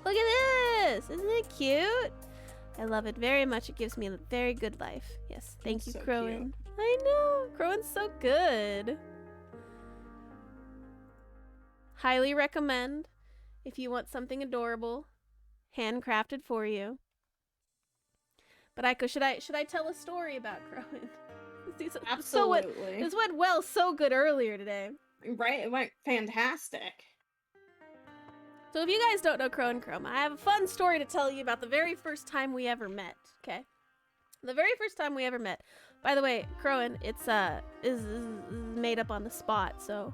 [SPEAKER 3] Look at this. Isn't it cute? I love it very much. It gives me a very good life. Yes. Thank you,
[SPEAKER 4] so
[SPEAKER 3] Crowin.
[SPEAKER 4] cute.
[SPEAKER 3] I know. Crowin's so good. Highly recommend if you want something adorable, handcrafted for you. But Aiko, should I tell a story about Crowin?
[SPEAKER 4] Absolutely.
[SPEAKER 3] This went well so good earlier today.
[SPEAKER 4] Right? It went fantastic.
[SPEAKER 3] So if you guys don't know Crowin Chroma, I have a fun story to tell you about the very first time we ever met, okay? The very first time we ever met. By the way, Crowin, it's is made up on the spot, so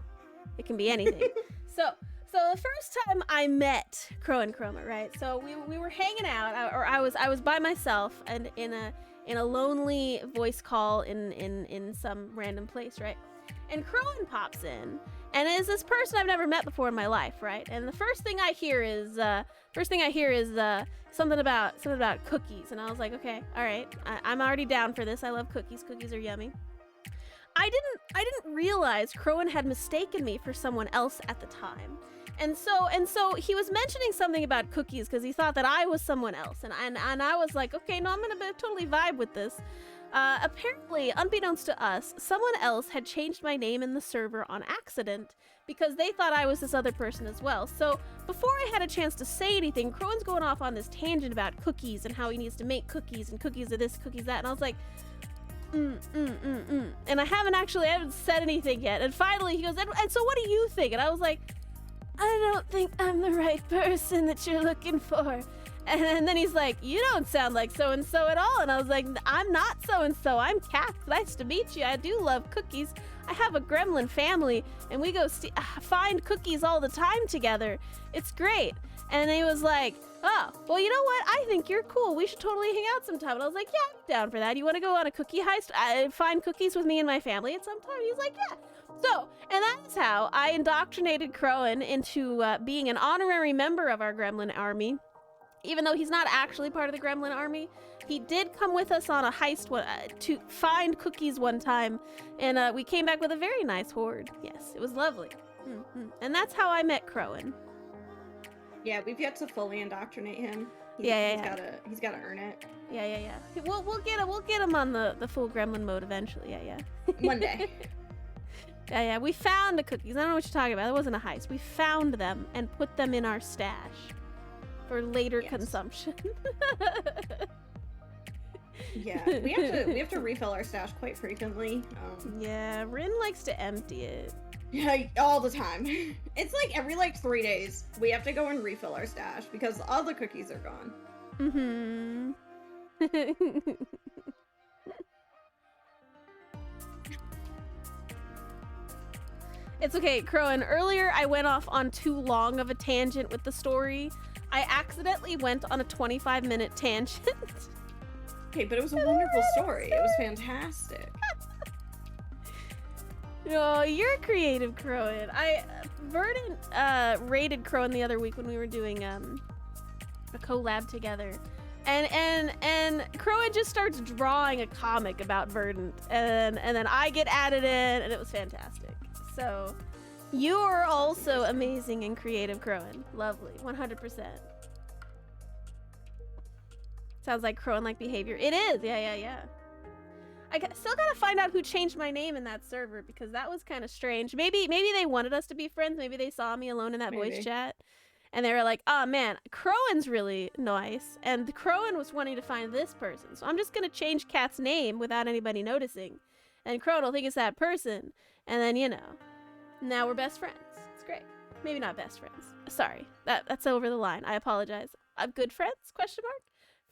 [SPEAKER 3] it can be anything. So the first time I met Crowin Chroma, right? So we were hanging out, or I was by myself and in a lonely voice call in some random place, right? And Crowin pops in, and is this person I've never met before in my life, right? And the first thing I hear is something about cookies, and I was like, okay, all right, I'm already down for this. I love cookies. Cookies are yummy. I didn't realize Crowin had mistaken me for someone else at the time. And so he was mentioning something about cookies because he thought that I was someone else, and I was like, okay, no, I'm gonna totally vibe with this. Apparently, unbeknownst to us, someone else had changed my name in the server on accident because they thought I was this other person as well. So before I had a chance to say anything, Crowin's going off on this tangent about cookies and how he needs to make cookies and cookies are this, cookies that, and I was like, and I haven't said anything yet. And finally he goes, and so what do you think? And I was like, I don't think I'm the right person that you're looking for. And then he's like, you don't sound like so-and-so at all. And I was like, I'm not so-and-so. I'm Kath. Nice to meet you. I do love cookies. I have a gremlin family, and we go find cookies all the time together. It's great. And he was like, oh, well, you know what? I think you're cool. We should totally hang out sometime. And I was like, yeah, I'm down for that. You want to go on a cookie heist? Find cookies with me and my family at some time? He's like, yeah. So, and that's how I indoctrinated Crowin into being an honorary member of our gremlin army. even though he's not actually part of the Gremlin army, he did come with us on a heist to find cookies one time, and we came back with a very nice hoard. Yes, it was lovely. And that's how I met Crowan.
[SPEAKER 4] Yeah, we've yet to fully indoctrinate him. He's gotta earn it.
[SPEAKER 3] Yeah. We'll get him on the full Gremlin mode eventually. Yeah.
[SPEAKER 4] One day.
[SPEAKER 3] Yeah. We found the cookies. I don't know what you're talking about. It wasn't a heist. We found them and put them in our stash for later consumption.
[SPEAKER 4] Yeah, we have to refill our stash quite frequently.
[SPEAKER 3] Yeah, Rin likes to empty it.
[SPEAKER 4] Yeah, all the time. It's like every 3 days we have to go and refill our stash because all the cookies are gone.
[SPEAKER 3] It's okay, Crowan. Earlier I went off on too long of a tangent with the story. I accidentally went on a 25-minute tangent.
[SPEAKER 4] Okay, but it was a wonderful story. It was fantastic.
[SPEAKER 3] Oh, you're creative, Crowan. Verdant raided Crowan the other week when we were doing a collab together. And Crowan just starts drawing a comic about Verdant, and then I get added in, and it was fantastic. So you're also amazing and creative, Crowan. Lovely, 100%. Sounds like Crowan-like behavior. It is, yeah. I still gotta find out who changed my name in that server because that was kind of strange. Maybe they wanted us to be friends. Maybe they saw me alone in that voice chat, and they were like, "Oh man, Crowan's really nice," and Crowan was wanting to find this person. So I'm just gonna change Cat's name without anybody noticing, and Crowan will think it's that person, and then now we're best friends. It's great. Maybe not best friends. Sorry, that's over the line. I apologize. I'm good friends? ?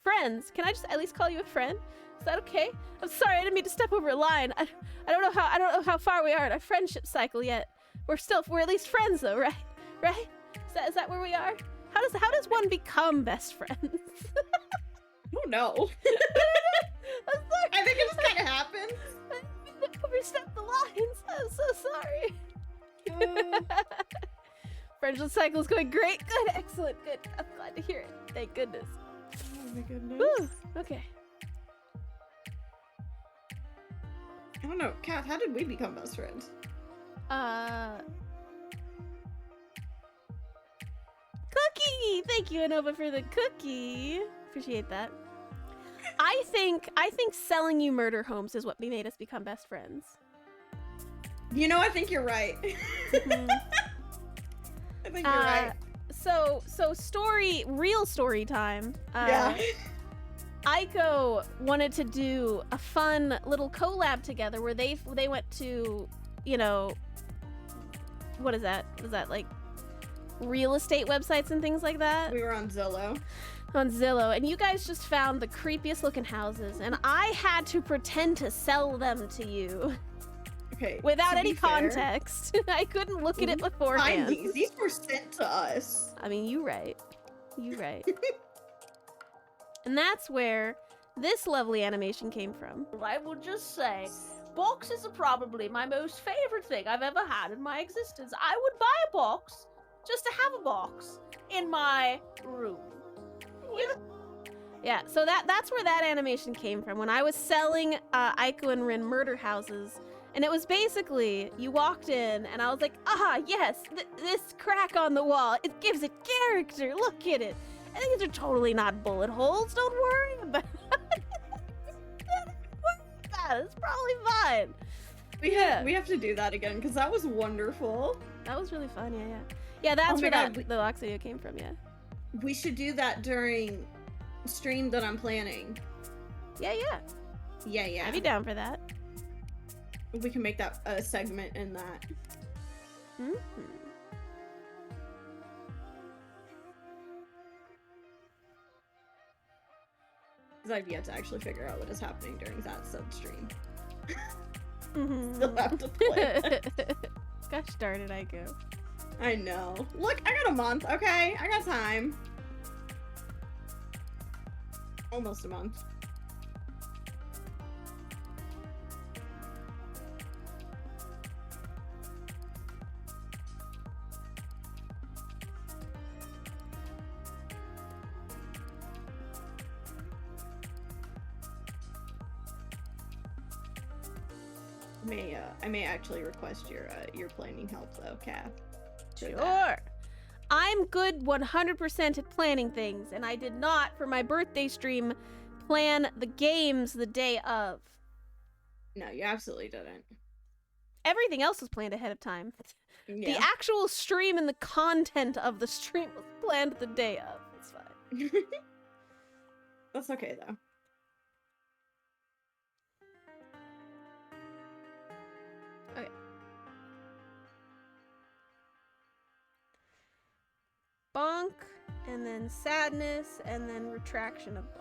[SPEAKER 3] Friends? Can I just at least call you a friend? Is that okay? I'm sorry, I didn't mean to step over a line. I don't know how far we are in our friendship cycle yet. We're at least friends though, right? Right? Is that where we are? How does one become best friends?
[SPEAKER 4] I don't know.
[SPEAKER 3] I'm sorry.
[SPEAKER 4] I think it just kind of happens.
[SPEAKER 3] I didn't mean to overstep the lines. I'm so sorry. Friendship cycle is going great. Good, excellent, good. I'm glad to hear it. Thank goodness.
[SPEAKER 4] Oh my goodness.
[SPEAKER 3] Woo, okay.
[SPEAKER 4] I don't know. Kath, how did we become best friends?
[SPEAKER 3] Cookie! Thank you, Anova, for the cookie. Appreciate that. I think selling you murder homes is what made us become best friends.
[SPEAKER 4] I think you're right.
[SPEAKER 3] Mm-hmm.
[SPEAKER 4] I think you're right.
[SPEAKER 3] So real story time.
[SPEAKER 4] Yeah.
[SPEAKER 3] Aiko wanted to do a fun little collab together where they went to, what is that? Was that like real estate websites and things like that?
[SPEAKER 4] We were on Zillow.
[SPEAKER 3] And you guys just found the creepiest looking houses, and I had to pretend to sell them to you.
[SPEAKER 4] Okay.
[SPEAKER 3] Without any context. I couldn't look at it beforehand.
[SPEAKER 4] These were sent to us.
[SPEAKER 3] I mean, you right. And that's where this lovely animation came from.
[SPEAKER 2] I will just say, boxes are probably my most favorite thing I've ever had in my existence. I would buy a box just to have a box in my room.
[SPEAKER 3] Yeah, so that's where that animation came from. When I was selling Aiko and Rin murder houses, and it was basically, you walked in, and I was like, yes, this crack on the wall, it gives it character, look at it. And these are totally not bullet holes, don't worry about it. It's probably fine.
[SPEAKER 4] We have to do that again, because that was wonderful.
[SPEAKER 3] That was really fun, yeah. Yeah, that's where the Lox video came from, yeah.
[SPEAKER 4] We should do that during stream that I'm planning.
[SPEAKER 3] Yeah.
[SPEAKER 4] Yeah.
[SPEAKER 3] I'd be down for that.
[SPEAKER 4] We can make that a segment in that.
[SPEAKER 3] Mm-hmm.
[SPEAKER 4] Because I've yet to actually figure out what is happening during that said stream.
[SPEAKER 3] Mm-hmm.
[SPEAKER 4] Still have to play.
[SPEAKER 3] Gosh darn it, Aiko.
[SPEAKER 4] I know. Look, I got a month, okay? I got time. Almost a month. I may actually request your planning help though, Kath.
[SPEAKER 3] Sure. I'm good 100% at planning things, and I did not, for my birthday stream, plan the games the day of.
[SPEAKER 4] No, you absolutely didn't.
[SPEAKER 3] Everything else was planned ahead of time.
[SPEAKER 4] Yeah.
[SPEAKER 3] The actual stream and the content of the stream was planned the day of. It's fine.
[SPEAKER 4] That's okay, though.
[SPEAKER 3] Okay. Bonk, and then sadness, and then retraction of bonk.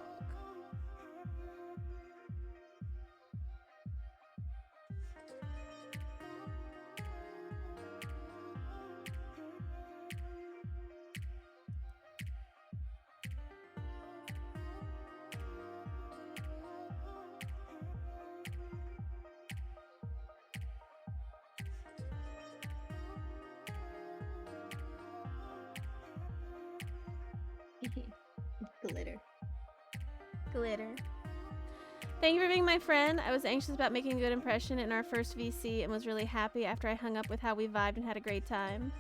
[SPEAKER 4] Glitter.
[SPEAKER 3] Glitter. Thank you for being my friend. I was anxious about making a good impression in our first VC and was really happy after I hung up with how we vibed and had a great time.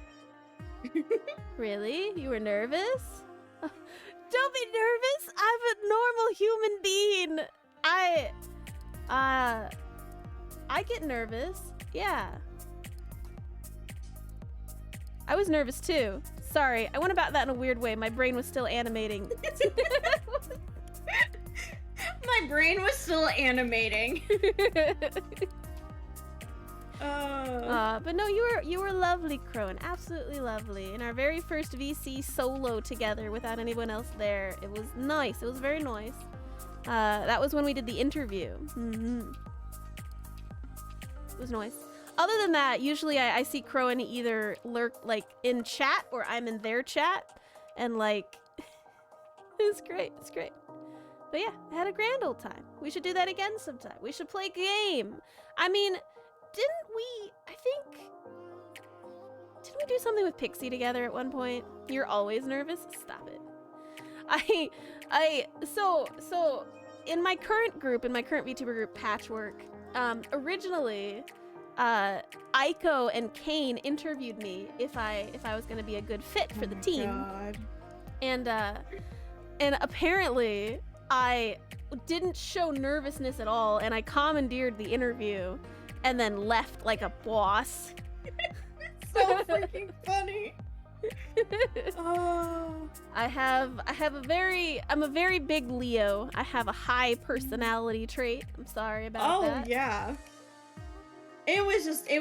[SPEAKER 3] Really? You were nervous? Don't be nervous! I'm a normal human being! I get nervous. Yeah. I was nervous too. Sorry, I went about that in a weird way. My brain was still animating.
[SPEAKER 4] My brain was still animating.
[SPEAKER 3] But no, you were lovely, Crone. Absolutely lovely. In our very first VC solo together without anyone else there. It was nice. It was very nice. That was when we did the interview. It was nice. Other than that, usually I see Crone either lurk like in chat or I'm in their chat, and like it's great. It's great. But yeah, I had a grand old time. We should do that again sometime. We should play a game. I mean, didn't we? Didn't we do something with Pixie together at one point? You're always nervous. Stop it. So in my current group, in my current VTuber group, Patchwork, originally. Aiko and Kane interviewed me if I was gonna be a good fit for the team.
[SPEAKER 4] God.
[SPEAKER 3] And apparently I didn't show nervousness at all, and I commandeered the interview and then left like a boss.
[SPEAKER 4] So freaking funny. Oh.
[SPEAKER 3] I'm a very big Leo. I have a high personality trait. I'm sorry about that.
[SPEAKER 4] Oh yeah. It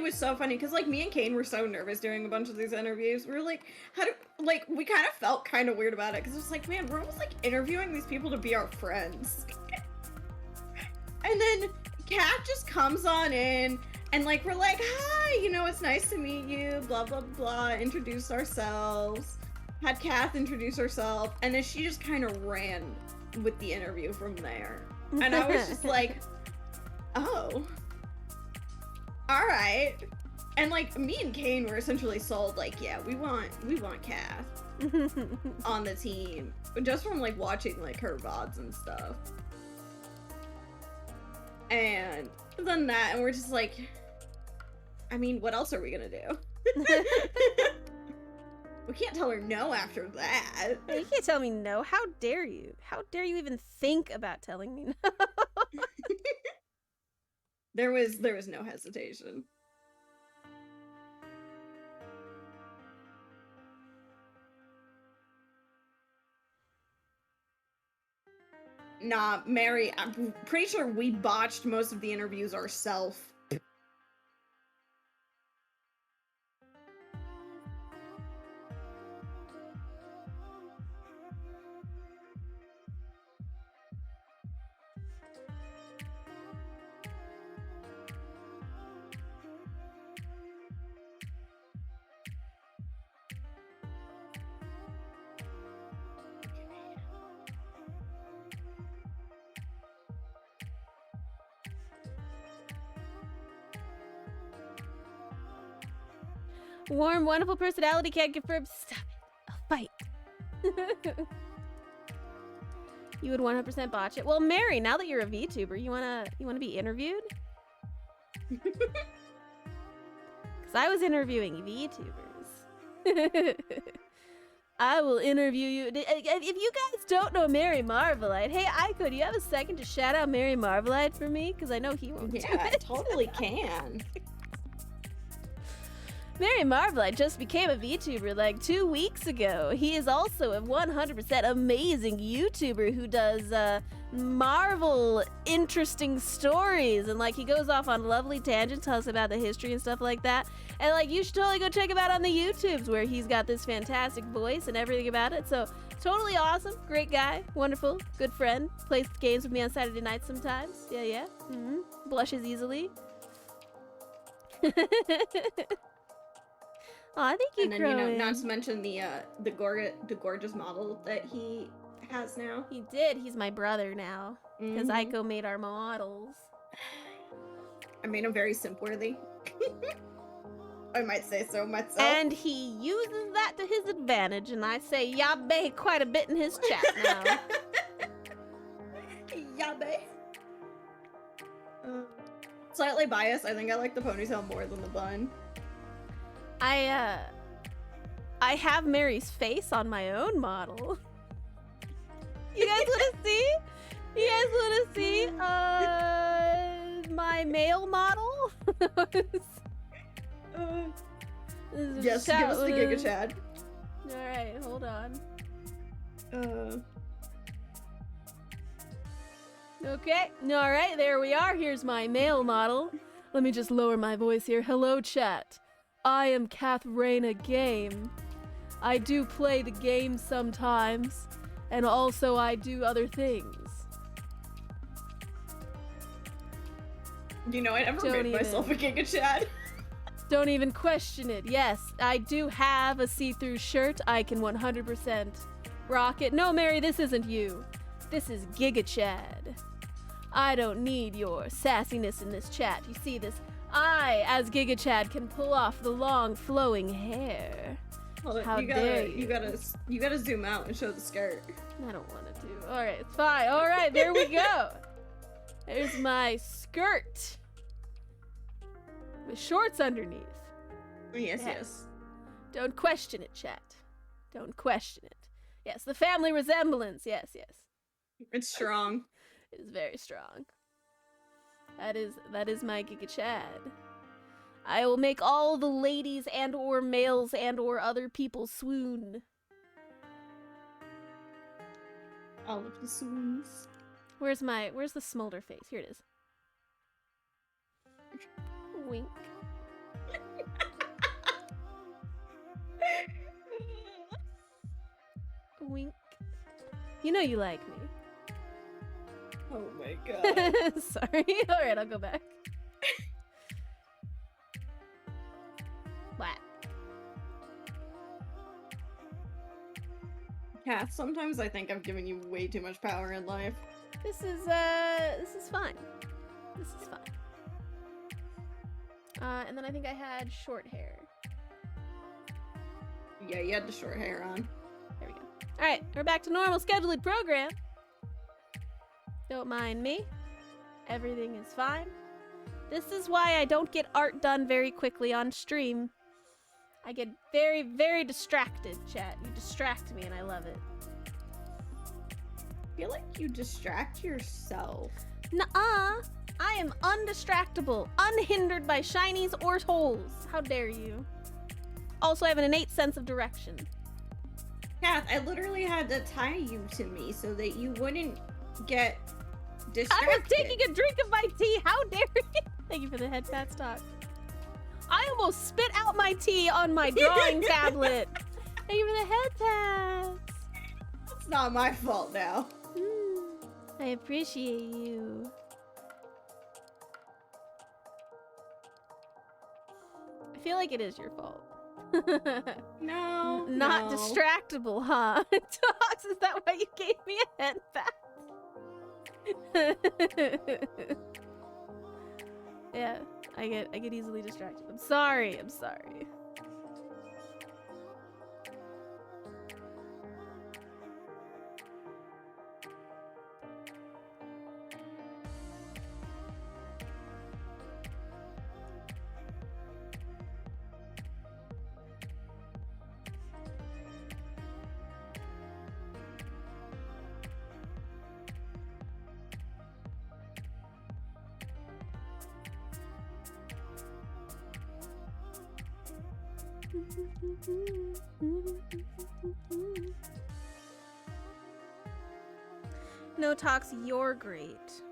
[SPEAKER 4] was so funny because like me and Kane were so nervous doing a bunch of these interviews. We were like, we kind of felt kind of weird about it because it was like, man, we're almost like interviewing these people to be our friends. And then Kat just comes on in and like we're like, hi, it's nice to meet you, blah blah blah, introduce ourselves. Had Kath introduce herself, and then she just kind of ran with the interview from there. And I was just like, oh. All right. And like me and Kane were essentially sold like, yeah, we want Kath on the team just from like watching like her VODs and stuff. And then that, and we're just like, I mean, what else are we gonna do? We can't tell her no after that.
[SPEAKER 3] You can't tell me no. How dare you? How dare you even think about telling me no?
[SPEAKER 4] There was no hesitation. Nah, Mary, I'm pretty sure we botched most of the interviews ourselves.
[SPEAKER 3] Warm, wonderful personality can't confirm. Stop it. I'll fight. You would 100% botch it. Well, Mary, now that you're a VTuber, you wanna be interviewed? Because I was interviewing VTubers. I will interview you. If you guys don't know Mary Marvelite, hey, Aiko, do you have a second to shout out Mary Marvelite for me? Because I know he won't do
[SPEAKER 4] Yeah, I
[SPEAKER 3] it.
[SPEAKER 4] totally can.
[SPEAKER 3] Mary Marvelite just became a VTuber like 2 weeks ago. He is also a 100% amazing YouTuber who does Marvel interesting stories, and like he goes off on lovely tangents, tells us about the history and stuff like that. And like you should totally go check him out on the YouTubes where he's got this fantastic voice and everything about it. So totally awesome, great guy, wonderful, good friend. Plays games with me on Saturday nights sometimes. Yeah. Blushes easily. Aw, thank you,
[SPEAKER 4] And then,
[SPEAKER 3] Crowan.
[SPEAKER 4] not to mention the gorgeous model that he has now.
[SPEAKER 3] He did. He's my brother now. Because
[SPEAKER 4] Mhm.
[SPEAKER 3] Aiko made our models.
[SPEAKER 4] I made him very simp-worthy. I might say so myself.
[SPEAKER 3] And he uses that to his advantage, and I say yabe quite a bit in his chat now.
[SPEAKER 4] Yabe. Slightly biased. I think I like the ponytail more than the bun.
[SPEAKER 3] I have Mary's face on my own model. You guys want to see? You guys want to see my male model?
[SPEAKER 4] Yes, give us the Giga Chad.
[SPEAKER 3] Alright, hold on. Okay, alright, there we are. Here's my male model. Let me just lower my voice here. Hello, chat. I am CathrenaGame. I do play the game sometimes, and also I do other things.
[SPEAKER 4] You know, I never
[SPEAKER 3] Don't
[SPEAKER 4] made
[SPEAKER 3] even.
[SPEAKER 4] myself a Giga Chad.
[SPEAKER 3] Don't even question it. Yes, I do have a see-through shirt. I can 100% rock it. No, Mary, this isn't you. This is Giga Chad. I don't need your sassiness in this chat. You see this? I, as Giga Chad, can pull off the long flowing hair.
[SPEAKER 4] Hold on,
[SPEAKER 3] How
[SPEAKER 4] you
[SPEAKER 3] dare
[SPEAKER 4] gotta zoom out and show the skirt.
[SPEAKER 3] I don't want to do. All right, it's fine. All right, there we go. There's my skirt. With shorts underneath.
[SPEAKER 4] Yes.
[SPEAKER 3] Don't question it, chat. Don't question it. Yes, the family resemblance. Yes.
[SPEAKER 4] It's strong.
[SPEAKER 3] It is very strong. That is my Giga Chad. I will make all the ladies and or males and or other people swoon.
[SPEAKER 4] All of the swoons.
[SPEAKER 3] Where's the smolder face? Here it is. Wink. Wink. You know you like me.
[SPEAKER 4] Oh my god.
[SPEAKER 3] Sorry. Alright, I'll go back. What?
[SPEAKER 4] Kath, sometimes I think I've given you way too much power in life.
[SPEAKER 3] This is fine. This is fine. And then I think I had short hair.
[SPEAKER 4] Yeah, you had the short hair on.
[SPEAKER 3] There we go. Alright, we're back to normal scheduled program. Don't mind me. Everything is fine. This is why I don't get art done very quickly on stream. I get very, very distracted, chat. You distract me and I love it.
[SPEAKER 4] I feel like you distract yourself.
[SPEAKER 3] Nuh-uh. I am undistractable, unhindered by shinies or holes. How dare you? Also, I have an innate sense of direction.
[SPEAKER 4] Kath, I literally had to tie you to me so that you wouldn't get distracted.
[SPEAKER 3] I was taking a drink of my tea. How dare you? Thank you for the head pats talk. I almost spit out my tea on my drawing tablet. Thank you for the head pats.
[SPEAKER 4] It's not my fault now.
[SPEAKER 3] I appreciate you. I feel like it is your fault.
[SPEAKER 4] No.
[SPEAKER 3] Not
[SPEAKER 4] no.
[SPEAKER 3] distractible, huh? Tox, is that why you gave me a head pat? Yeah, I get easily distracted. I'm sorry. No, Tox, you're great.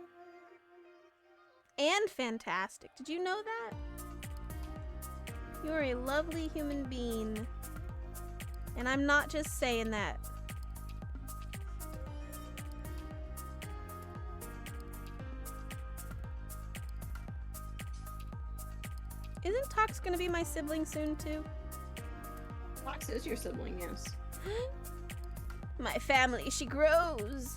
[SPEAKER 3] And fantastic. Did you know that? You're a lovely human being. And I'm not just saying that. Isn't Tox gonna be my sibling soon too?
[SPEAKER 4] Fox is your sibling, yes.
[SPEAKER 3] My family, she grows.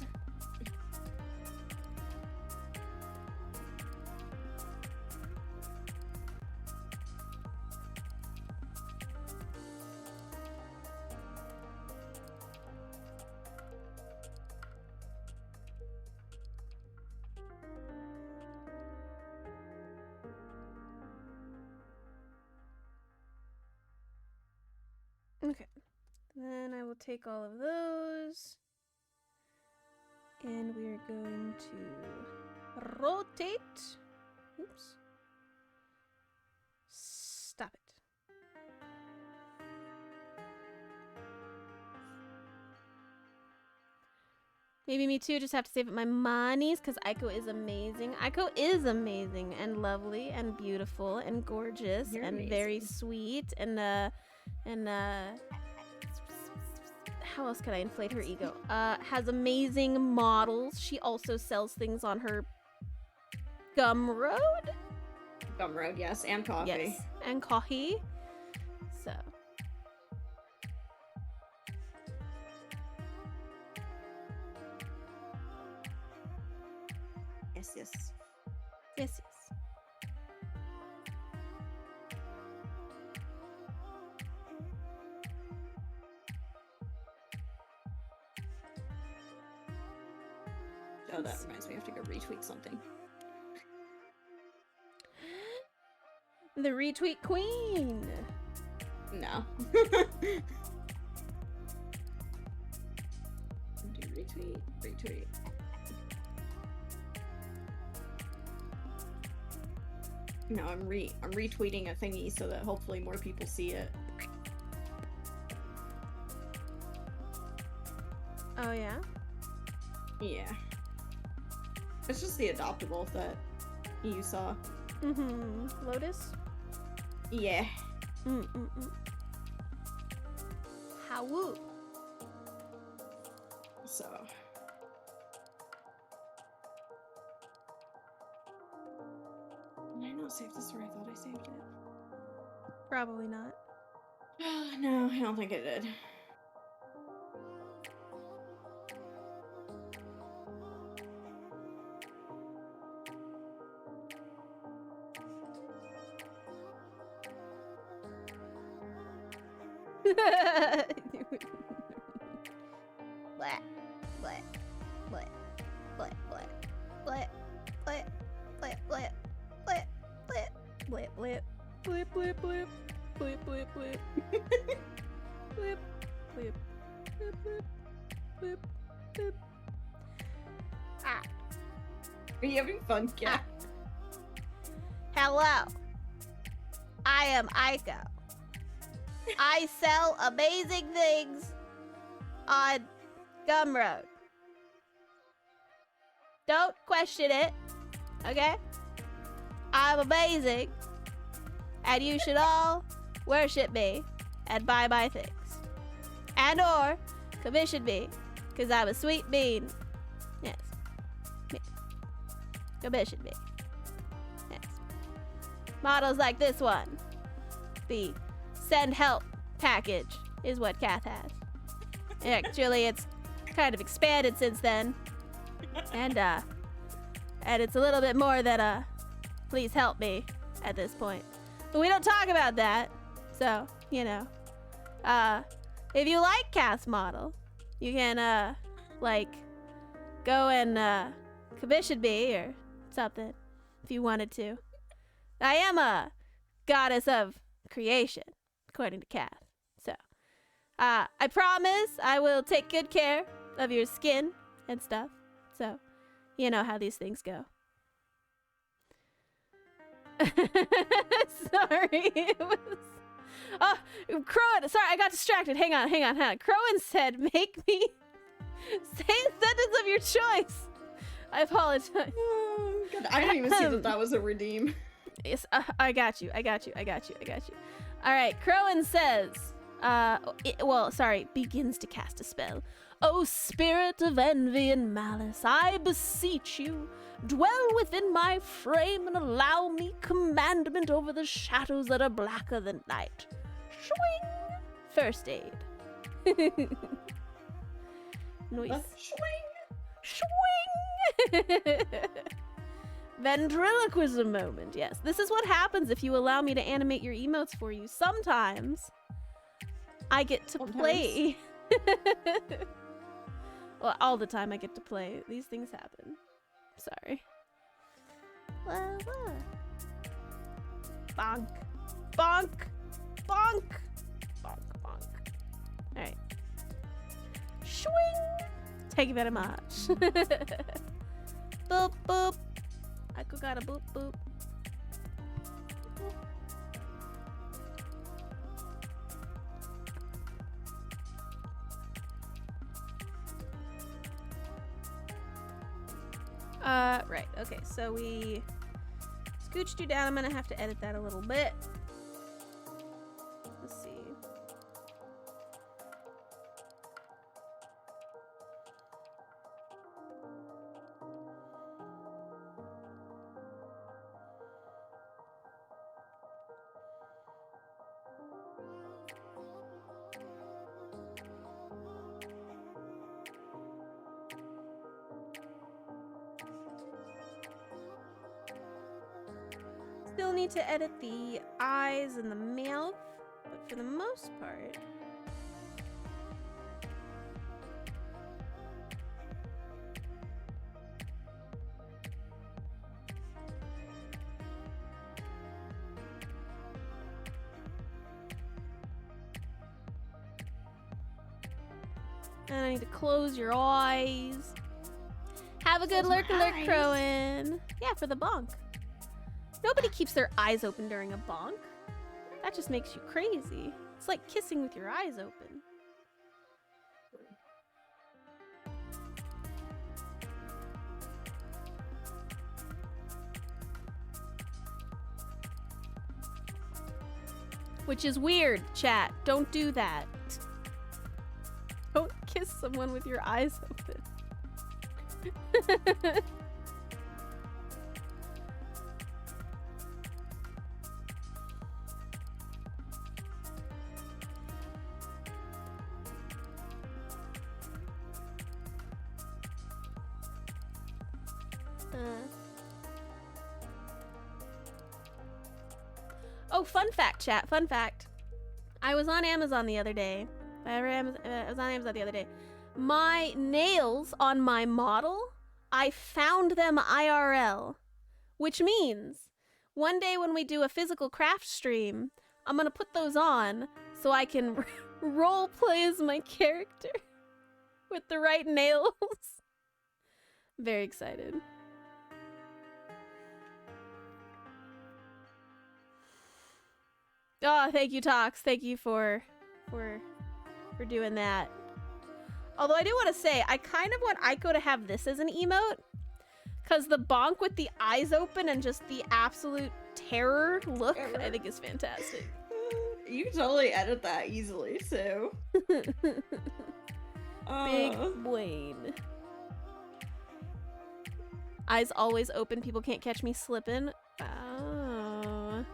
[SPEAKER 3] Okay, then I will take all of those, and we're going to rotate. Oops. Stop it. Maybe me too, just have to save up my monies, because Aiko is amazing. Aiko is amazing and lovely and beautiful and gorgeous.
[SPEAKER 4] You're
[SPEAKER 3] and
[SPEAKER 4] amazing.
[SPEAKER 3] Very sweet and how else can I inflate her ego? Has amazing models. She also sells things on her Gumroad?
[SPEAKER 4] Gumroad, yes, and coffee.
[SPEAKER 3] Yes, and coffee. So.
[SPEAKER 4] Yes, yes.
[SPEAKER 3] Yes, yes.
[SPEAKER 4] Oh, that reminds me, I have to go retweet something.
[SPEAKER 3] The retweet queen.
[SPEAKER 4] No. Do retweet. No, I'm retweeting a thingy so that hopefully more people see it.
[SPEAKER 3] Oh yeah?
[SPEAKER 4] Yeah. It's just the adoptable that you saw.
[SPEAKER 3] Mm-hmm. Lotus?
[SPEAKER 4] Yeah.
[SPEAKER 3] Mm-mm-mm. How woo?
[SPEAKER 4] So. Did I not save this where I thought I saved it?
[SPEAKER 3] Probably not.
[SPEAKER 4] No, I don't think I did.
[SPEAKER 3] Blah, blah, blah, blah, blah, blah, blah, blah, blah, blah, blah, blah, blip, blip, blip, blip, blip, blip, blip, blip, blip, blip, blip, blip. Ah.
[SPEAKER 4] Are you having fun, Kat?
[SPEAKER 3] Hello. I am Aiko. I sell amazing things on Gumroad. Don't question it, okay? I'm amazing, and you should all worship me and buy my things. And or commission me, because I'm a sweet bean. Yes. Me. Commission me. Yes. Models like this one. The send help package is what Kath has. Actually, it's kind of expanded since then. And it's a little bit more than please help me at this point. But we don't talk about that. So, you know. If you like Kath's model, you can go and commission me or something if you wanted to. I am a goddess of creation, according to Kath. So, I promise I will take good care of your skin and stuff. So, you know how these things go. Sorry. Crowan, sorry, I got distracted. Hang on. Crowan said, make me say a sentence of your choice. I apologize.
[SPEAKER 4] Oh, God. I didn't even see that was a redeem.
[SPEAKER 3] Yes, I got you. All right, Crowan says, begins to cast a spell. O spirit of envy and malice, I beseech you, dwell within my frame and allow me commandment over the shadows that are blacker than night. Swing! First aid. Noise. Swing! Ventriloquism moment, yes. This is what happens if you allow me to animate your emotes for you. Sometimes I get to play. Well, all the time I get to play. These things happen. Sorry. Bonk. Bonk. Bonk. Bonk. Bonk. Alright. Swing! Thank you very much. Boop, boop. I got a boop, boop. Right, okay, so we scooched you down. I'm gonna have to edit that a little bit. Let's see. Still need to edit the eyes and the mouth, but for the most part. And I need to close your eyes. Have a good lurk, Crowan. Yeah, for the bonk. Nobody keeps their eyes open during a bonk. That just makes you crazy. It's like kissing with your eyes open. Which is weird, chat. Don't do that. Don't kiss someone with your eyes open. Oh, fun fact, chat. Fun fact. I was on Amazon the other day. I was on Amazon the other day. My nails on my model, I found them IRL. Which means, one day when we do a physical craft stream, I'm gonna put those on so I can role play as my character with the right nails. Very excited. Oh, thank you, Tox. Thank you for doing that. Although I do want to say, I kind of want Aiko to have this as an emote, because the bonk with the eyes open and just the absolute terror look, I think is fantastic.
[SPEAKER 4] You can totally edit that easily, so.
[SPEAKER 3] Big Wayne. Eyes always open, people can't catch me slipping. Oh.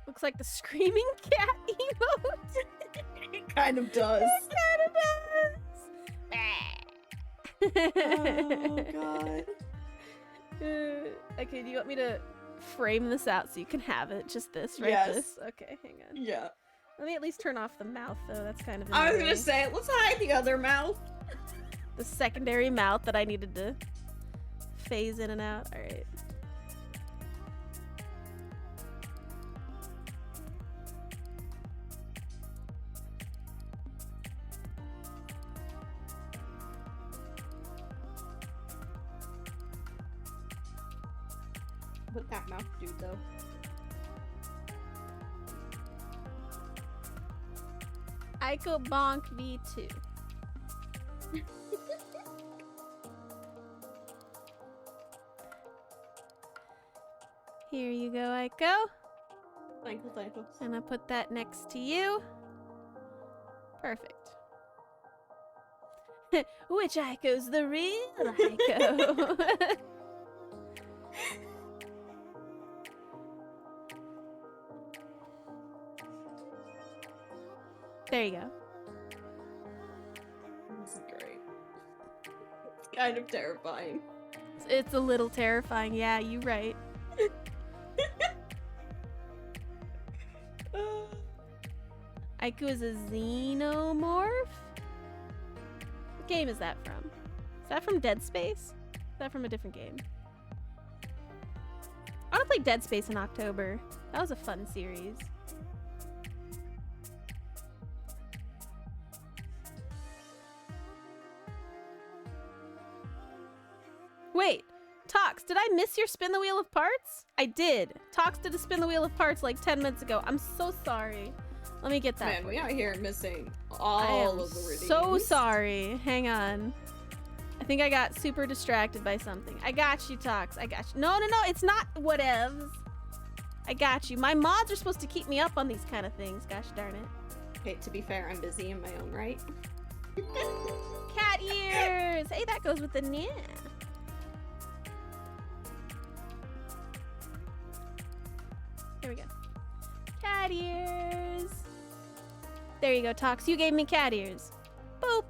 [SPEAKER 3] Looks like the screaming cat emote.
[SPEAKER 4] It kind of does.
[SPEAKER 3] It kind of
[SPEAKER 4] Oh,
[SPEAKER 3] does.
[SPEAKER 4] God.
[SPEAKER 3] Okay, do you want me to frame this out so you can have it? Just this, right?
[SPEAKER 4] Yes.
[SPEAKER 3] This? Okay, hang on.
[SPEAKER 4] Yeah.
[SPEAKER 3] Let me at least turn off the mouth, though. That's kind of
[SPEAKER 4] I was
[SPEAKER 3] annoying.
[SPEAKER 4] gonna say, let's hide the other mouth.
[SPEAKER 3] The secondary mouth that I needed to phase in and out. All right.
[SPEAKER 4] what that mouth do, though.
[SPEAKER 3] Aiko Bonk V2. Here you go, Aiko.
[SPEAKER 4] Thank you.
[SPEAKER 3] And I put that next to you. Perfect. Which Aiko's the real Aiko? There you go.
[SPEAKER 4] This is great. It's kind of terrifying.
[SPEAKER 3] It's a little terrifying. Yeah, you're right. Aiku is a xenomorph? What game is that from? Is that from Dead Space? Is that from a different game? I want to play Dead Space in October. That was a fun series. Wait, Tox, did I miss your spin the wheel of parts? I did. Tox did a spin the wheel of parts like 10 minutes ago. I'm so sorry. Let me get that.
[SPEAKER 4] Man, we out here missing all of the redeems.
[SPEAKER 3] So sorry. Hang on. I think I got super distracted by something. I got you, Tox. I got you. No, it's not whatevs. I got you. My mods are supposed to keep me up on these kind of things. Gosh darn it.
[SPEAKER 4] Okay, to be fair, I'm busy in my own right.
[SPEAKER 3] Cat ears. Hey, that goes with the nya. Here we go. Cat ears. There you go, Tox. You gave me cat ears. Boop.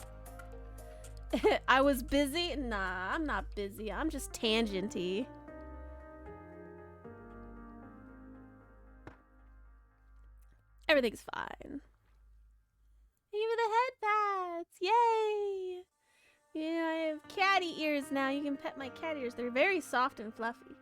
[SPEAKER 3] I was busy? Nah, I'm not busy. I'm just tangenty. Everything's fine. Even the head pats. Yay. Yeah, I have catty ears now. You can pet my cat ears. They're very soft and fluffy.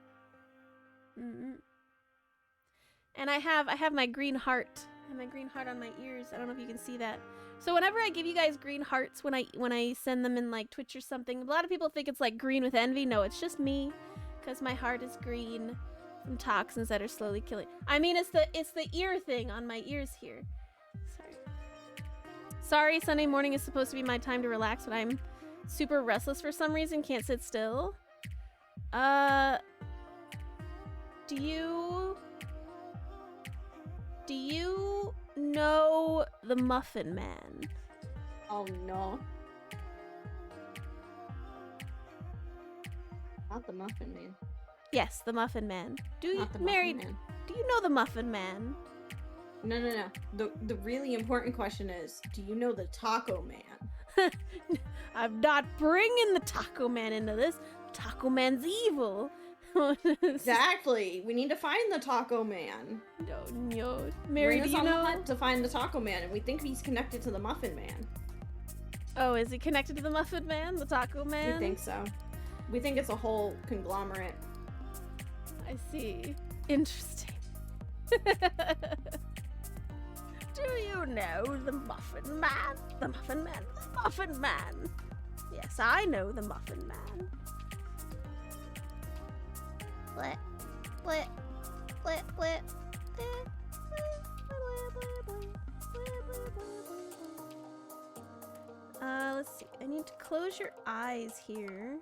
[SPEAKER 3] And I have my green heart. I have my green heart on my ears. I don't know if you can see that. So whenever I give you guys green hearts when I send them in like Twitch or something, a lot of people think it's like green with envy. No, it's just me, because my heart is green from toxins that are slowly killing. I mean, it's the ear thing on my ears here. Sorry, Sunday morning is supposed to be my time to relax, but I'm super restless for some reason. Can't sit still. Do you know the Muffin Man?
[SPEAKER 4] Oh no. Not the Muffin Man.
[SPEAKER 3] Yes, the Muffin Man.
[SPEAKER 4] Not the
[SPEAKER 3] Mary,
[SPEAKER 4] Muffin Man.
[SPEAKER 3] do you know the Muffin Man?
[SPEAKER 4] No. The really important question is, do you know the Taco Man?
[SPEAKER 3] I'm not bringing the Taco Man into this. Taco Man's evil.
[SPEAKER 4] Exactly. We need to find the Taco Man.
[SPEAKER 3] No. Mary, do you
[SPEAKER 4] on
[SPEAKER 3] know?
[SPEAKER 4] the hunt to find the Taco Man, and we think he's connected to the Muffin Man.
[SPEAKER 3] Oh, is he connected to the Muffin Man? The Taco Man?
[SPEAKER 4] We think so. We think it's a whole conglomerate.
[SPEAKER 3] I see. Interesting. Do you know the Muffin Man? The Muffin Man? The Muffin Man. Yes, I know the Muffin Man. Split. Let's see. I need to close your eyes here.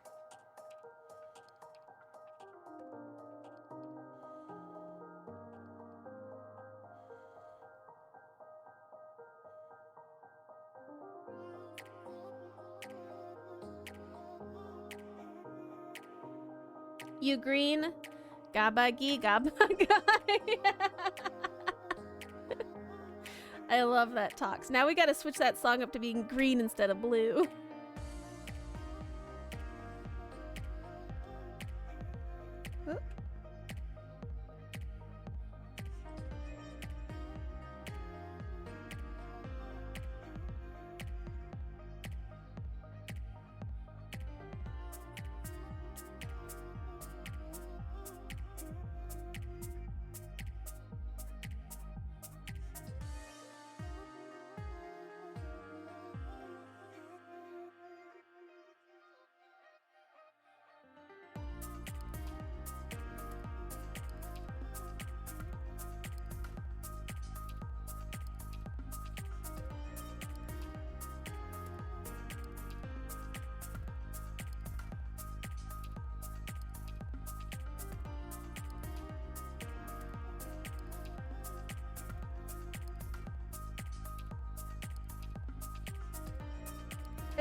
[SPEAKER 3] You green? Gabagi gabagai. I love that talks. Now we gotta switch that song up to being green instead of blue.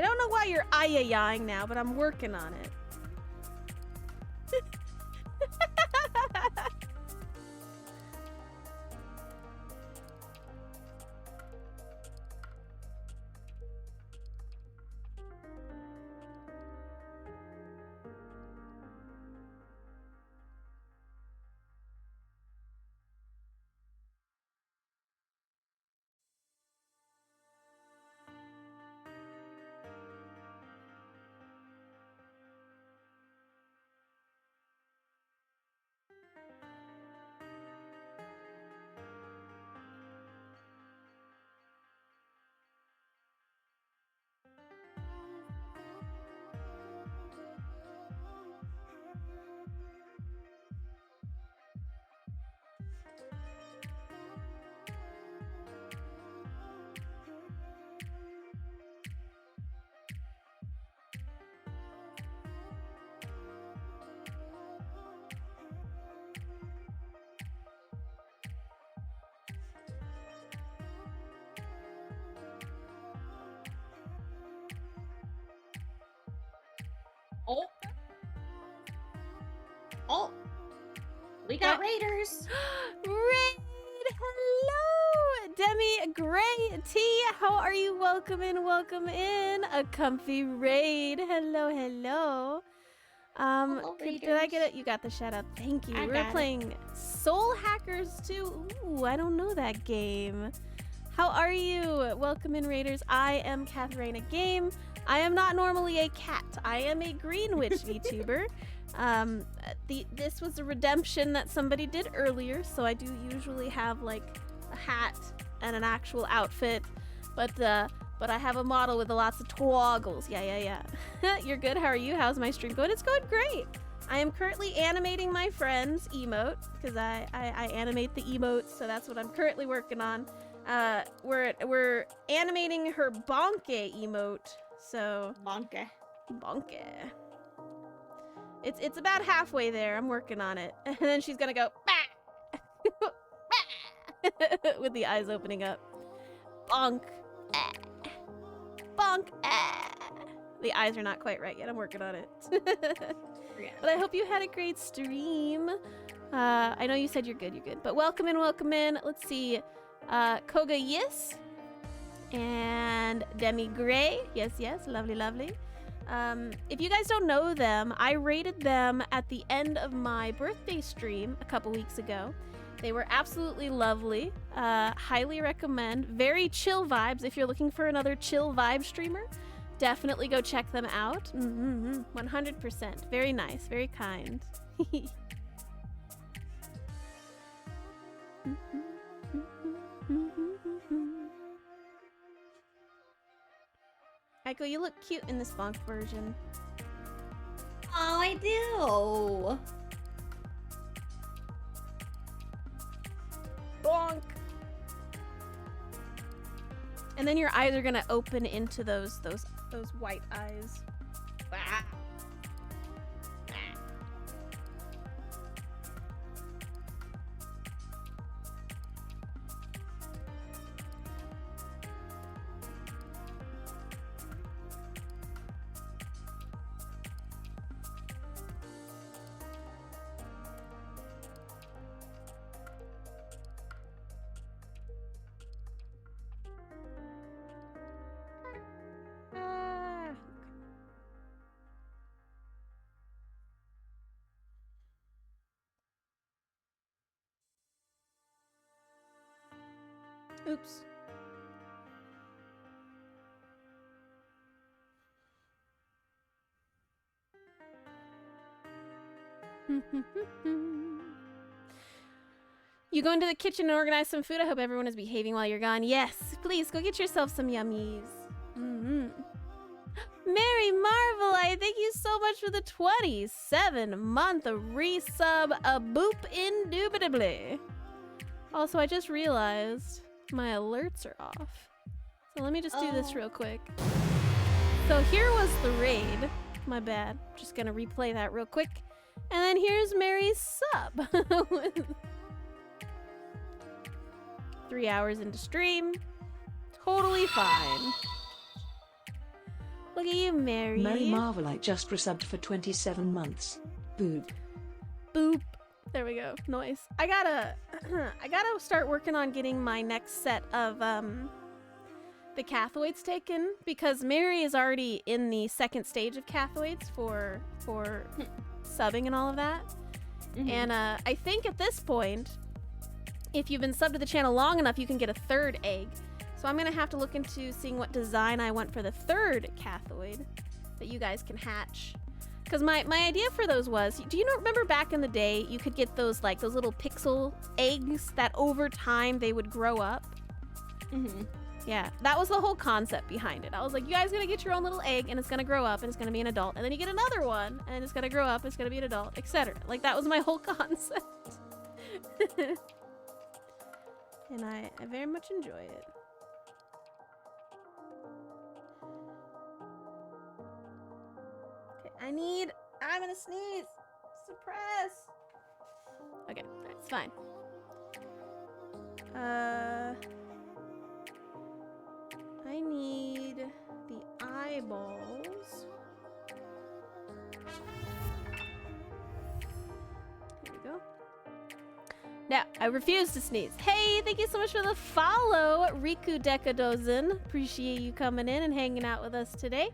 [SPEAKER 3] I don't know why you're ayayaing now, but I'm working on it.
[SPEAKER 4] Oh. Oh. We got raiders.
[SPEAKER 3] Raid! Hello! Demi, Gray, T, how are you? Welcome in, welcome in. A comfy raid. Hello, hello.
[SPEAKER 4] Hello,
[SPEAKER 3] Did I get it? You got the shout out. Thank you. We're playing Soul Hackers 2. Ooh, I don't know that game. How are you? Welcome in, raiders. I am CathrenaGame. I am not normally a cat. I am a Green Witch VTuber. This was a redemption that somebody did earlier, so I do usually have like a hat and an actual outfit, but I have a model with lots of toggles. Yeah. You're good. How are you? How's my stream going? It's going great. I am currently animating my friend's emote because I animate the emotes, so that's what I'm currently working on. We're animating her bonke emote. So
[SPEAKER 4] Bonke.
[SPEAKER 3] It's about halfway there. I'm working on it. And then she's gonna go bah! Bah! With the eyes opening up. Bonk. Ah. Bonk. Ah. The eyes are not quite right yet. I'm working on it. But I hope you had a great stream. I know you said you're good. But welcome in. Let's see. Koga Yes. And Demi Gray. Yes. Lovely. If you guys don't know them, I rated them at the end of my birthday stream a couple weeks ago. They were absolutely lovely. Highly recommend. Very chill vibes. If you're looking for another chill vibe streamer, definitely go check them out. 100%. Very nice. Very kind. Echo, you look cute in this bonk version.
[SPEAKER 4] Oh, I do.
[SPEAKER 3] Bonk. And then your eyes are gonna open into those white eyes. Ah. Oops. You go into the kitchen and organize some food? I hope everyone is behaving while you're gone. Yes, please go get yourself some yummies. Mary Marvel, I thank you so much for the 27-month resub. A boop indubitably. Also, I just realized my alerts are off. So let me just do this real quick. So here was the raid. My bad. Just gonna replay that real quick. And then here's Mary's sub. 3 hours into stream. Totally fine. Look at you, Mary.
[SPEAKER 5] Mary Marvelite just resubbed for 27 months. Boop.
[SPEAKER 3] Boop. There we go. Noise. I gotta start working on getting my next set of the Cathoids taken, because Mary is already in the second stage of Cathoids for subbing and all of that. And I think at this point, if you've been subbed to the channel long enough, you can get a third egg. So I'm gonna have to look into seeing what design I want for the third Cathoid that you guys can hatch. Because my idea for those was, do you remember back in the day you could get those little pixel eggs that over time they would grow up? Yeah, that was the whole concept behind it. I was like, you guys gonna get your own little egg and it's gonna grow up and it's gonna be an adult, and then you get another one and it's gonna grow up and it's gonna be an adult, etc. Like, that was my whole concept. And I very much enjoy it. Okay, I'm gonna sneeze. Suppress. Okay, that's fine. I need the eyeballs. Here we go. Now, I refuse to sneeze. Hey, thank you so much for the follow, Riku Dekadozen. Appreciate you coming in and hanging out with us today.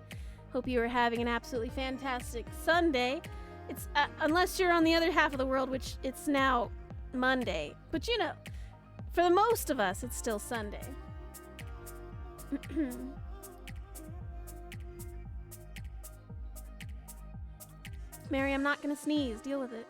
[SPEAKER 3] Hope you are having an absolutely fantastic Sunday. It's unless you're on the other half of the world, which it's now Monday. But you know, for the most of us, it's still Sunday. Mary, I'm not gonna sneeze. Deal with it.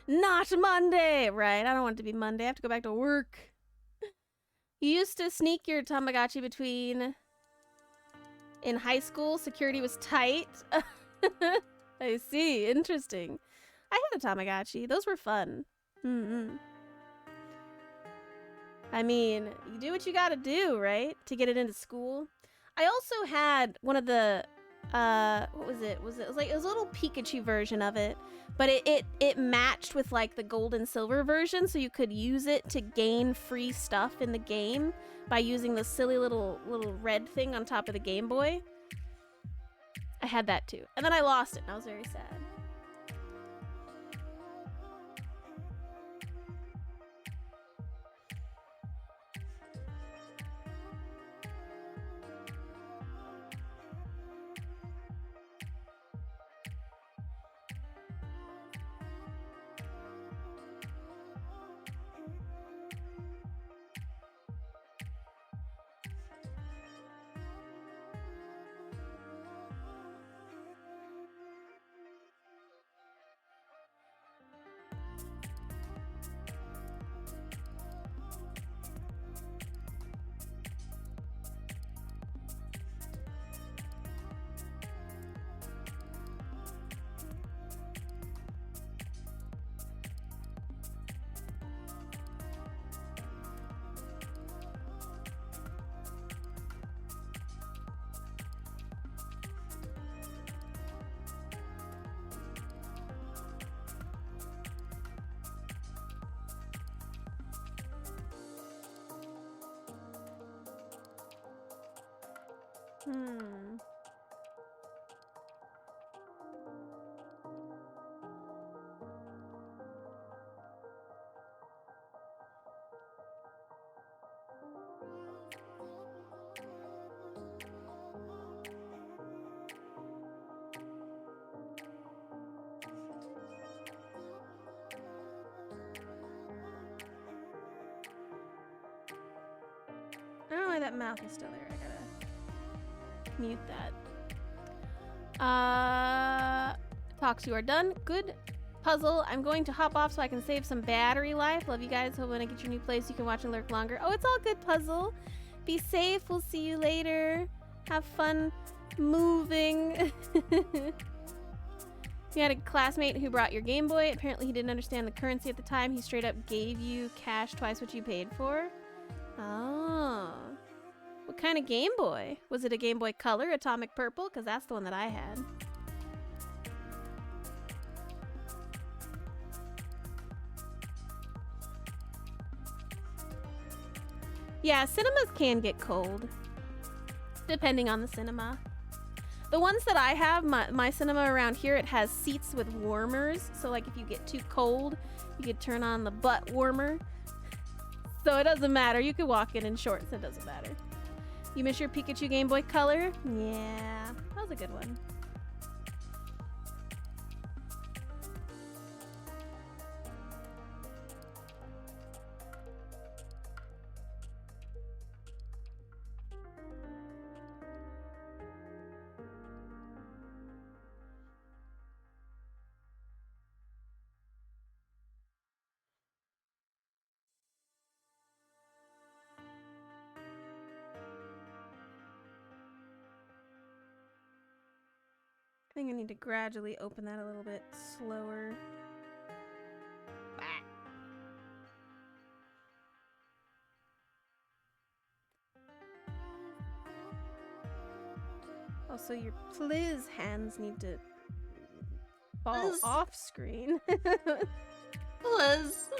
[SPEAKER 3] Not Monday! Right, I don't want it to be Monday. I have to go back to work. You used to sneak your Tamagotchi between... In high school, security was tight. I see, interesting. I had a Tamagotchi. Those were fun. I mean, you do what you gotta do, right? To get it into school. I also had one of the... what was it? It was like, it was a little Pikachu version of it, but it matched with like the gold and silver version, so you could use it to gain free stuff in the game by using the silly little red thing on top of the Game Boy. I had that too, and then I lost it, and I was very sad. why that mouth is still there. I gotta mute that. Talks, you are done. Good puzzle. I'm going to hop off so I can save some battery life. Love you guys. Hope when I get your new place, you can watch and lurk longer. Oh, it's all good, puzzle. Be safe. We'll see you later. Have fun moving. You had a classmate who brought your Game Boy. Apparently he didn't understand the currency at the time. He straight up gave you cash twice what you paid for. Oh. What kind of Game Boy? Was it a Game Boy Color, Atomic Purple? Because that's the one that I had. Yeah, cinemas can get cold. Depending on the cinema. The ones that I have, my cinema around here, it has seats with warmers. So like if you get too cold, you could turn on the butt warmer. So it doesn't matter. You could walk in shorts. It doesn't matter. You miss your Pikachu Game Boy Color? Yeah, that was a good one. I think I need to gradually open that a little bit slower. Also, your please hands need to fall off screen.
[SPEAKER 4] Liz.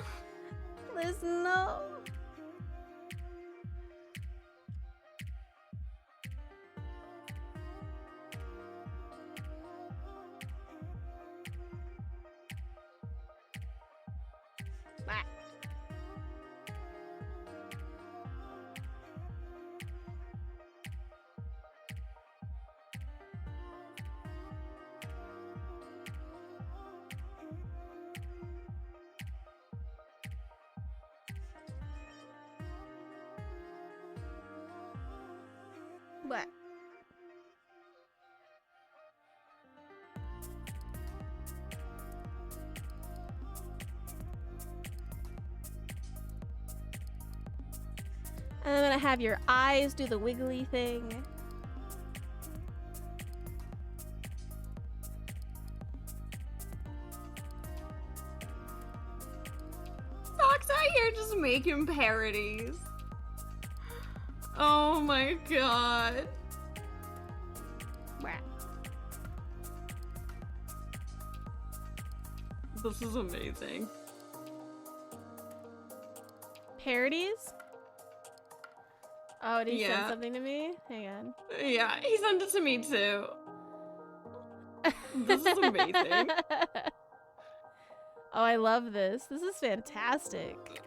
[SPEAKER 3] Liz, no. What? And I'm gonna have your eyes do the wiggly thing.
[SPEAKER 4] Fox out here just making parodies. Oh my god. This is amazing.
[SPEAKER 3] Parodies? Oh, did he send
[SPEAKER 4] Yeah.
[SPEAKER 3] something to me? Hang on.
[SPEAKER 4] Yeah, he sent it to me too. This is amazing.
[SPEAKER 3] Oh, I love this. This is fantastic.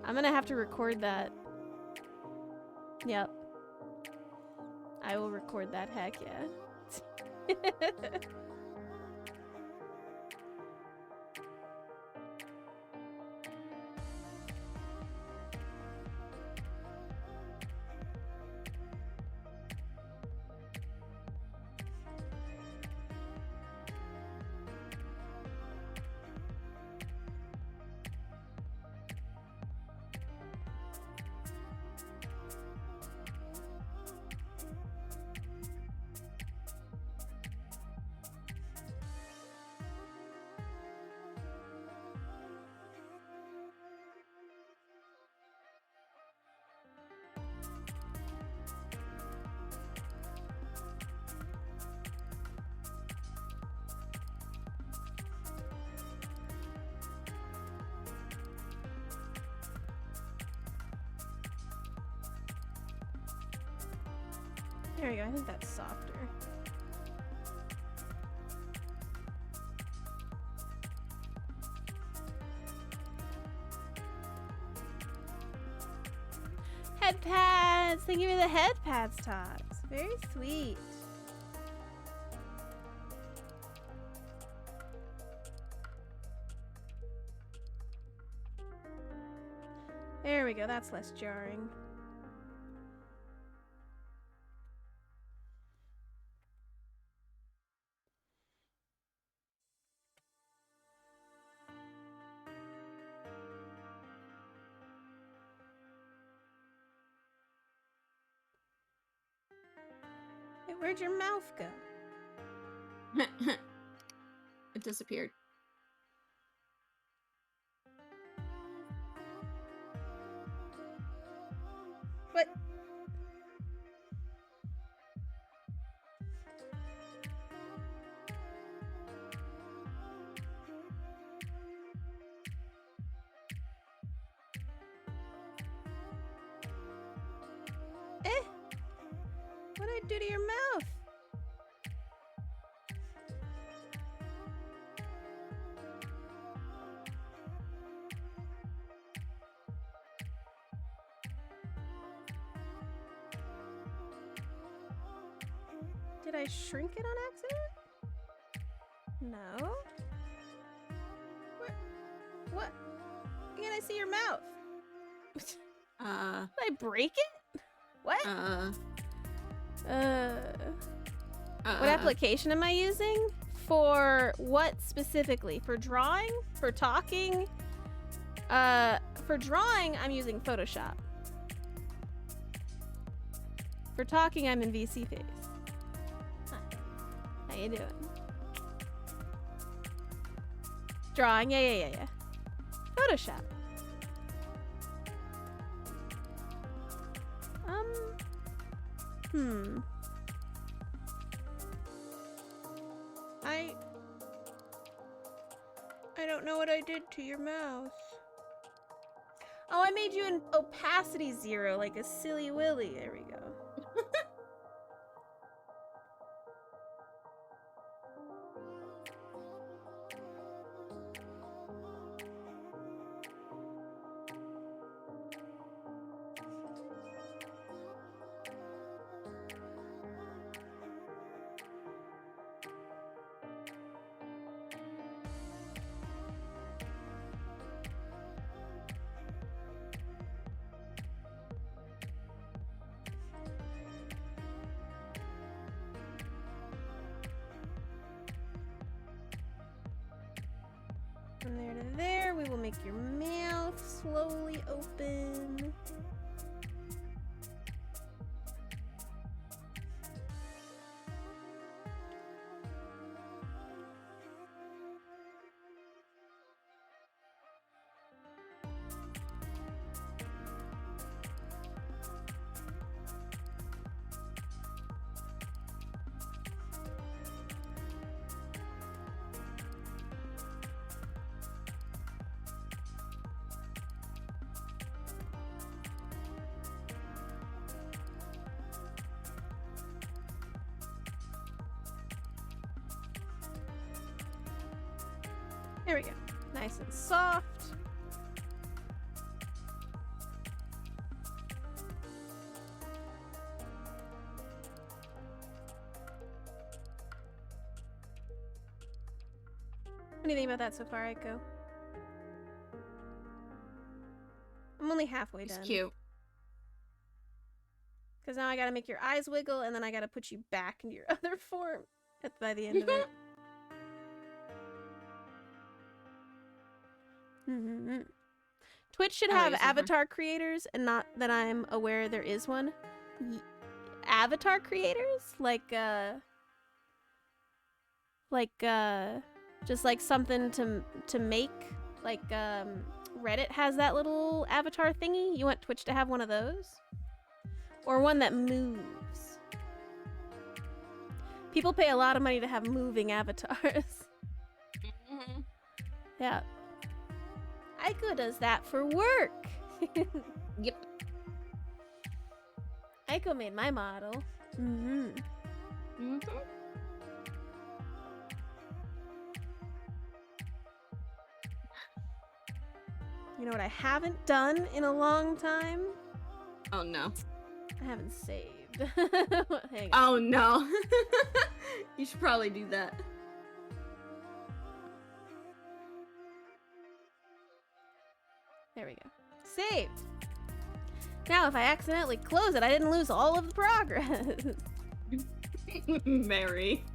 [SPEAKER 3] I'm gonna have to record that. Yep. I will record that, heck yeah. There we go, I think that's softer. Head pads! Thank you for the head pads, Tots. Very sweet. There we go, that's less jarring. Hey, where'd your mouth go?
[SPEAKER 4] It disappeared.
[SPEAKER 3] What? What'd I do to your mouth? Did I shrink it on accident? No. What? Can't I see your mouth? Did I break it? What? What application am I using? For what specifically? For drawing? For talking? For drawing, I'm using Photoshop. For talking, I'm in VC Face. Hi. How you doing? Drawing, yeah. Photoshop. I don't know what I did to your mouth. Oh, I made you an opacity 0, like a silly willy. There we go. From there to there, we will make your mouth slowly open. There we go. Nice and soft. What do you think about that so far, Aiko? I'm only halfway done.
[SPEAKER 4] It's cute.
[SPEAKER 3] Because now I gotta make your eyes wiggle, and then I gotta put you back into your other form by the end of it. Twitch should have avatar creators, and not that I'm aware there is one. Avatar creators? Like, just like something to make. Like, Reddit has that little avatar thingy. You want Twitch to have one of those? Or one that moves. People pay a lot of money to have moving avatars. Yeah. Aiko does that for work.
[SPEAKER 4] Yep.
[SPEAKER 3] Aiko made my model. You know what I haven't done in a long time?
[SPEAKER 4] Oh no.
[SPEAKER 3] I haven't saved. Hang on.
[SPEAKER 4] Oh no. You should probably do that.
[SPEAKER 3] There we go. Saved. Now, if I accidentally close it, I didn't lose all of the progress.
[SPEAKER 4] Mary.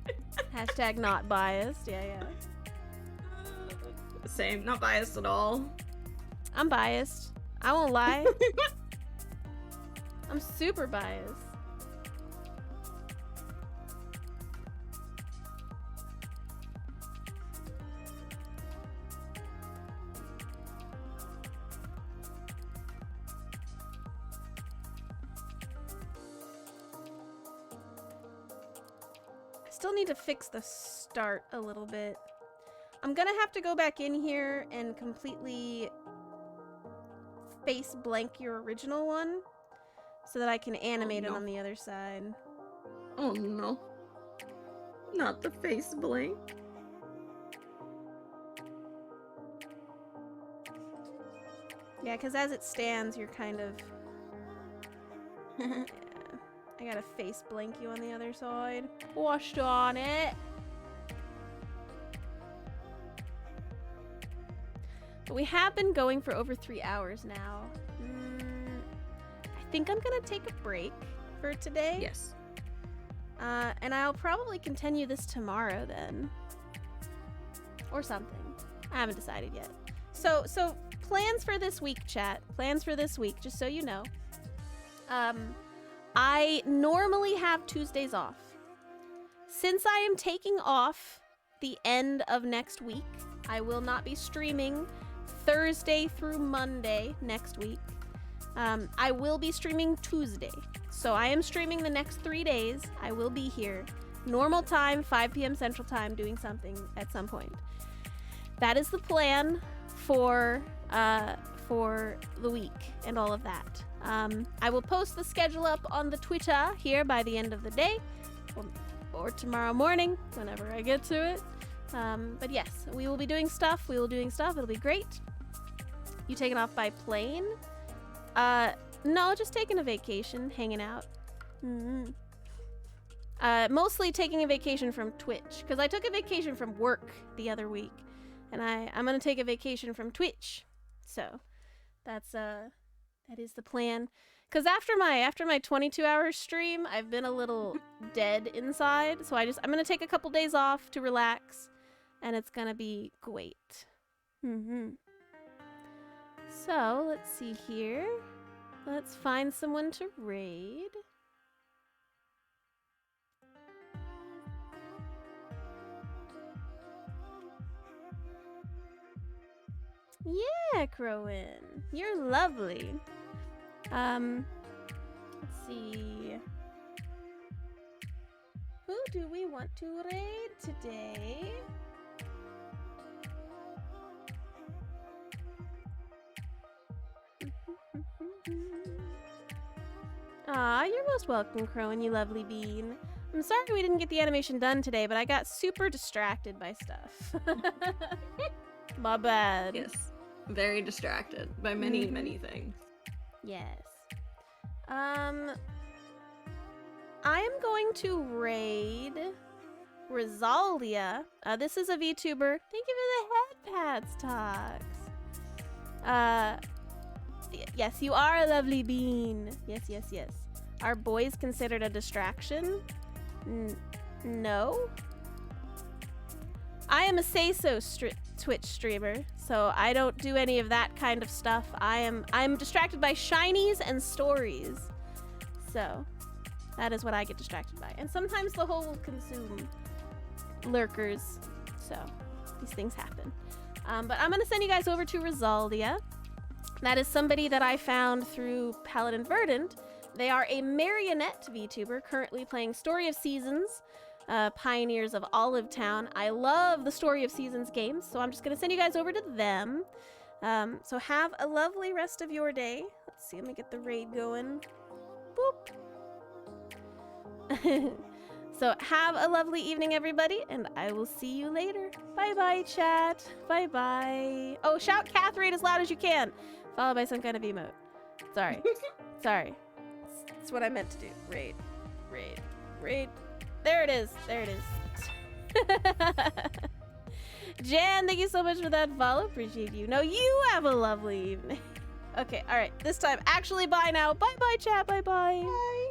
[SPEAKER 3] Hashtag not biased. Yeah.
[SPEAKER 4] Same. Not biased at all.
[SPEAKER 3] I'm biased. I won't lie. I'm super biased. Still need to fix the start a little bit. I'm gonna have to go back in here and completely face blank your original one so that I can animate it on the other side.
[SPEAKER 4] Oh no. Not the face blank.
[SPEAKER 3] Yeah, because as it stands, you're kind of... Yeah. I gotta face blank you on the other side. Washed on it. But we have been going for over 3 hours now. I think I'm gonna take a break for today.
[SPEAKER 4] Yes.
[SPEAKER 3] And I'll probably continue this tomorrow then. Or something. I haven't decided yet. So plans for this week, chat. Plans for this week, just so you know. I normally have Tuesdays off. Since I am taking off the end of next week, I will not be streaming Thursday through Monday next week. I will be streaming Tuesday. So I am streaming the next 3 days. I will be here. Normal time, 5 p.m. Central Time, doing something at some point. That is the plan for the week and all of that. I will post the schedule up on the Twitter here by the end of the day, or tomorrow morning, whenever I get to it. But yes, we will be doing stuff. It'll be great. You taking off by plane? No, just taking a vacation, hanging out. Mostly taking a vacation from Twitch, because I took a vacation from work the other week, and I'm gonna take a vacation from Twitch. So that is the plan. Because after my 22-hour stream, I've been a little dead inside. So I'm gonna take a couple days off to relax, and it's gonna be great. So let's see here. Let's find someone to raid. Yeah, Crowin, you're lovely. Let's see. Who do we want to raid today? Aw, you're most welcome, Crowin, you lovely bean. I'm sorry we didn't get the animation done today, but I got super distracted by stuff. My bad.
[SPEAKER 4] Yes. Very distracted by many, many things.
[SPEAKER 3] Yes. I am going to raid Rosaldia. This is a VTuber. Thank you for the head pats, Tox. Yes, you are a lovely bean. Yes. Are boys considered a distraction? No. I am a say-so Twitch streamer, so I don't do any of that kind of stuff. I'm distracted by shinies and stories. So that is what I get distracted by. And sometimes the whole will consume lurkers. So these things happen. But I'm gonna send you guys over to Rosaldia. That is somebody that I found through Paladin Verdant. They are a marionette VTuber currently playing Story of Seasons, Pioneers of Olive Town. I love the Story of Seasons games, so I'm just going to send you guys over to them. So have a lovely rest of your day. Let's see, let me get the raid going. Boop. So have a lovely evening, everybody, and I will see you later. Bye-bye, chat. Bye-bye. Oh, shout Catherine as loud as you can, followed by some kind of emote. Sorry. Sorry. That's what I meant to do. Raid. There it is. Jan, thank you so much for that follow. Appreciate you. No, you have a lovely evening. Okay, all right. This time, actually, bye now. Bye bye, chat. Bye bye.
[SPEAKER 4] Bye.